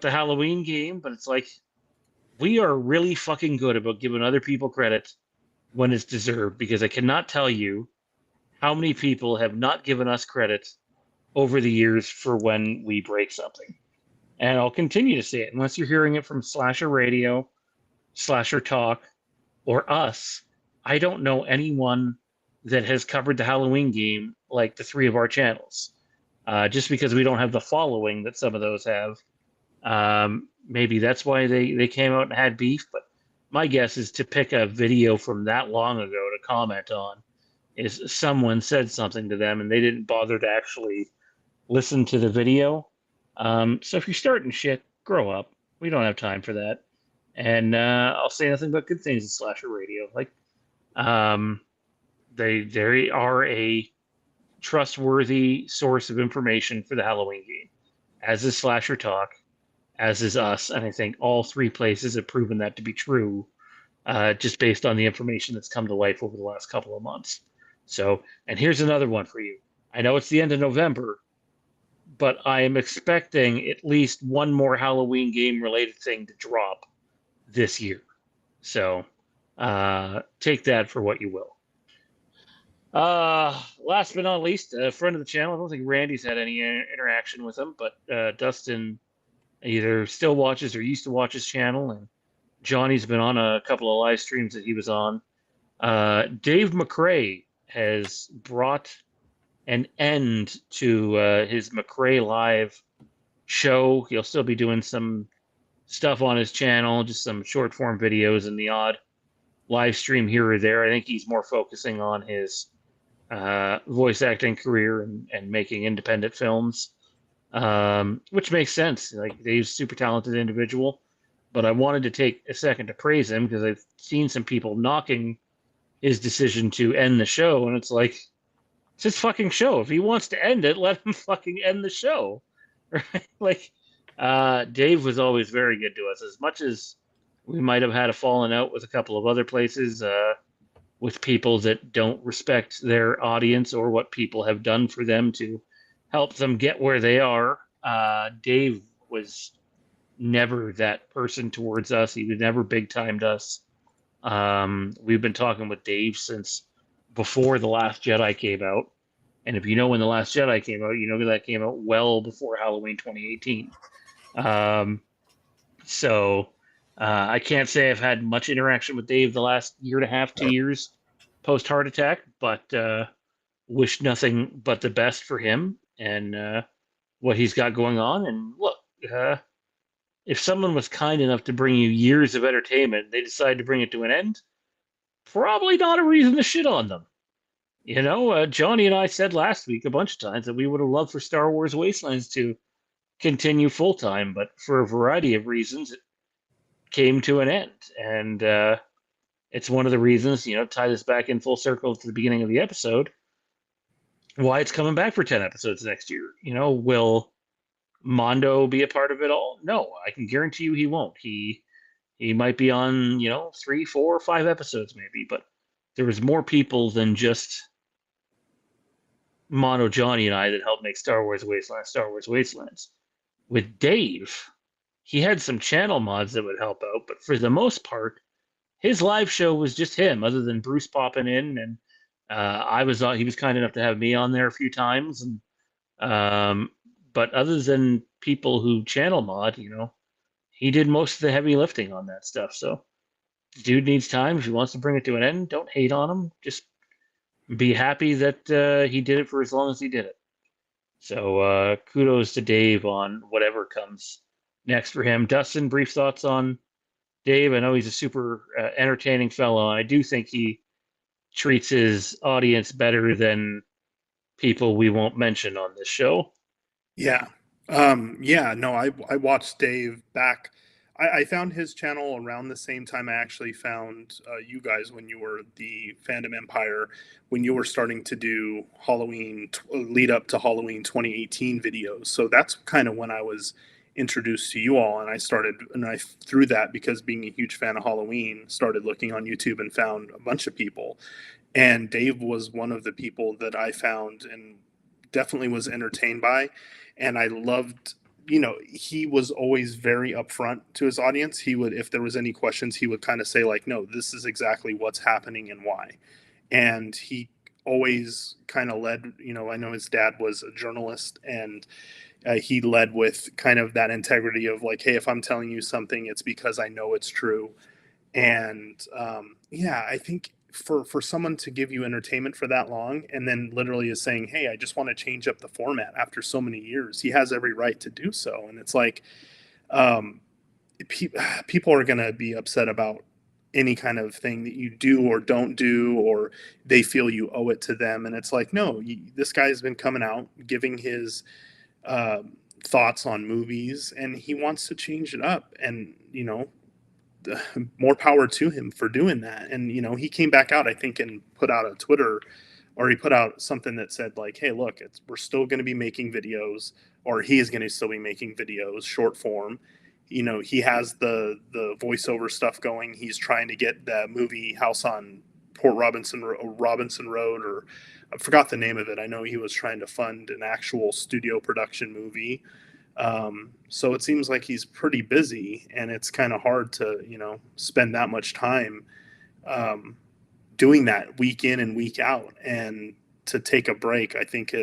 the Halloween game. But it's like, we are really fucking good about giving other people credit when it's deserved, because I cannot tell you how many people have not given us credit over the years for when we break something. And I'll continue to say it unless you're hearing it from Slasher Radio, Slasher Talk, or us. I don't know anyone that has covered the Halloween game like the three of our channels. Just because we don't have the following that some of those have. Maybe that's why they came out and had beef. But my guess is to pick a video from that long ago to comment on is someone said something to them and they didn't bother to actually listen to the video. So if you're starting shit, grow up. We don't have time for that. And I'll say nothing but good things in Slasher Radio. Like, they are a trustworthy source of information for the Halloween game, as is Slasher Talk, as is us, and I think all three places have proven that to be true, just based on the information that's come to life over the last couple of months. So, and here's another one for you. I know it's the end of November, but I am expecting at least one more Halloween game related thing to drop this year. So, take that for what you will. Last but not least, a friend of the channel. I don't think Randy's had any interaction with him, but Dustin either still watches or used to watch his channel, and Johnny's been on a couple of live streams that he was on. Dave McRae has brought an end to his McRae Live show. He'll still be doing some stuff on his channel, just some short form videos and the odd live stream here or there. I think he's more focusing on his voice acting career and making independent films, which makes sense. Like, Dave's a super talented individual, but I wanted to take a second to praise him because I've seen some people knocking his decision to end the show, and it's like, it's his fucking show. If he wants to end it, let him fucking end the show. Right? Like, Dave was always very good to us. As much as we might have had a falling out with a couple of other places, with people that don't respect their audience or what people have done for them to help them get where they are, Dave was never that person towards us. He was never big timed us. We've been talking with Dave since before The Last Jedi came out. And if you know when The Last Jedi came out, you know that came out well before Halloween 2018. So I can't say I've had much interaction with Dave the last year and a half, 2 years post heart attack, but wish nothing but the best for him and what he's got going on. And look, if someone was kind enough to bring you years of entertainment, they decide to bring it to an end, probably not a reason to shit on them. You know, Johnny and I said last week a bunch of times that we would have loved for Star Wars Wastelands to continue full time, but for a variety of reasons, it came to an end. And it's one of the reasons, you know, tie this back in full circle to the beginning of the episode, why it's coming back for 10 episodes next year. You know, will Mondo be a part of it all? No, I can guarantee you he won't. He might be on, you know, 3, 4, 5 episodes maybe, but there was more people than just Mono, Johnny, and I that helped make Star Wars Wastelands. With Dave, he had some channel mods that would help out, but for the most part, his live show was just him, other than Bruce popping in, and he was kind enough to have me on there a few times, and but other than people who channel mod, you know, he did most of the heavy lifting on that stuff. So, dude needs time. If he wants to bring it to an end, don't hate on him. Just be happy that he did it for as long as he did it. So kudos to Dave on whatever comes next for him. Dustin, brief thoughts on Dave? I know he's a super entertaining fellow, and I do think he treats his audience better than people we won't mention on this show. Yeah. I watched Dave back. I found his channel around the same time I actually found you guys when you were the Phantom Empire, when you were starting to do Halloween, lead up to Halloween 2018 videos. So that's kind of when I was introduced to you all, and I through that, because being a huge fan of Halloween, started looking on YouTube and found a bunch of people. And Dave was one of the people that I found and definitely was entertained by. And I loved he was always very upfront to his audience. He would, if there was any questions, he would kind of say like, no, this is exactly what's happening and why. And he always kind of led, I know his dad was a journalist, and he led with kind of that integrity of like, hey, if I'm telling you something, it's because I know it's true. And I think for someone to give you entertainment for that long and then literally is saying, hey, I just want to change up the format after so many years, he has every right to do so. And it's like, people are going to be upset about any kind of thing that you do or don't do, or they feel you owe it to them. And it's like, no, this guy's been coming out giving his thoughts on movies, and he wants to change it up. And more power to him for doing that. And he came back out, I think, and put out a Twitter, or he put out something that said like, hey, look, we're still going to be making videos, or he is going to still be making videos short form. He has the voiceover stuff going. He's trying to get the movie House on Port Robinson Road, or I forgot the name of it. I know he was trying to fund an actual studio production movie. So it seems like he's pretty busy, and it's kind of hard to, spend that much time doing that week in and week out. And to take a break, I think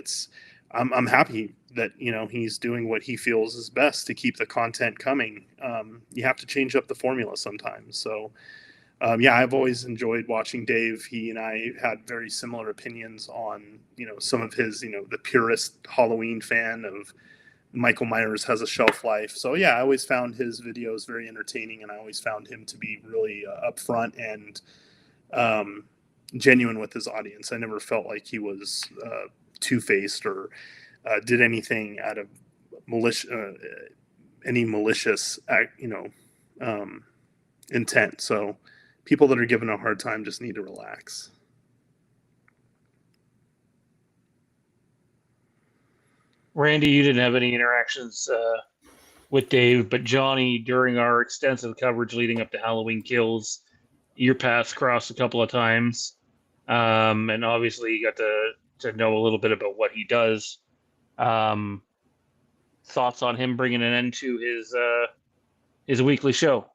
I'm happy that, he's doing what he feels is best to keep the content coming. You have to change up the formula sometimes. So, I've always enjoyed watching Dave. He and I had very similar opinions on, some of his, the purist Halloween fan of Michael Myers has a shelf life. So I always found his videos very entertaining, and I always found him to be really upfront and genuine with his audience. I never felt like he was two-faced or did anything out of any malicious intent. So people that are given a hard time just need to relax. Randy, you didn't have any interactions with Dave, but Johnny, during our extensive coverage leading up to Halloween Kills, your paths crossed a couple of times, and obviously you got to know a little bit about what he does. Thoughts on him bringing an end to his weekly show?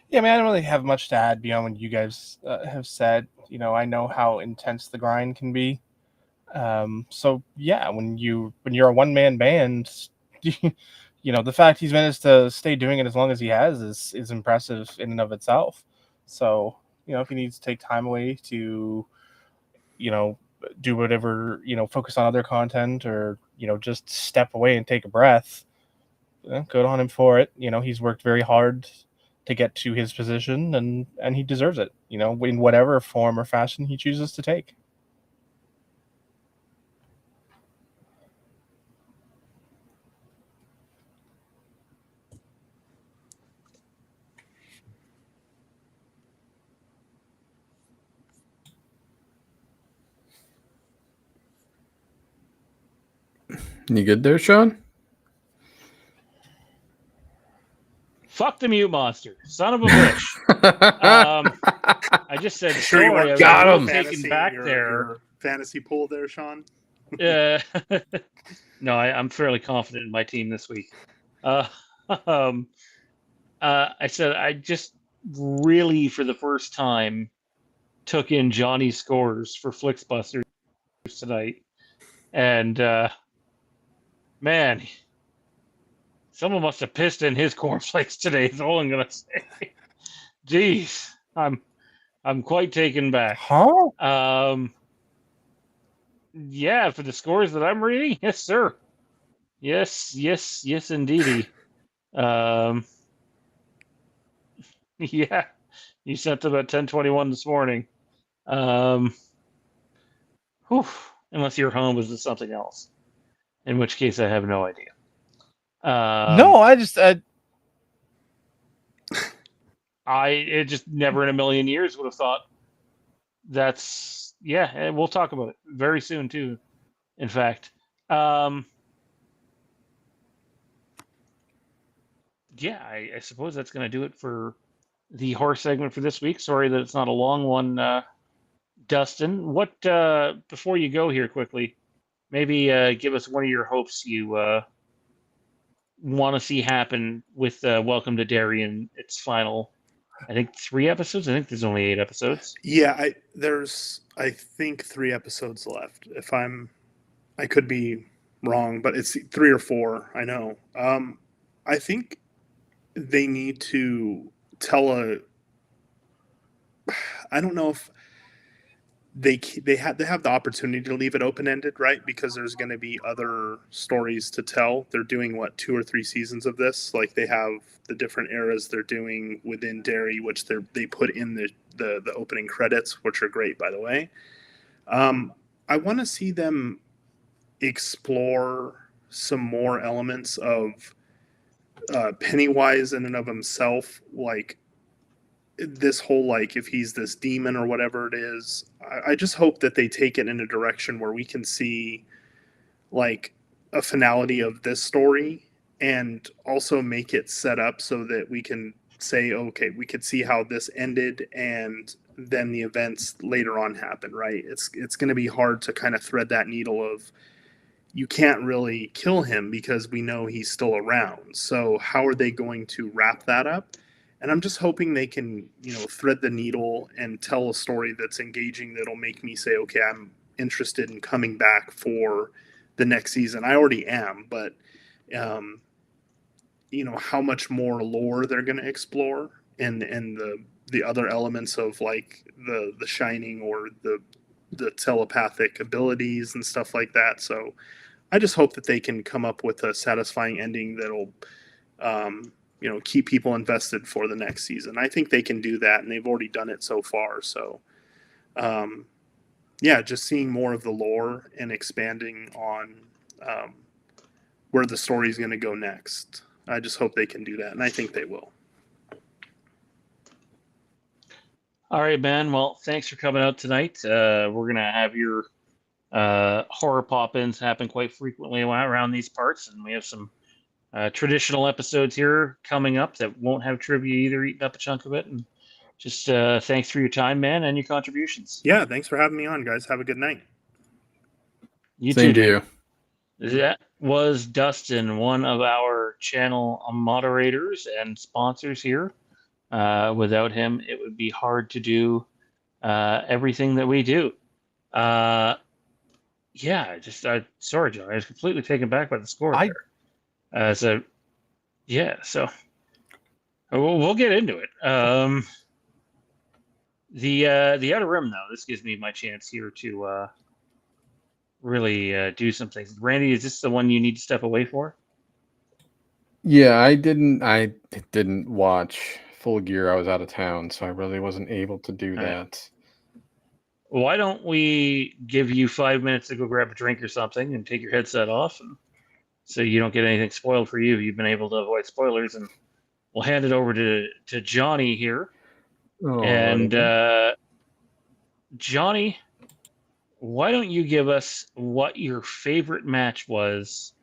Yeah, I don't really have much to add beyond what you guys have said. I know how intense the grind can be. So when you're a one-man band, the fact he's managed to stay doing it as long as he has is impressive in and of itself. So, if he needs to take time away to, do whatever, focus on other content, or, just step away and take a breath, good on him for it. He's worked very hard to get to his position, and he deserves it, in whatever form or fashion he chooses to take. You good there, Sean? Fuck the mute monster, son of a bitch. I just said sorry. I was got him. Taken back your there. Fantasy pool there, Sean. No, I'm fairly confident in my team this week. I said I just really, for the first time, took in Johnny's scores for Flixbusters tonight, and man, someone must have pissed in his cornflakes today. Is all I'm gonna say. Jeez, I'm quite taken back. Huh? Yeah, for the scores that I'm reading, yes, sir. Yes, indeedy. Yeah, you sent them at 10:21 this morning. Unless your home was something else, in which case I have no idea. No, I just it just never in a million years would have thought that's and we'll talk about it very soon too. In fact, I suppose that's going to do it for the horror segment for this week. Sorry that it's not a long one, Dustin. What before you go here quickly, maybe give us one of your hopes you want to see happen with Welcome to Derry and its final, I think 3 episodes. I think there's only 8 episodes. Yeah, there's I think 3 episodes left. I could be wrong, but it's 3 or 4. I know. I think they need to tell a. I don't know if they have the opportunity to leave it open ended, right? Because there's going to be other stories to tell. They're doing 2 or 3 seasons of this. Like they have the different eras they're doing within Derry, which they put in the opening credits, which are great, by the way. I want to see them explore some more elements of Pennywise in and of himself, like this whole if he's this demon or whatever it is. I just hope that they take it in a direction where we can see like a finality of this story and also make it set up so that we can say, okay, we could see how this ended and then the events later on happen, right? It's going to be hard to kind of thread that needle of you can't really kill him because we know he's still around. So how are they going to wrap that up? And I'm just hoping they can, thread the needle and tell a story that's engaging that'll make me say, okay, I'm interested in coming back for the next season. I already am, but how much more lore they're going to explore and the other elements of like the Shining or the telepathic abilities and stuff like that. So I just hope that they can come up with a satisfying ending that'll keep people invested for the next season. I think they can do that, and they've already done it so far. So, just seeing more of the lore and expanding on where the story is going to go next. I just hope they can do that, and I think they will. All right, man. Well, thanks for coming out tonight. We're going to have your horror pop-ins happen quite frequently around these parts, and we have some traditional episodes here coming up that won't have trivia either, eating up a chunk of it. And just thanks for your time, man, and your contributions. Yeah, thanks for having me on, guys. Have a good night. You Same too, to you. That was Dustin, one of our channel moderators and sponsors here. Without him, it would be hard to do everything that we do. Sorry, John. I was completely taken back by the score there. So we'll get into it. The Outer Rim, though, this gives me my chance here to really do some things. Randy, is this the one you need to step away for? Yeah, I didn't watch Full Gear. I was out of town, so I really wasn't able to do that. Why don't we give you 5 minutes to go grab a drink or something and take your headset off, and so you don't get anything spoiled for you. You've been able to avoid spoilers, and we'll hand it over to Johnny here. Johnny, why don't you give us what your favorite match was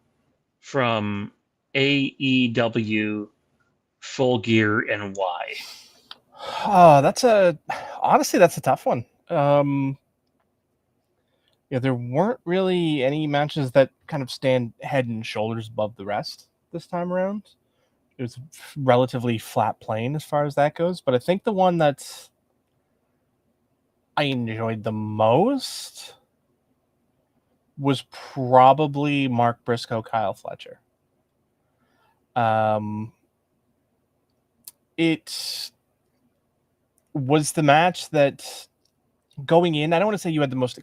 from AEW Full Gear and why? Honestly, that's a tough one. There weren't really any matches that kind of stand head and shoulders above the rest this time around. It was relatively flat plane as far as that goes, but I think the one that I enjoyed the most was probably Mark Briscoe, Kyle Fletcher. It was the match that going in, I don't want to say you had the most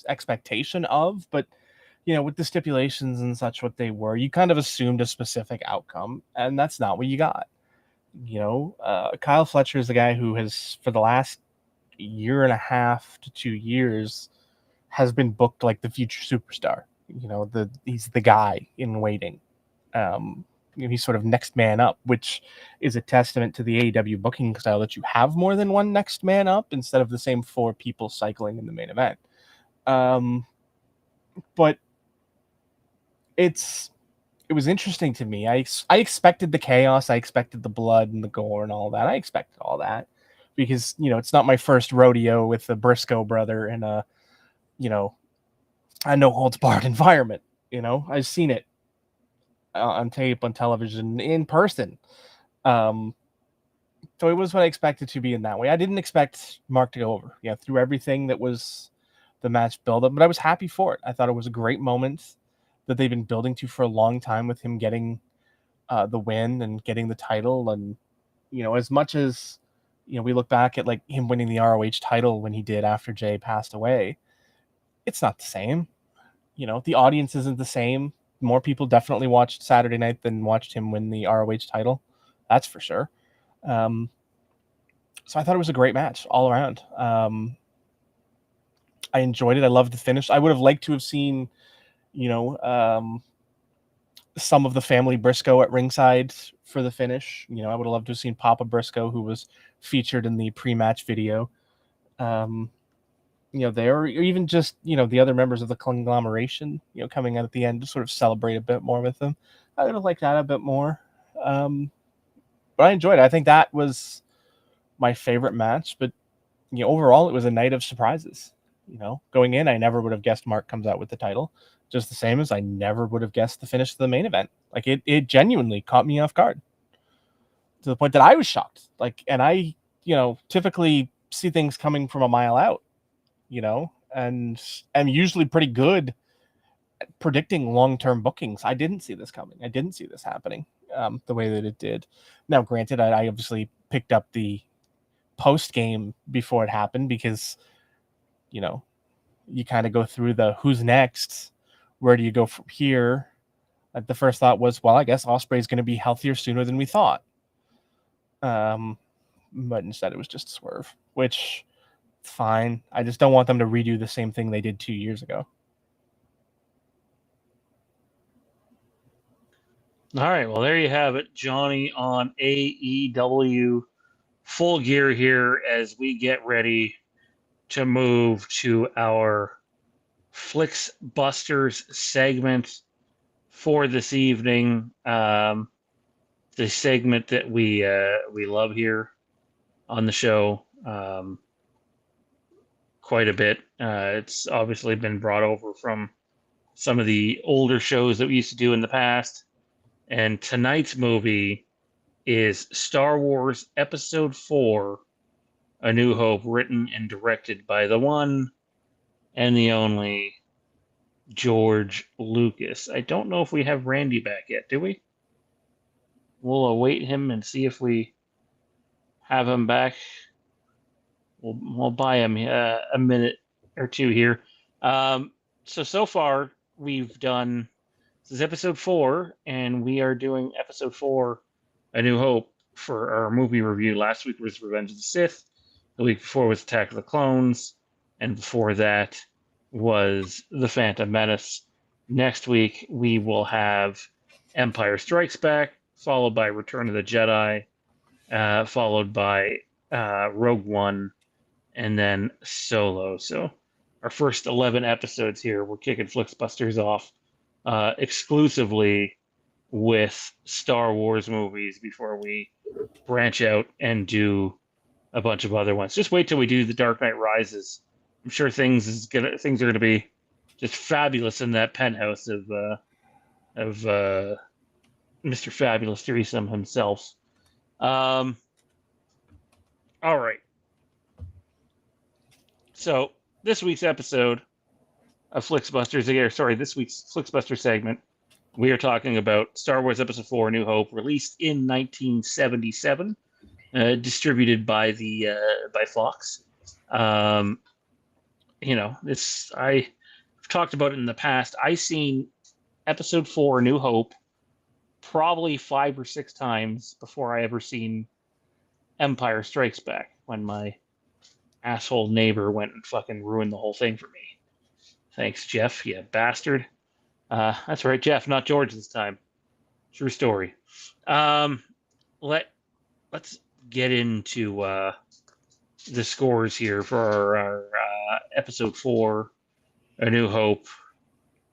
expectation of, but with the stipulations and such what they were, you kind of assumed a specific outcome, and that's not what you got. Kyle Fletcher is the guy who has, for the last year and a half to 2 years, has been booked like the future superstar. He's the guy in waiting. He's sort of next man up, which is a testament to the AEW booking style that you have more than one next man up instead of the same 4 people cycling in the main event. But it was interesting to me. I expected the chaos. I expected the blood and the gore and all that. I expected all that because, it's not my first rodeo with the Briscoe brother in a no holds barred environment. I've seen it. on tape, on television, in person. So it was what I expected to be in that way. I didn't expect Mark to go over, through everything that was the match buildup, but I was happy for it. I thought it was a great moment that they've been building to for a long time, with him getting the win and getting the title. And as much as we look back at like him winning the ROH title when he did after Jay passed away, it's not the same. The audience isn't the same. More people definitely watched Saturday night than watched him win the ROH title. That's for sure. So I thought it was a great match all around. I enjoyed it. I loved the finish. I would have liked to have seen, some of the family Briscoe at ringside for the finish. I would have loved to have seen Papa Briscoe, who was featured in the pre-match video. There, or even just, the other members of the conglomeration, coming out at the end to sort of celebrate a bit more with them. I would have liked that a bit more. But I enjoyed it. I think that was my favorite match. But, overall, it was a night of surprises. Going in, I never would have guessed Mark comes out with the title. Just the same as I never would have guessed the finish of the main event. Like, it genuinely caught me off guard. To the point that I was shocked. Like, and I, typically see things coming from a mile out. And I'm usually pretty good at predicting long-term bookings. I didn't see this coming. I didn't see this happening the way that it did. Now, granted, I obviously picked up the post-game before it happened because, you kind of go through the who's next, where do you go from here? The first thought was, well, I guess Ospreay's going to be healthier sooner than we thought. But instead it was just a swerve, which... fine. I just don't want them to redo the same thing they did 2 years ago. All right, well, there you have it. Johnny on AEW Full Gear here as we get ready to move to our Flix Busters segment for this evening. The segment that we love here on the show. Quite a bit. It's obviously been brought over from some of the older shows that we used to do in the past. And tonight's movie is Star Wars Episode 4, A New Hope, written and directed by the one and the only George Lucas. I don't know if we have Randy back yet, do we? We'll await him and see if we have him back. We'll buy him a minute or two here. So far, we've done... This is episode 4, and we are doing episode 4, A New Hope, for our movie review. Last week was Revenge of the Sith. The week before was Attack of the Clones. And before that was The Phantom Menace. Next week, we will have Empire Strikes Back, followed by Return of the Jedi, followed by Rogue One, and then Solo. So our first 11 episodes here, we're kicking Flixbusters off exclusively with Star Wars movies before we branch out and do a bunch of other ones. Just wait till we do The Dark Knight Rises. I'm sure things are gonna be just fabulous in that penthouse of Mr. Fabulous Threesome himself. All right. So this week's episode of Flixbusters, this week's Flixbuster segment, we are talking about Star Wars Episode 4: A New Hope, released in 1977, distributed by by Fox. I've talked about it in the past. I seen Episode 4: A New Hope probably 5 or 6 times before I ever seen Empire Strikes Back, when my asshole neighbor went and fucking ruined the whole thing for me. Thanks, Jeff, you bastard. That's right, Jeff, not George this time. True story. Let's get into the scores here for our episode 4, A New Hope,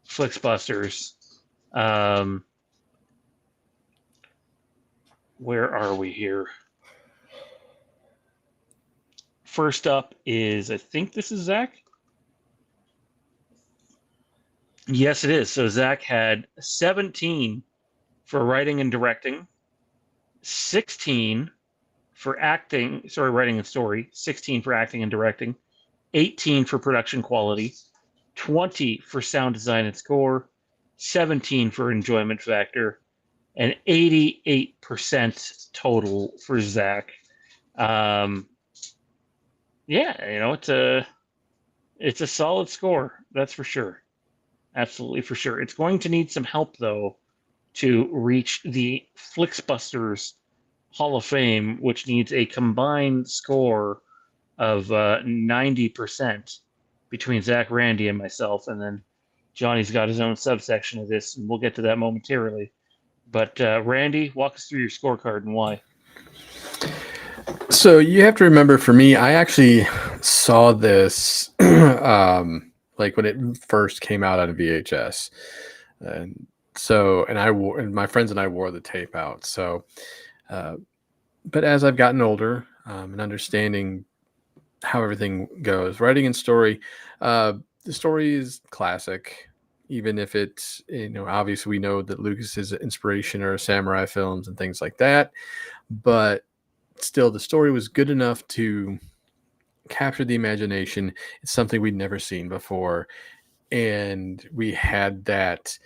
Flixbusters. Where are we here? First up is, I think this is Zach. Yes, it is. So Zach had 17 for writing and directing, 16 for writing and story, 16 for acting and directing, 18 for production quality, 20 for sound design and score, 17 for enjoyment factor, and 88% total for Zach. Yeah, it's a solid score, that's for sure. Absolutely for sure. It's going to need some help though to reach the Flixbusters Hall of Fame, which needs a combined score of 90% between Zach, Randy, and myself, and then Johnny's got his own subsection of this, and we'll get to that momentarily. But Randy, walk us through your scorecard and why. So you have to remember, for me, I actually saw this like when it first came out on VHS, and my friends and I wore the tape out. So, but as I've gotten older and understanding how everything goes, writing and story, the story is classic. Even if it's, obviously we know that Lucas's inspiration are samurai films and things like that, but still the story was good enough to capture the imagination. It's something we'd never seen before, and we had that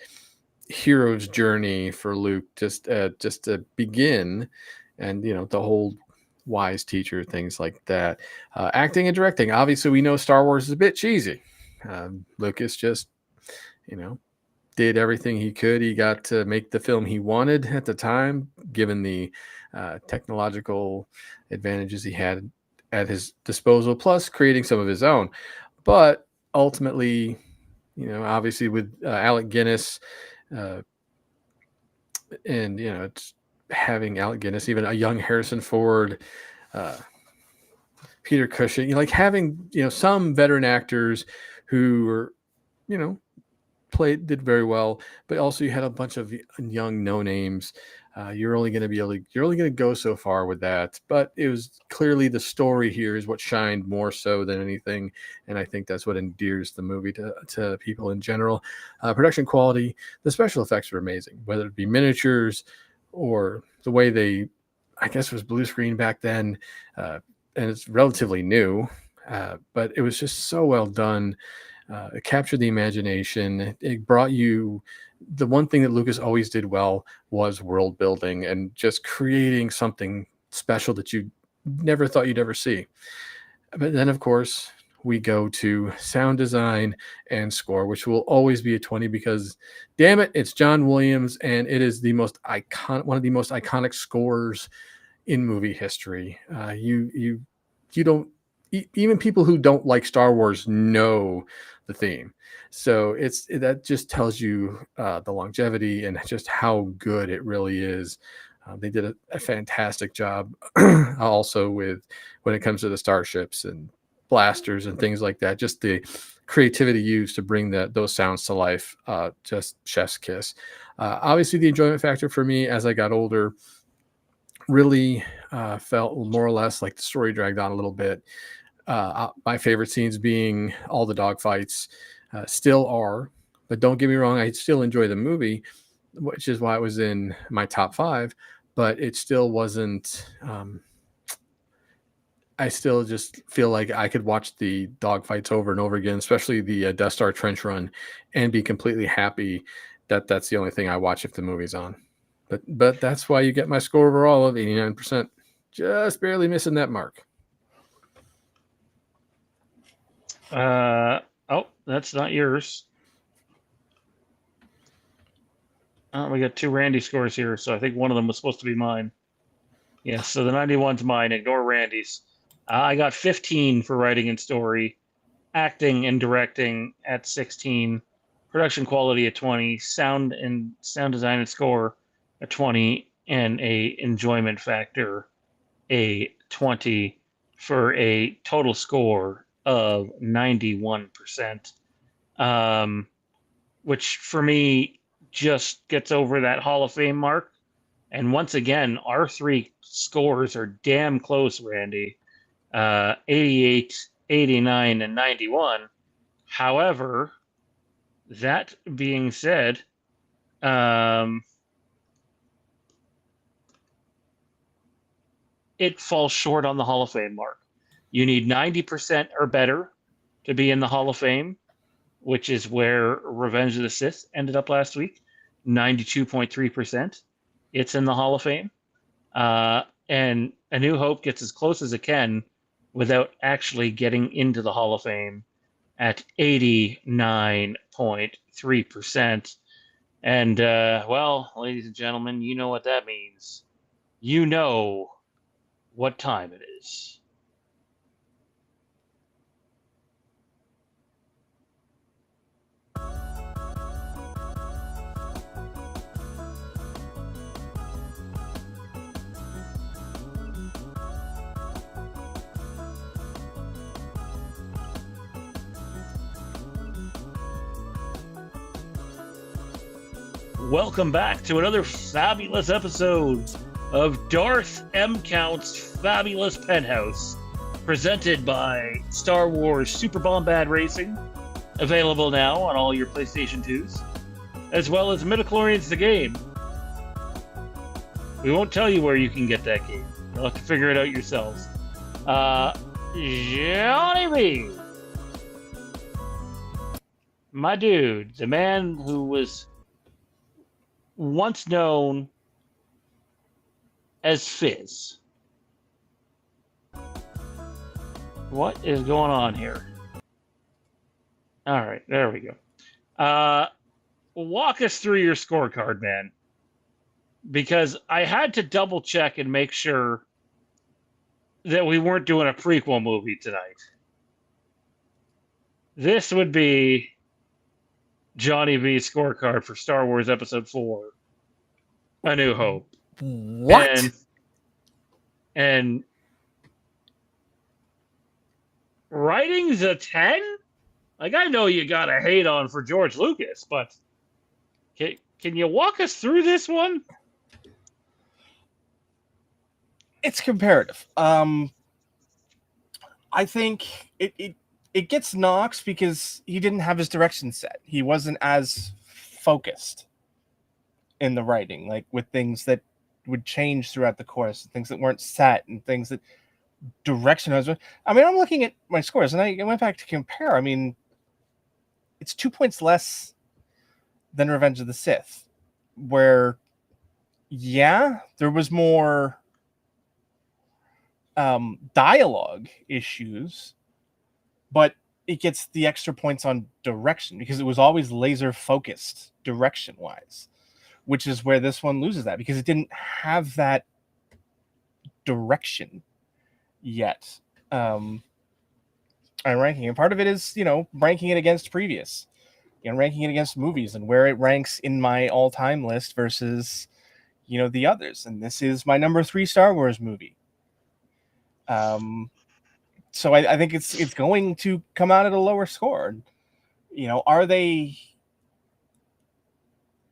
hero's journey for Luke just to begin, and the whole wise teacher, things like that. Acting and directing, obviously we know Star Wars is a bit cheesy. Lucas just did everything he could. He got to make the film he wanted at the time, given the technological advantages he had at his disposal, plus creating some of his own. But ultimately, obviously with Alec Guinness, and it's having Alec Guinness, even a young Harrison Ford, Peter Cushing, like having some veteran actors who were did very well, but also you had a bunch of young no names. You're only going to go so far with that. But it was clearly the story here is what shined more so than anything, and I think that's what endears the movie to people in general. Production quality, the special effects were amazing, whether it be miniatures or the way I guess it was blue screen back then, and it's relatively new, but it was just so well done. It captured the imagination. It brought you the one thing that Lucas always did well was world building and just creating something special that you never thought you'd ever see. But then, of course, we go to sound design and score, which will always be a 20 because, damn it, it's John Williams, and it is one of the most iconic scores in movie history. You don't, even people who don't like Star Wars know the theme. So that just tells you the longevity and just how good it really is. They did a fantastic job also with when it comes to the starships and blasters and things like that. Just the creativity used to bring those sounds to life. Just chef's kiss. Obviously, the enjoyment factor for me as I got older really felt more or less like the story dragged on a little bit. My favorite scenes being all the dogfights, still are, but don't get me wrong, I still enjoy the movie, which is why it was in my top 5, but it still wasn't, I still just feel like I could watch the dogfights over and over again, especially the Death Star trench run, and be completely happy that that's the only thing I watch if the movie's on. But that's why you get my score overall of 89%, just barely missing that mark. Oh, that's not yours. We got 2 Randy scores here, so I think one of them was supposed to be mine. Yes, so the 91's mine. Ignore Randy's. I got 15 for writing and story, acting and directing at 16, production quality at 20, sound design and score at 20, and a enjoyment factor a 20 for a total score of 91%, which for me just gets over that Hall of Fame mark. And once again, our 3 scores are damn close, Randy. 88, 89, and 91. However, that being said, it falls short on the Hall of Fame mark. You need 90% or better to be in the Hall of Fame, which is where Revenge of the Sith ended up last week. 92.3%. It's in the Hall of Fame. And A New Hope gets as close as it can without actually getting into the Hall of Fame at 89.3%. And, well, ladies and gentlemen, you know what that means. You know what time it is. Welcome back to another fabulous episode of Darth M. Count's Fabulous Penthouse, presented by Star Wars Super Bombad Racing, available now on all your PlayStation 2s, as well as Midichlorians the Game. We won't tell you where you can get that game. You'll have to figure it out yourselves. Johnny B, my dude, the man who was once known as Fizz. What is going on here? All right, there we go. Walk us through your scorecard, man. Because I had to double check and make sure that we weren't doing a prequel movie tonight. This would be Johnny V's scorecard for Star Wars Episode 4, A New Hope. What? And writing's a 10? Like, I know you got to hate on for George Lucas, but can you walk us through this one? It's comparative. I think it gets knocks because he didn't have his direction set. He wasn't as focused in the writing, like with things that would change throughout the course, things that weren't set, and things that direction was. I mean, I'm looking at my scores, and I went back to compare. I mean, it's 2 points less than Revenge of the Sith, where, yeah, there was more dialogue issues, but it gets the extra points on direction because it was always laser focused direction wise, which is where this one loses that because it didn't have that direction yet. I'm ranking, and part of it is, ranking it against previous, ranking it against movies and where it ranks in my all-time list versus, the others. And this is my number 3 Star Wars movie. So I think it's going to come out at a lower score. Are they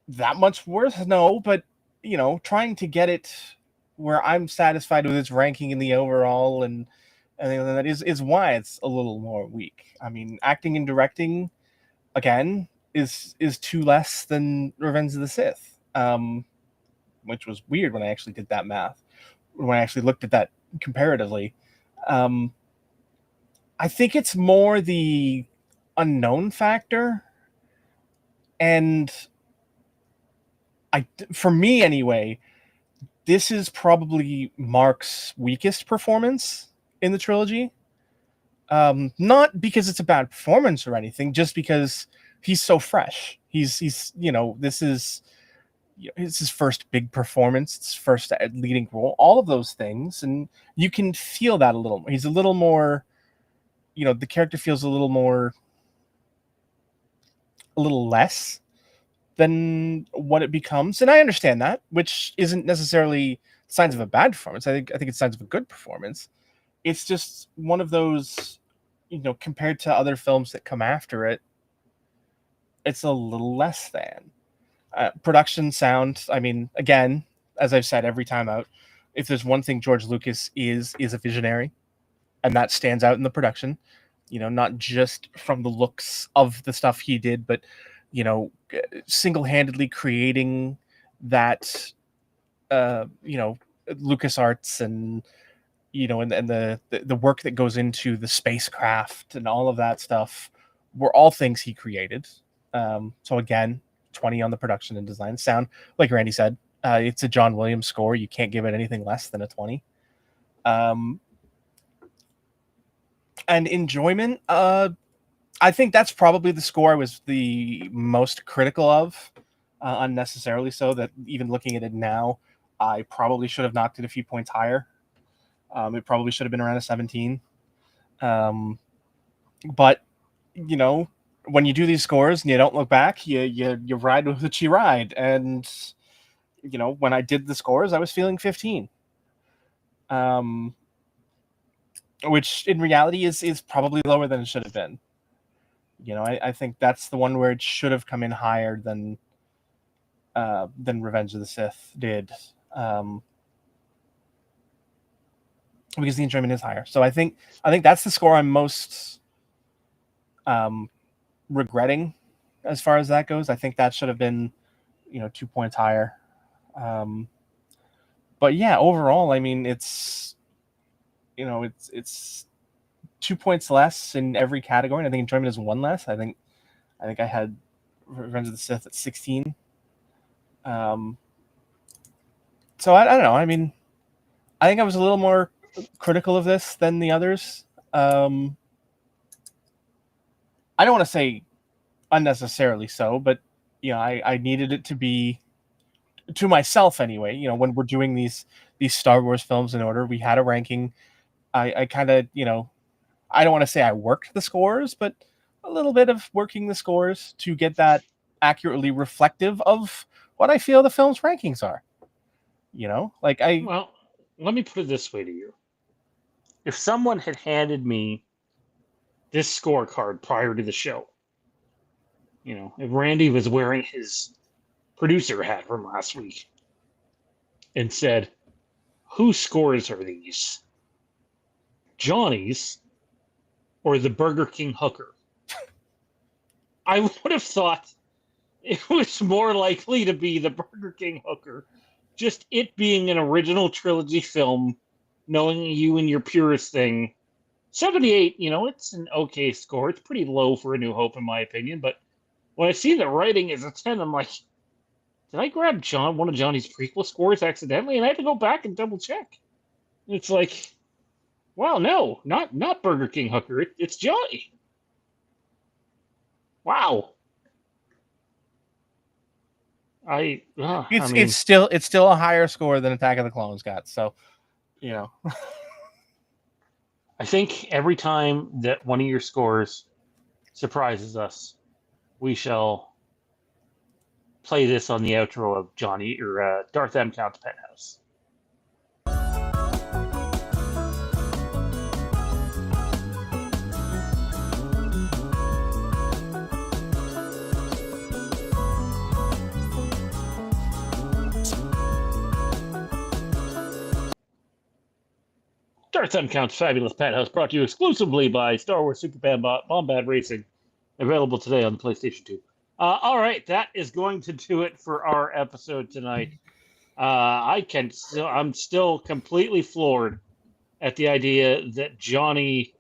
that much worse? No, but trying to get it where I'm satisfied with its ranking in the overall, and that is why it's a little more weak. I mean, acting and directing again is 2 less than Revenge of the Sith, which was weird when I actually did that math. When I actually looked at that comparatively, I think it's more the unknown factor, and for me anyway, this is probably Mark's weakest performance in the trilogy. Not because it's a bad performance or anything, just because he's so fresh. He's this is it's his first big performance, it's his first leading role, all of those things, and you can feel that a little more. He's a little more, the character feels a little less than what it becomes, and I understand that, which isn't necessarily signs of a bad performance. I think it's signs of a good performance. It's just one of those, compared to other films that come after it, it's a little less than. Production, sound, I mean, again, as I've said every time out, if there's one thing George Lucas is a visionary, and that stands out in the production, not just from the looks of the stuff he did, but, single-handedly creating that, LucasArts and and the work that goes into the spacecraft and all of that stuff were all things he created. So again, 20 on the production and design. Sound, like Randy said, it's a John Williams score. You can't give it anything less than a 20. And enjoyment, I think that's probably the score I was the most critical of, unnecessarily so, that even looking at it now, I probably should have knocked it a few points higher. It probably should have been around a 17. But, when you do these scores and you don't look back, you ride with what you ride. And, when I did the scores, I was feeling 15. Which in reality is probably lower than it should have been. I think that's the one where it should have come in higher than Revenge of the Sith did. Because the enjoyment is higher. So I think that's the score I'm most regretting as far as that goes. I think that should have been, 2 points higher. But yeah, overall, I mean, it's 2 points less in every category. And I think enjoyment is 1 less. I think I had Revenge of the Sith at 16. So I don't know. I mean, I think I was a little more critical of this than the others. I don't want to say unnecessarily so, but I needed it to be, to myself anyway. When we're doing these Star Wars films in order, we had a ranking. I kind of, I don't want to say I worked the scores, but a little bit of working the scores to get that accurately reflective of what I feel the film's rankings are. Well, let me put it this way to you. If someone had handed me this scorecard prior to the show, if Randy was wearing his producer hat from last week and said, whose scores are these? Johnny's or the Burger King hooker? I would have thought it was more likely to be the Burger King hooker. Just it being an original trilogy film, knowing you and your purist thing. 78, it's an okay score. It's pretty low for A New Hope, in my opinion. But when I see the writing is a 10, I'm like, did I grab one of Johnny's prequel scores accidentally? And I had to go back and double check. It's like, wow, no, not Burger King hooker. It's Johnny. Wow. It's still a higher score than Attack of the Clones got. So, I think every time that one of your scores surprises us, we shall play this on the outro of Johnny or Darth M. Count's Penthouse. Darth M. Count's Fabulous Penthouse, brought to you exclusively by Star Wars Super Bombad Racing, available today on the PlayStation 2. All right, that is going to do it for our episode tonight. I'm still completely floored at the idea that Johnny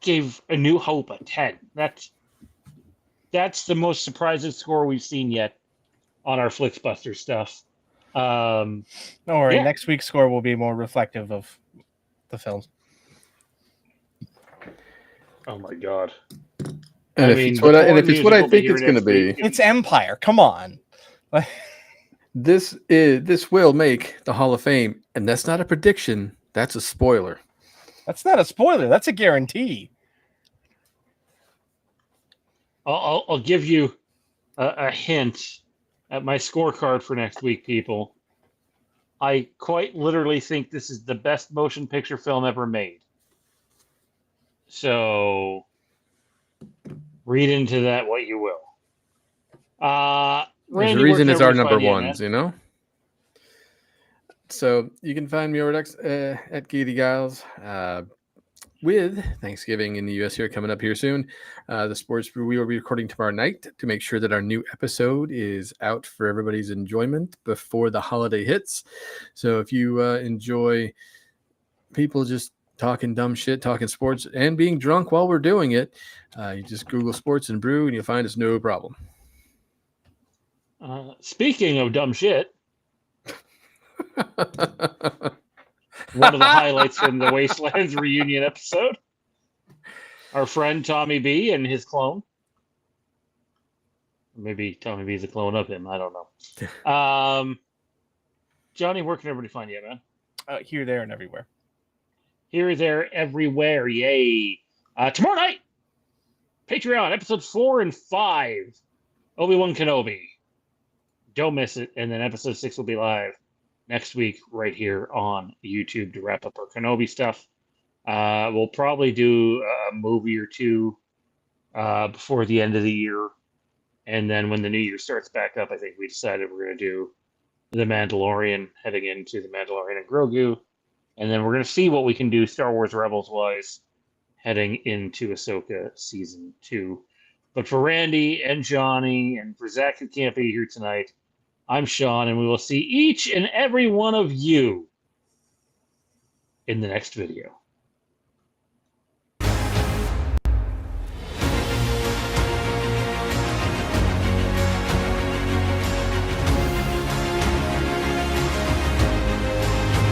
gave A New Hope a 10. That's the most surprising score we've seen yet on our Flixbuster stuff. Don't worry, next week's score will be more reflective of the Oh my god. And if it's what I think it's going to be, it's Empire. Come on. This will make the Hall of Fame, and that's not a prediction. That's a spoiler. That's not a spoiler. That's a guarantee. I'll give you a hint at my scorecard for next week, people. I quite literally think this is the best motion picture film ever made. So read into that what you will. There's a reason it's our number ones, So you can find me over at Geedy Giles. with Thanksgiving in the U.S. here coming up here soon, the Sports Brew, we will be recording tomorrow night to make sure that our new episode is out for everybody's enjoyment before the holiday hits. So if you enjoy people just talking dumb shit, talking sports, and being drunk while we're doing it, you just Google Sports and Brew, and you'll find us no problem. Speaking of dumb shit, one of the highlights from the Wastelands reunion episode, our friend Tommy B and his clone. Maybe Tommy B is a clone of him. I don't know. Johnny, where can everybody find you, man? Here, there, and everywhere. Here, there, everywhere. Yay. Tomorrow night, Patreon, episodes 4 and 5, Obi-Wan Kenobi. Don't miss it. And then episode 6 will be live next week right here on YouTube to wrap up our Kenobi stuff. We'll probably do a movie or two before the end of the year. And then when the new year starts back up, I think we decided we're going to do The Mandalorian, heading into The Mandalorian and Grogu. And then we're going to see what we can do Star Wars Rebels-wise heading into Ahsoka Season 2. But for Randy and Johnny and for Zach, who can't be here tonight, I'm Sean, and we will see each and every one of you in the next video.